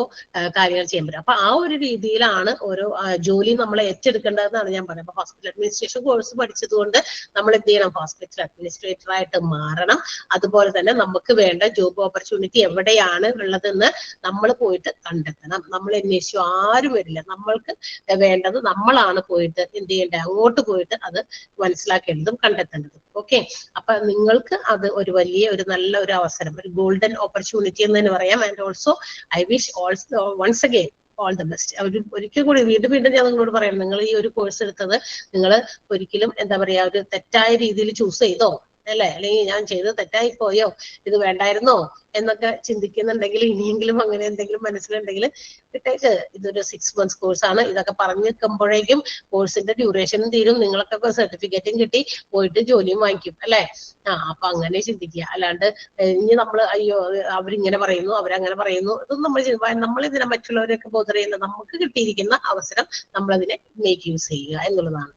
കാര്യങ്ങൾ ചെയ്യാൻ പറ്റും. അപ്പൊ ആ ഒരു രീതിയിലാണ് ഓരോ ജോലി നമ്മൾ ഏറ്റെടുക്കേണ്ടതെന്നാണ് ഞാൻ പറയുന്നത്. അപ്പൊ ഹോസ്പിറ്റൽ അഡ്മിനിസ്ട്രേഷൻ കോഴ്സ് പഠിച്ചതുകൊണ്ട് നമ്മൾ എന്ത് ചെയ്യണം, ഹോസ്പിറ്റൽ അഡ്മിനിസ്ട്രേറ്റർ ആയിട്ട് മാറണം. അതുപോലെ തന്നെ നമുക്ക് വേണ്ട ജോബ് ഓപ്പർച്യൂണിറ്റി എവിടെയാണ് ഉള്ളതെന്ന് നമ്മൾ പോയിട്ട് കണ്ടെത്തണം. നമ്മൾ അന്വേഷിച്ചു ആരും വരില്ല. നമ്മൾക്ക് വേണ്ടത് നമ്മളാണ് പോയിട്ട് എന്ത് ചെയ്യേണ്ടത്, അങ്ങോട്ട് പോയിട്ട് അത് മനസ്സിലാക്കേണ്ടതും കണ്ടെത്തേണ്ടതും. ഓക്കെ. അപ്പൊ നിങ്ങൾക്ക് അത് ഒരു വലിയ ഒരു നല്ല ഒരു അവസരം, ഒരു ഗോൾഡൻ ഓപ്പർച്യൂണിറ്റി എന്ന് തന്നെ പറയാം. And also I wish also once again all the best. ഒരിക്കൽ കൂടി വീണ്ടും ഞാൻ നിങ്ങളോട് പറയാം, നിങ്ങൾ ഈ ഒരു കോഴ്സ് എടുത്തത് നിങ്ങൾ ഒരിക്കലും എന്താ പറയാ ഒരു തെറ്റായ രീതിയിൽ ചൂസ് ചെയ്തോ അല്ലെ, അല്ലെങ്കിൽ ഞാൻ ചെയ്തത് തെറ്റായി പോയോ, ഇത് വേണ്ടായിരുന്നോ എന്നൊക്കെ ചിന്തിക്കുന്നുണ്ടെങ്കിൽ ഇനിയെങ്കിലും അങ്ങനെ എന്തെങ്കിലും മനസ്സിലുണ്ടെങ്കിൽ വിട്ടേക്ക്. ഇതൊരു 6 months കോഴ്സാണ്. ഇതൊക്കെ പറഞ്ഞു നിൽക്കുമ്പോഴേക്കും കോഴ്സിന്റെ ഡ്യൂറേഷനും തീരും, നിങ്ങൾക്കൊക്കെ സർട്ടിഫിക്കറ്റും കിട്ടി, പോയിട്ട് ജോലിയും വാങ്ങിക്കും അല്ലെ? അപ്പൊ അങ്ങനെ ചിന്തിക്കുക. അല്ലാണ്ട് ഇനി നമ്മൾ അയ്യോ അവരിങ്ങനെ പറയുന്നു, അവരങ്ങനെ പറയുന്നു, ഇതൊന്നും നമ്മൾ ഇതിനെ മറ്റുള്ളവരെയൊക്കെ ബോധർ ചെയ്യുന്നത്, നമുക്ക് കിട്ടിയിരിക്കുന്ന അവസരം നമ്മളതിനെ മേക്ക് യൂസ് ചെയ്യുക എന്നുള്ളതാണ്.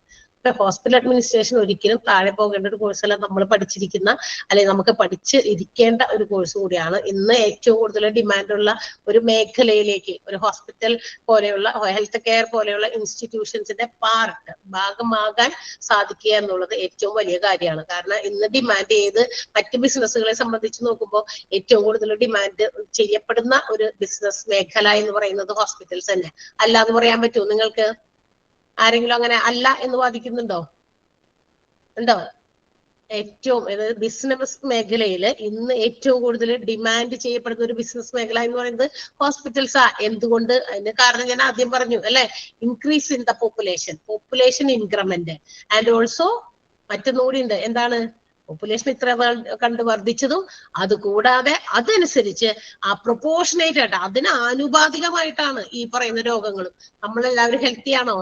ഹോസ്പിറ്റൽ അഡ്മിനിസ്ട്രേഷൻ ഒരിക്കലും താഴെ പോകേണ്ട ഒരു കോഴ്സല്ല. നമ്മൾ പഠിച്ചിരിക്കുന്ന അല്ലെങ്കിൽ നമുക്ക് പഠിച്ച് ഇരിക്കേണ്ട ഒരു കോഴ്സ് കൂടിയാണ്. ഇന്ന് ഏറ്റവും കൂടുതൽ ഡിമാൻഡുള്ള ഒരു മേഖലയിലേക്ക് ഒരു ഹോസ്പിറ്റൽ പോലെയുള്ള ഹെൽത്ത് കെയർ പോലെയുള്ള ഇൻസ്റ്റിറ്റ്യൂഷൻസിന്റെ ഭാഗമാകാൻ സാധിക്കുക എന്നുള്ളത് ഏറ്റവും വലിയ കാര്യമാണ്. കാരണം ഇന്ന് ഡിമാൻഡ് ചെയ്ത് മറ്റ് ബിസിനസ്സുകളെ സംബന്ധിച്ച് നോക്കുമ്പോൾ ഏറ്റവും കൂടുതൽ ഡിമാൻഡ് ചെയ്യപ്പെടുന്ന ഒരു ബിസിനസ് മേഖല എന്ന് പറയുന്നത് ഹോസ്പിറ്റൽസ് തന്നെ. അല്ല എന്ന് പറയാൻ പറ്റുമോ നിങ്ങൾക്ക്? ആരെങ്കിലും അങ്ങനെ അല്ല എന്ന് വാദിക്കുന്നുണ്ടോ? ഉണ്ടോ? ഏറ്റവും അതായത് ബിസിനസ് മേഖലയിൽ ഇന്ന് ഏറ്റവും കൂടുതൽ ഡിമാൻഡ് ചെയ്യപ്പെടുന്ന ഒരു ബിസിനസ് മേഖല എന്ന് പറയുന്നത് ഹോസ്പിറ്റൽസാ. എന്തുകൊണ്ട്? അതിന് കാരണം ഞാൻ ആദ്യം പറഞ്ഞു അല്ലെ, increase in the population increment and also മറ്റൊന്നുകൂടി ഉണ്ട്. എന്താണ്? പോപ്പുലേഷൻ ഇത്ര കണ്ട് വർദ്ധിച്ചതും അതുകൂടാതെ അതനുസരിച്ച് ആ പ്രൊപ്പോർഷനേറ്റ് ആയിട്ട് അതിന് ആനുപാതികമായിട്ടാണ് ഈ പറയുന്ന രോഗങ്ങളും. നമ്മളെല്ലാവരും ഹെൽത്തി ആണോ?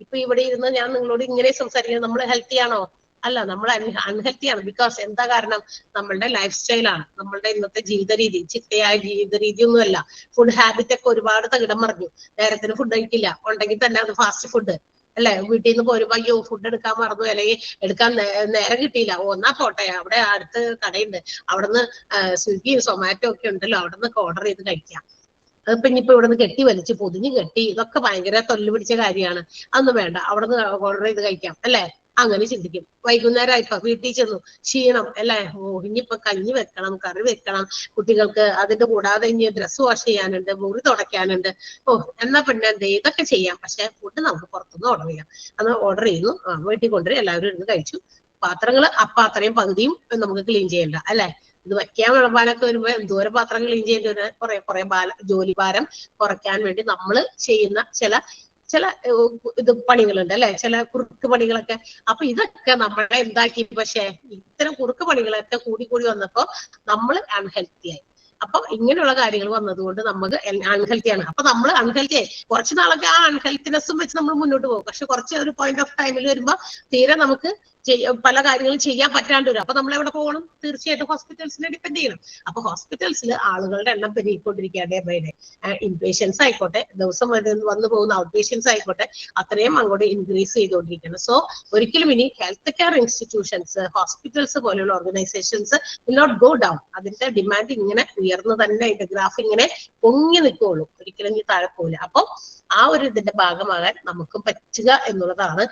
ഇപ്പൊ ഇവിടെ ഇരുന്ന് ഞാൻ നിങ്ങളോട് ഇങ്ങനെ സംസാരിക്കുന്നത് നമ്മൾ ഹെൽത്തി ആണോ? അല്ല, നമ്മൾ അൺഹെൽത്തി ആണ്. ബിക്കോസ് എന്താ കാരണം? നമ്മളുടെ ലൈഫ് സ്റ്റൈലാണ്, നമ്മളുടെ ഇന്നത്തെ ജീവിത രീതി ചിട്ടയായ ജീവിത രീതി ഒന്നുമല്ല. ഫുഡ് ഹാബിറ്റ് ഒക്കെ ഒരുപാട് തകിടം മറിഞ്ഞു. നേരത്തിന് ഫുഡ് കഴിക്കില്ല, ഉണ്ടെങ്കിൽ തന്നെ അത് ഫാസ്റ്റ് ഫുഡ് അല്ലെ? വീട്ടിൽ നിന്ന് പോരുമ്പോ അയ്യോ ഫുഡ് എടുക്കാൻ മറന്നു, അല്ലെങ്കിൽ എടുക്കാൻ നേരം കിട്ടിയില്ല, ഒന്നാ പോട്ടെ അവിടെ അടുത്ത് കടയുണ്ട്, അവിടുന്ന് സ്വിഗ്ഗിയും സൊമാറ്റോ ഒക്കെ ഉണ്ടല്ലോ, അവിടുന്ന് ഓർഡർ ചെയ്ത് കഴിക്കാം. അതിപ്പോ ഇനിയിപ്പോ ഇവിടെ നിന്ന് കെട്ടി വലിച്ച് പൊതിഞ്ഞ് കെട്ടി ഇതൊക്കെ ഭയങ്കര തൊല്ല് പിടിച്ച കാര്യമാണ്. അതൊന്നും വേണ്ട, അവിടുന്ന് ഓർഡർ ചെയ്ത് കഴിക്കാം അല്ലെ? അങ്ങനെ ചിന്തിക്കും. വൈകുന്നേരം ആയിപ്പോ വീട്ടിൽ ചെന്നു ക്ഷീണം അല്ലെ, ഇനിയിപ്പോ കഞ്ഞി വെക്കണം, കറി വെക്കണം, കുട്ടികൾക്ക് അതിന്റെ കൂടാതെ ഇനി ഡ്രസ്സ് വാഷ് ചെയ്യാനുണ്ട്, മുറി തുടയ്ക്കാനുണ്ട്. എന്നാ പിന്നെ എന്താ ഇതൊക്കെ ചെയ്യാം. പക്ഷെ ഫുഡ് നമുക്ക് പുറത്തുനിന്ന് ഓർഡർ ചെയ്യാം. അത് ഓർഡർ ചെയ്യുന്നു, വീട്ടിൽ കൊണ്ടുവരും, എല്ലാവരും ഇരുന്ന് കഴിച്ചു. പാത്രങ്ങൾ അപ്പൊ അത്രയും പകുതിയും നമുക്ക് ക്ലീൻ ചെയ്യണ്ട അല്ലെ? ഇത് വയ്ക്കാൻ വിളമ്പാനൊക്കെ വരുമ്പോ എന്തോരം പാത്രം ക്ലീൻ ചെയ്യേണ്ടി വരും. കുറെ ജോലി ഭാരം കുറയ്ക്കാൻ വേണ്ടി നമ്മൾ ചെയ്യുന്ന ചില ഇത് പണികളുണ്ട് അല്ലെ, ചില കുറുക്ക് പണികളൊക്കെ. അപ്പൊ ഇതൊക്കെ നമ്മളെ എന്താക്കി, പക്ഷെ ഇത്തരം കുറുക്ക് പണികളൊക്കെ കൂടി വന്നപ്പോ നമ്മൾ അൺഹെൽത്തി ആയി. അപ്പൊ ഇങ്ങനെയുള്ള കാര്യങ്ങൾ വന്നതുകൊണ്ട് നമുക്ക് അൺഹെൽത്തിയാണ്. അപ്പൊ നമ്മൾ അൺഹെൽത്തി ആയി. കുറച്ച് നാളൊക്കെ ആ അൺഹെൽത്തിനെസ്സും വെച്ച് നമ്മൾ മുന്നോട്ട് പോകും. പക്ഷെ കുറച്ച് ഒരു പോയിന്റ് ഓഫ് ടൈമിൽ വരുമ്പോ തീരെ നമുക്ക് പല കാര്യങ്ങളും ചെയ്യാൻ പറ്റാണ്ട് വരും. അപ്പൊ നമ്മൾ എവിടെ പോകണം? തീർച്ചയായിട്ടും ഹോസ്പിറ്റൽസിനെ ഡിപ്പെൻഡ് ചെയ്യണം. അപ്പൊ ഹോസ്പിറ്റൽസിൽ ആളുകളുടെ എണ്ണം പെരുകിക്കൊണ്ടിരിക്കുക ഡേ ബൈ ഡേ. ഇൻപേഷ്യൻസ് ആയിക്കോട്ടെ, ദിവസം വന്നു പോകുന്ന ഔട്ട് പേഷ്യൻസ് ആയിക്കോട്ടെ, അത്രയും അങ്ങോട്ട് ഇൻക്രീസ് ചെയ്തുകൊണ്ടിരിക്കണം. സോ ഒരിക്കലും ഇനി ഹെൽത്ത് കെയർ ഇൻസ്റ്റിറ്റ്യൂഷൻസ്, ഹോസ്പിറ്റൽസ് പോലെയുള്ള organizations will not go down. അതിന്റെ ഡിമാൻഡ് ഇങ്ങനെ ഉയർന്നു തന്നെ, ഡെമോഗ്രാഫി ഇങ്ങനെ പൊങ്ങി നിൽക്കുകയുള്ളൂ, ഒരിക്കലും ഇനി താഴെ പോകില്ല. അപ്പൊ ആ ഒരു ഇതിന്റെ ഭാഗമാകാൻ നമുക്ക് പറ്റുക എന്നുള്ളതാണ്.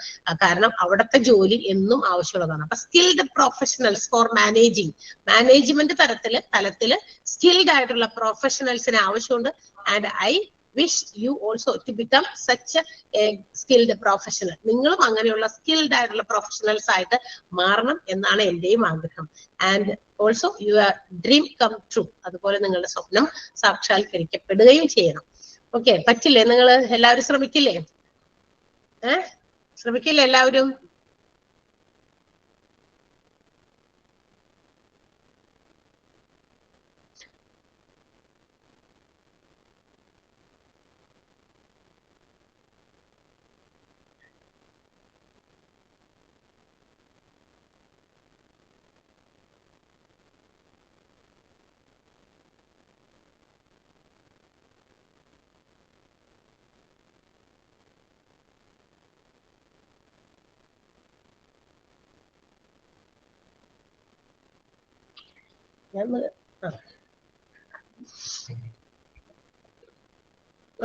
കാരണം അവിടുത്തെ ജോലി എന്നും ആവശ്യമുള്ളതാണ്. അപ്പൊ സ്കിൽഡ് പ്രൊഫഷണൽസ് ഫോർ മാനേജ്മെന്റ് തലത്തില് സ്കിൽഡ് ആയിട്ടുള്ള പ്രൊഫഷണൽസിന് ആവശ്യമുണ്ട്. And I wish you also to become such a skilled professional. നിങ്ങളും അങ്ങനെയുള്ള സ്കിൽഡ് ആയിട്ടുള്ള പ്രൊഫഷണൽസ് ആയിട്ട് മാറണം എന്നാണ് എന്റെയും ആഗ്രഹം. And also your dream come true. അതുപോലെ നിങ്ങളുടെ സ്വപ്നം സാക്ഷാത്കരിക്കപ്പെടുകയും ചെയ്യണം. ഓക്കെ, പറ്റില്ലേ? നിങ്ങൾ എല്ലാവരും ശ്രമിക്കില്ലേ? ശ്രമിക്കില്ലേ എല്ലാവരും?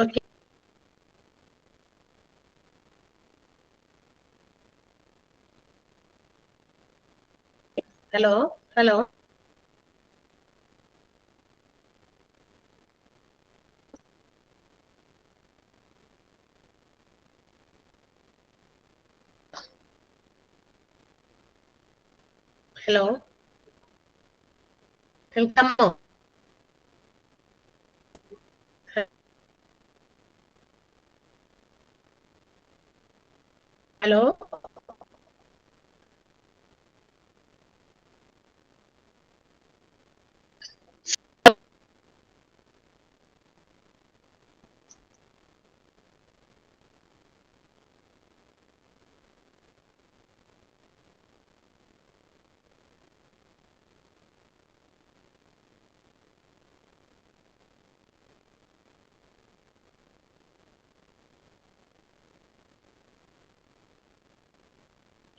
ഓക്കെ, ഹലോ ഹലോ ഹലോ, കേൾക്കാമോ? ഹലോ,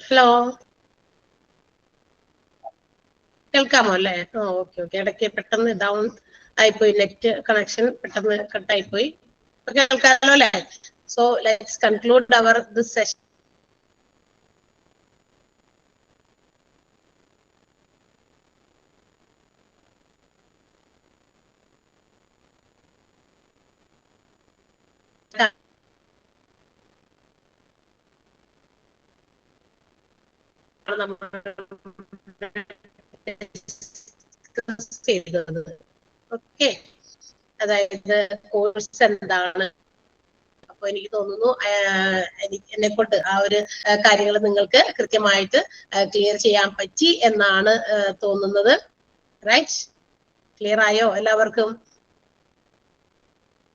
ഹലോ, കേൾക്കാമോ? അല്ലേ? Okay okay. ഇടയ്ക്ക് പെട്ടെന്ന് ഡൗൺ ആയിപ്പോയി, നെറ്റ് കണക്ഷൻ പെട്ടെന്ന് കട്ടായിപ്പോയി. കേൾക്കാമല്ലോ അല്ലേ? So let's conclude our this session. Okay, അതായത് കോഴ്സ് എന്താണ്. അപ്പൊ എനിക്ക് തോന്നുന്നു എന്നെ കൊണ്ട് ആ ഒരു കാര്യങ്ങൾ നിങ്ങൾക്ക് കൃത്യമായിട്ട് ക്ലിയർ ചെയ്യാൻ പറ്റി എന്നാണ് തോന്നുന്നത്. റൈറ്റ്? ക്ലിയർ ആയോ എല്ലാവർക്കും?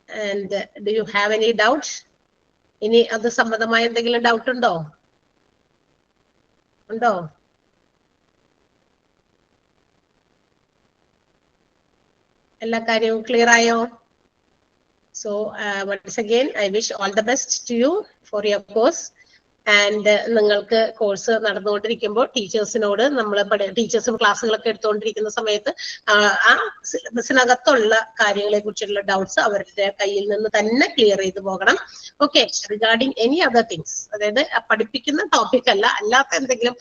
And do you have any doubt? ഇനി അത് സംബന്ധമായ എന്തെങ്കിലും ഡൗട്ട് ഉണ്ടോ? എല്ലാ കാര്യവും ക്ലിയർ ആയോ? So once again, I wish all the best to you for your course. And നിങ്ങൾക്ക് കോഴ്സ് നടന്നുകൊണ്ടിരിക്കുമ്പോൾ ടീച്ചേഴ്സിനോട് നമ്മൾ ടീച്ചേഴ്സും ക്ലാസ്സുകളൊക്കെ എടുത്തുകൊണ്ടിരിക്കുന്ന സമയത്ത് ആ സിലബസിനകത്തുള്ള കാര്യങ്ങളെ കുറിച്ചുള്ള ഡൗട്ട്സ് അവരുടെ കയ്യിൽ നിന്ന് തന്നെ ക്ലിയർ ചെയ്ത് പോകണം. Okay, regarding any other things, അതായത് പഠിപ്പിക്കുന്ന ടോപ്പിക് അല്ലാത്ത എന്തെങ്കിലും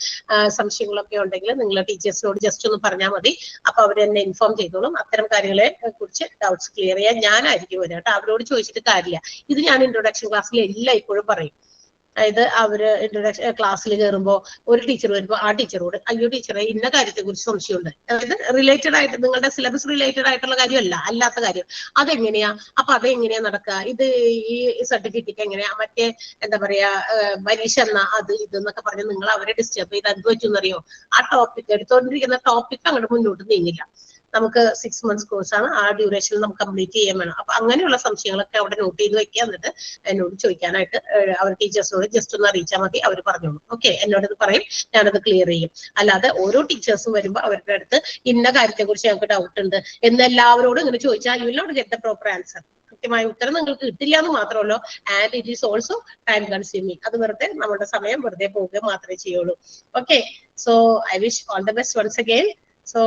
സംശയങ്ങളൊക്കെ ഉണ്ടെങ്കിൽ നിങ്ങൾ ടീച്ചേഴ്സിനോട് ജസ്റ്റ് ഒന്ന് പറഞ്ഞാൽ മതി. അപ്പൊ അവർ എന്നെ ഇൻഫോം ചെയ്തോളും. അത്തരം കാര്യങ്ങളെ കുറിച്ച് ഡൗട്ട്സ് ക്ലിയർ ചെയ്യാൻ ഞാനായിരിക്കും വരിക കേട്ടോ. അവരോട് ചോദിച്ചിട്ട് കാര്യമില്ല. ഇത് ഞാൻ ഇൻട്രൊഡക്ഷൻ ക്ലാസ്സിൽ എല്ലാം ഇപ്പോഴും പറയും. അതായത് അവര് ഇൻട്രൊഡക്ഷൻ ക്ലാസ്സിൽ കയറുമ്പോൾ ഒരു ടീച്ചർ വരുമ്പോൾ ആ ടീച്ചറോട്, അയ്യോ ടീച്ചറെ ഇന്ന കാര്യത്തെ കുറിച്ച് സംശയമുണ്ട്, അതായത് റിലേറ്റഡ് ആയിട്ട് നിങ്ങളുടെ സിലബസ് റിലേറ്റഡ് ആയിട്ടുള്ള കാര്യമല്ല, അല്ലാത്ത കാര്യം, അതെങ്ങനെയാ, അപ്പൊ അതെങ്ങനെയാ നടക്കുക, ഇത് ഈ സർട്ടിഫിക്കറ്റ് എങ്ങനെയാ, മറ്റേ എന്താ പറയാ പരീക്ഷ എന്നാ, അത് ഇതെന്നൊക്കെ പറഞ്ഞ് നിങ്ങൾ അവരെ ഡിസ്റ്റർബ് ചെയ്ത് എന്ത് പറ്റുമെന്നറിയോ? ആ ടോപ്പിക് എടുത്തോണ്ടിരിക്കുന്ന ടോപ്പിക് അങ്ങോട്ട് മുന്നോട്ട് നീങ്ങില്ല. നമുക്ക് 6 months കോഴ്സാണ്, ആ ഡ്യൂറേഷനിൽ നമുക്ക് കംപ്ലീറ്റ് ചെയ്യാൻ വേണം. അപ്പൊ അങ്ങനെയുള്ള സംശയങ്ങളൊക്കെ അവിടെ നോട്ട് ചെയ്ത് വെക്കുക. എന്നിട്ട് എന്നോട് ചോദിക്കാനായിട്ട് അവർ ടീച്ചേഴ്സിനോട് ജസ്റ്റ് ഒന്ന് അറിയിച്ചാൽ മതി, അവർ പറഞ്ഞോളൂ. ഓക്കെ, എന്നോടത് പറയും, ഞാനത് ക്ലിയർ ചെയ്യും. അല്ലാതെ ഓരോ ടീച്ചേഴ്സും വരുമ്പോൾ അവരുടെ അടുത്ത് ഇന്ന കാര്യത്തെ കുറിച്ച് ഞങ്ങൾക്ക് ഡൗട്ട് ഉണ്ട് എന്ന് എല്ലാവരോടും ഇങ്ങനെ ചോദിച്ചാൽ you will not get the proper answer. കൃത്യമായ ഉത്തരം നിങ്ങൾക്ക് കിട്ടില്ല എന്ന് മാത്രമല്ലോ, and it is also time consuming. അത് വെറുതെ നമ്മുടെ സമയം വെറുതെ പോവുക മാത്രമേ ചെയ്യുള്ളൂ. Okay, so I wish all the best once again. So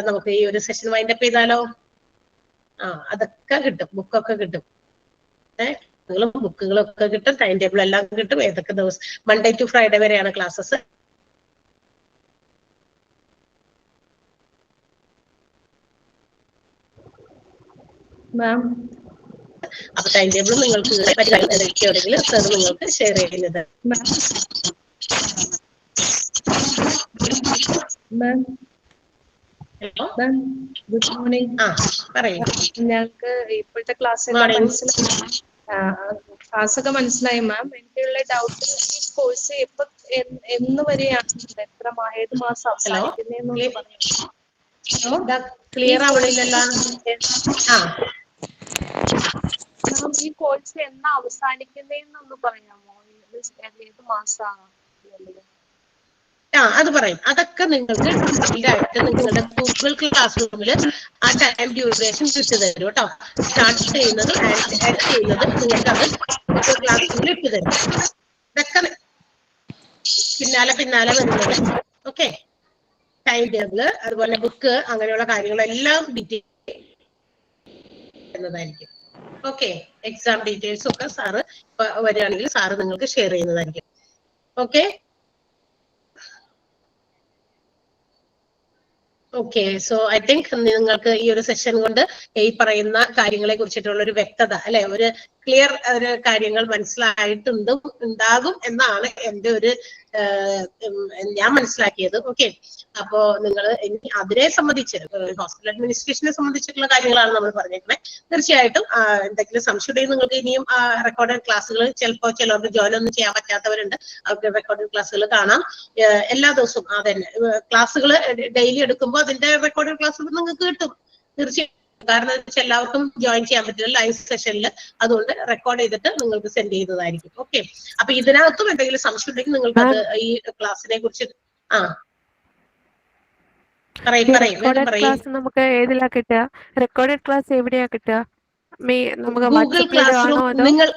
നമുക്ക് ഈ ഒരു സെഷൻ വൈൻഡപ്പ് ചെയ്താലോ? അതൊക്കെ കിട്ടും, ബുക്കൊക്കെ കിട്ടും. നിങ്ങളും ബുക്കുകളൊക്കെ കിട്ടും, ടൈം ടേബിൾ എല്ലാം കിട്ടും. ഏതൊക്കെ ദിവസം, മൺഡേ ടു ഫ്രൈഡേ വരെയാണ് ക്ലാസ്സസ്. മാം അപ്പൊ ടൈം ടേബിൾ നിങ്ങൾക്ക് എവിടെയെങ്കിൽ സർ നിങ്ങൾക്ക് ഷെയർ ചെയ്യുന്നത്. Ma'am hello, good morning. പറയൂ. ഞങ്ങൾക്ക് ഇപ്പോഴത്തെ ക്ലാസ് ക്ലാസ്സൊക്കെ മനസ്സിലായി മാം. എനിക്കുള്ള ഡൗട്ട്, ഈ കോഴ്സ് എന്ന് വരെയാണ്, ഏത് മാസം അവസാനിക്കുന്നതെന്നൊന്ന് പറഞ്ഞു. ക്ലിയർ ആവണില്ലല്ലോ. മാം ഈ കോഴ്സ് എന്നാ അവസാനിക്കുന്നതെന്നൊന്ന് പറയാമോ? ഏത് മാസമാണ്? അത് പറയും. അതൊക്കെ നിങ്ങൾക്ക് ആയിട്ട് നിങ്ങളുടെ ഗൂഗിൾ ക്ലാസ് റൂമിൽ ആ ടൈം ഡ്യൂറേഷൻ ഇട്ട് തരും കേട്ടോ. സ്റ്റാർട്ട് ചെയ്യുന്നതും ആഡ് ചെയ്യുന്നതും നിങ്ങൾക്ക് അത് ഗൂഗിൾ ക്ലാസ് റൂമിൽ ഇട്ട് തരും. ഇതൊക്കെ പിന്നാലെ വരുന്നത്. ഓക്കെ, ടൈം ടേബിള്, അതുപോലെ ബുക്ക്, അങ്ങനെയുള്ള കാര്യങ്ങളെല്ലാം ഡീറ്റെയിൽ ചെയ്യുന്നതായിരിക്കും. ഓക്കെ, എക്സാം ഡീറ്റെയിൽസ് ഒക്കെ സാറ് വരികയാണെങ്കിൽ സാറ് നിങ്ങൾക്ക് ഷെയർ ചെയ്യുന്നതായിരിക്കും. Okay, okay. So I think നിങ്ങൾക്ക് ഈ ഒരു സെഷൻ കൊണ്ട് ഈ പറയുന്ന കാര്യങ്ങളെ കുറിച്ചിട്ടുള്ള ഒരു വ്യക്തത, അല്ലെ, ഒരു ക്ലിയർ ഒരു കാര്യങ്ങൾ ഉണ്ടാകും എന്നാണ് എൻ്റെ ഒരു ഞാൻ മനസ്സിലാക്കിയത്. ഓക്കെ, അപ്പോ നിങ്ങൾ അതിനെ സംബന്ധിച്ച് ഹോസ്പിറ്റൽ അഡ്മിനിസ്ട്രേഷനെ സംബന്ധിച്ചിട്ടുള്ള കാര്യങ്ങളാണ് നമ്മൾ പറഞ്ഞേക്കുന്നത്. തീർച്ചയായിട്ടും എന്തെങ്കിലും സംശയം നിങ്ങൾക്ക് ഇനിയും റെക്കോർഡഡ് ക്ലാസ്സുകൾ, ചിലപ്പോൾ ചിലർക്ക് ജോയിൻ ഒന്നും ചെയ്യാൻ പറ്റാത്തവരുണ്ട്, അവർക്ക് റെക്കോർഡഡ് ക്ലാസ്സുകൾ കാണാം. എല്ലാ ദിവസവും അതന്നെ ക്ലാസ്സുകൾ ഡെയിലി എടുക്കുമ്പോൾ അതിന്റെ റെക്കോർഡഡ് ക്ലാസ്സുകൾ നിങ്ങൾക്ക് കിട്ടും തീർച്ചയായും. കാരണം എല്ലാവർക്കും ജോയിൻ ചെയ്യാൻ പറ്റില്ല ലൈവ് സെഷനിൽ, അതുകൊണ്ട് റെക്കോർഡ് ചെയ്തിട്ട് നിങ്ങൾക്ക് സെൻഡ് ചെയ്യുന്നതായിരിക്കും. ഓക്കെ, അപ്പൊ ഇതിനകത്തും എന്തെങ്കിലും സംശയം ഉണ്ടെങ്കിൽ നിങ്ങൾക്ക് അത് ഈ ക്ലാസ്സിനെ കുറിച്ച് ക്ലാസ് നമുക്ക് ഏതിലാ കിട്ടുക? റെക്കോർഡഡ് ക്ലാസ് എവിടെയാ കിട്ടുക? നമുക്ക് ഗൂഗിൾ ക്ലാസ് റൂം. വാട്സാപ്പിൽ നിങ്ങൾ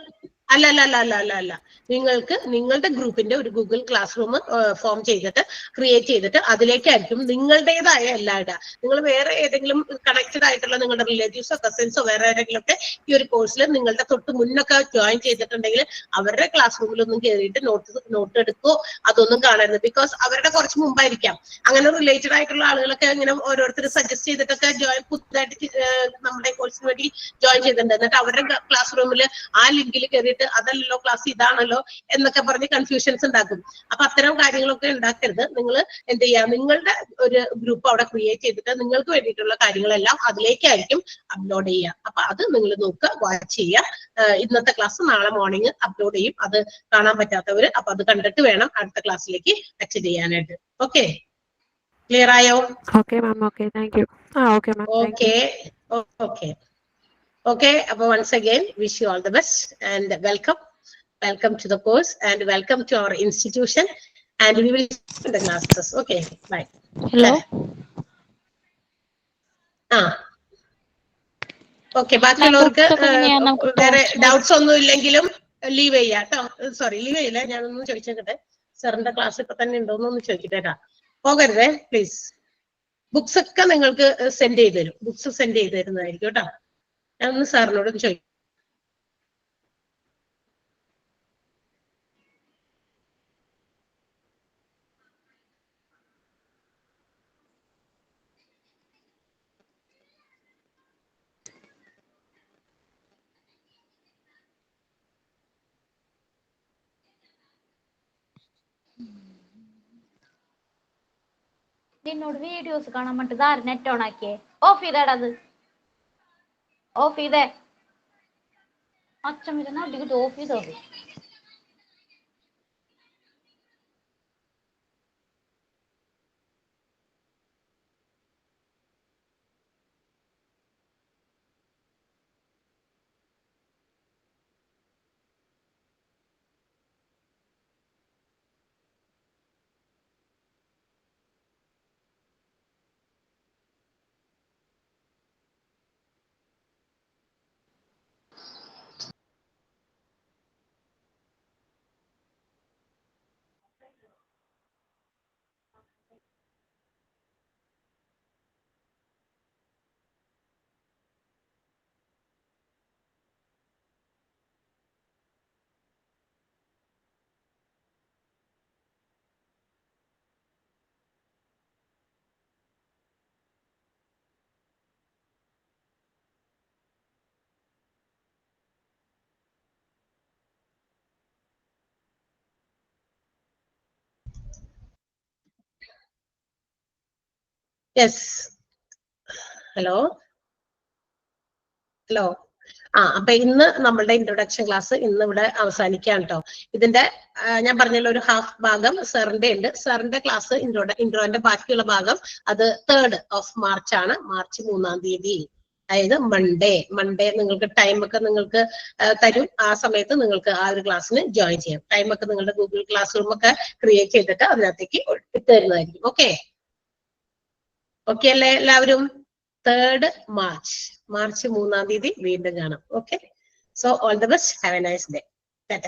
അല്ല, നിങ്ങൾക്ക് നിങ്ങളുടെ ഗ്രൂപ്പിന്റെ ഒരു ഗൂഗിൾ ക്ലാസ് റൂം ഫോം ചെയ്തിട്ട് ക്രിയേറ്റ് ചെയ്തിട്ട് അതിലേക്കായിരിക്കും നിങ്ങളുടേതായ എല്ലാ ഇട. നിങ്ങൾ വേറെ ഏതെങ്കിലും കണക്റ്റഡ് ആയിട്ടുള്ള നിങ്ങളുടെ റിലേറ്റീവ്സോ കസിൻസോ വേറെ ഏതെങ്കിലും ഒക്കെ ഈ ഒരു കോഴ്സിൽ നിങ്ങളുടെ തൊട്ട് മുന്നൊക്കെ ജോയിൻ ചെയ്തിട്ടുണ്ടെങ്കിൽ അവരുടെ ക്ലാസ് റൂമിലൊന്നും കയറിയിട്ട് നോട്ട് എടുക്കോ അതൊന്നും കാണരുത്. ബിക്കോസ് അവരുടെ കുറച്ച് മുമ്പായിരിക്കാം അങ്ങനെ റിലേറ്റഡ് ആയിട്ടുള്ള ആളുകളൊക്കെ ഇങ്ങനെ ഓരോരുത്തർ സജസ്റ്റ് ചെയ്തിട്ടൊക്കെ പുതുതായിട്ട് നമ്മുടെ കോഴ്സിന് വേണ്ടി ജോയിൻ ചെയ്തിട്ടുണ്ട്. എന്നിട്ട് അവരുടെ ക്ലാസ് റൂമിൽ ആ ലിങ്കിൽ കയറിയിട്ട് അതല്ലല്ലോ ക്ലാസ് ഇതാണല്ലോ എന്നൊക്കെ പറഞ്ഞ് കൺഫ്യൂഷൻസ് ഉണ്ടാക്കും. അപ്പൊ അത്തരം കാര്യങ്ങളൊക്കെ ഉണ്ടാക്കരുത്. നിങ്ങൾ എന്ത് ചെയ്യുക, നിങ്ങളുടെ ഒരു ഗ്രൂപ്പ് അവിടെ ക്രിയേറ്റ് ചെയ്തിട്ട് നിങ്ങൾക്ക് വേണ്ടിയിട്ടുള്ള കാര്യങ്ങളെല്ലാം അതിലേക്കായിരിക്കും അപ്ലോഡ് ചെയ്യുക. അപ്പൊ അത് നിങ്ങൾ നോക്കുക, വാച്ച് ചെയ്യുക. ഇന്നത്തെ ക്ലാസ് നാളെ മോർണിംഗ് അപ്ലോഡ് ചെയ്യും. അത് കാണാൻ പറ്റാത്തവര് അപ്പൊ അത് കണ്ടിട്ട് വേണം അടുത്ത ക്ലാസ്സിലേക്ക് അറ്റൻഡ് ചെയ്യാനായിട്ട്. ഓക്കെ, ക്ലിയർ ആയോ? Okay ma'am, okay, thank you. Okay ma'am, okay. Okay, once again, wish you all the best and welcome to the course and welcome to our institution, and we will see the classes. Okay, bye. Hello. Okay, ബാക്കിയുള്ളവർക്ക് വേറെ ഡൗട്ട്സ് ഒന്നും ഇല്ലെങ്കിലും ലീവ് ചെയ്യാം കേട്ടോ. സോറി, ലീവ് ചെയ്യില്ല, ഞാനൊന്നും ചോദിച്ചേക്കട്ടെ. സാറിന്റെ ക്ലാസ് ഇപ്പൊ തന്നെ ഉണ്ടോന്നൊന്ന് ചോദിക്കട്ടെ. പോകരുതേ പ്ലീസ്. ബുക്സ് ഒക്കെ നിങ്ങൾക്ക് സെൻഡ് ചെയ്ത് തരും. ബുക്സ് സെൻഡ് ചെയ്ത് തരുന്നതായിരിക്കും കേട്ടോ. ഞാനൊന്ന് സാറിനോട് ചോദിക്കും. എന്നോട് വീഡിയോസ് കാണാൻ പറ്റുന്നത് ആര് നെറ്റ് ഓൺ ആക്കിയേ? ഓഫ് ചെയ്തേടത്, ഓഫ് ചെയ്തേ. അച്ഛൻ വരുന്ന അടിക്കിട്ട് ഓഫ് ചെയ്തത്. Yes, hello hello. അപ്പൊ ഇന്ന് നമ്മളുടെ ഇൻട്രൊഡക്ഷൻ ക്ലാസ് ഇന്ന് ഇവിടെ അവസാനിക്കുകയാണ് കേട്ടോ. ഇതിന്റെ ഞാൻ പറഞ്ഞല്ലോ ഒരു ഹാഫ് ഭാഗം സാറിന്റെ ഉണ്ട്. സാറിന്റെ ക്ലാസ് ഇൻട്രോന്റെ ബാക്കിയുള്ള ഭാഗം അത് 3rd of March ആണ്. മാർച്ച് 3-ാം തീയതി, അതായത് മൺഡേ നിങ്ങൾക്ക് ടൈമൊക്കെ നിങ്ങൾക്ക് തരും. ആ സമയത്ത് നിങ്ങൾക്ക് ആ ഒരു ക്ലാസ്സിന് ജോയിൻ ചെയ്യാം. ടൈമൊക്കെ നിങ്ങളുടെ ഗൂഗിൾ ക്ലാസ് റൂം ഒക്കെ ക്രിയേറ്റ് ചെയ്തിട്ട് അതിനകത്തേക്ക് തരുന്നതായിരിക്കും. ഓക്കെ അല്ലേ എല്ലാവരും? 3rd March, മാർച്ച് 3-ാം തീയതി വീണ്ടും കാണാം. Okay, so all the best, have A nice day. Tata.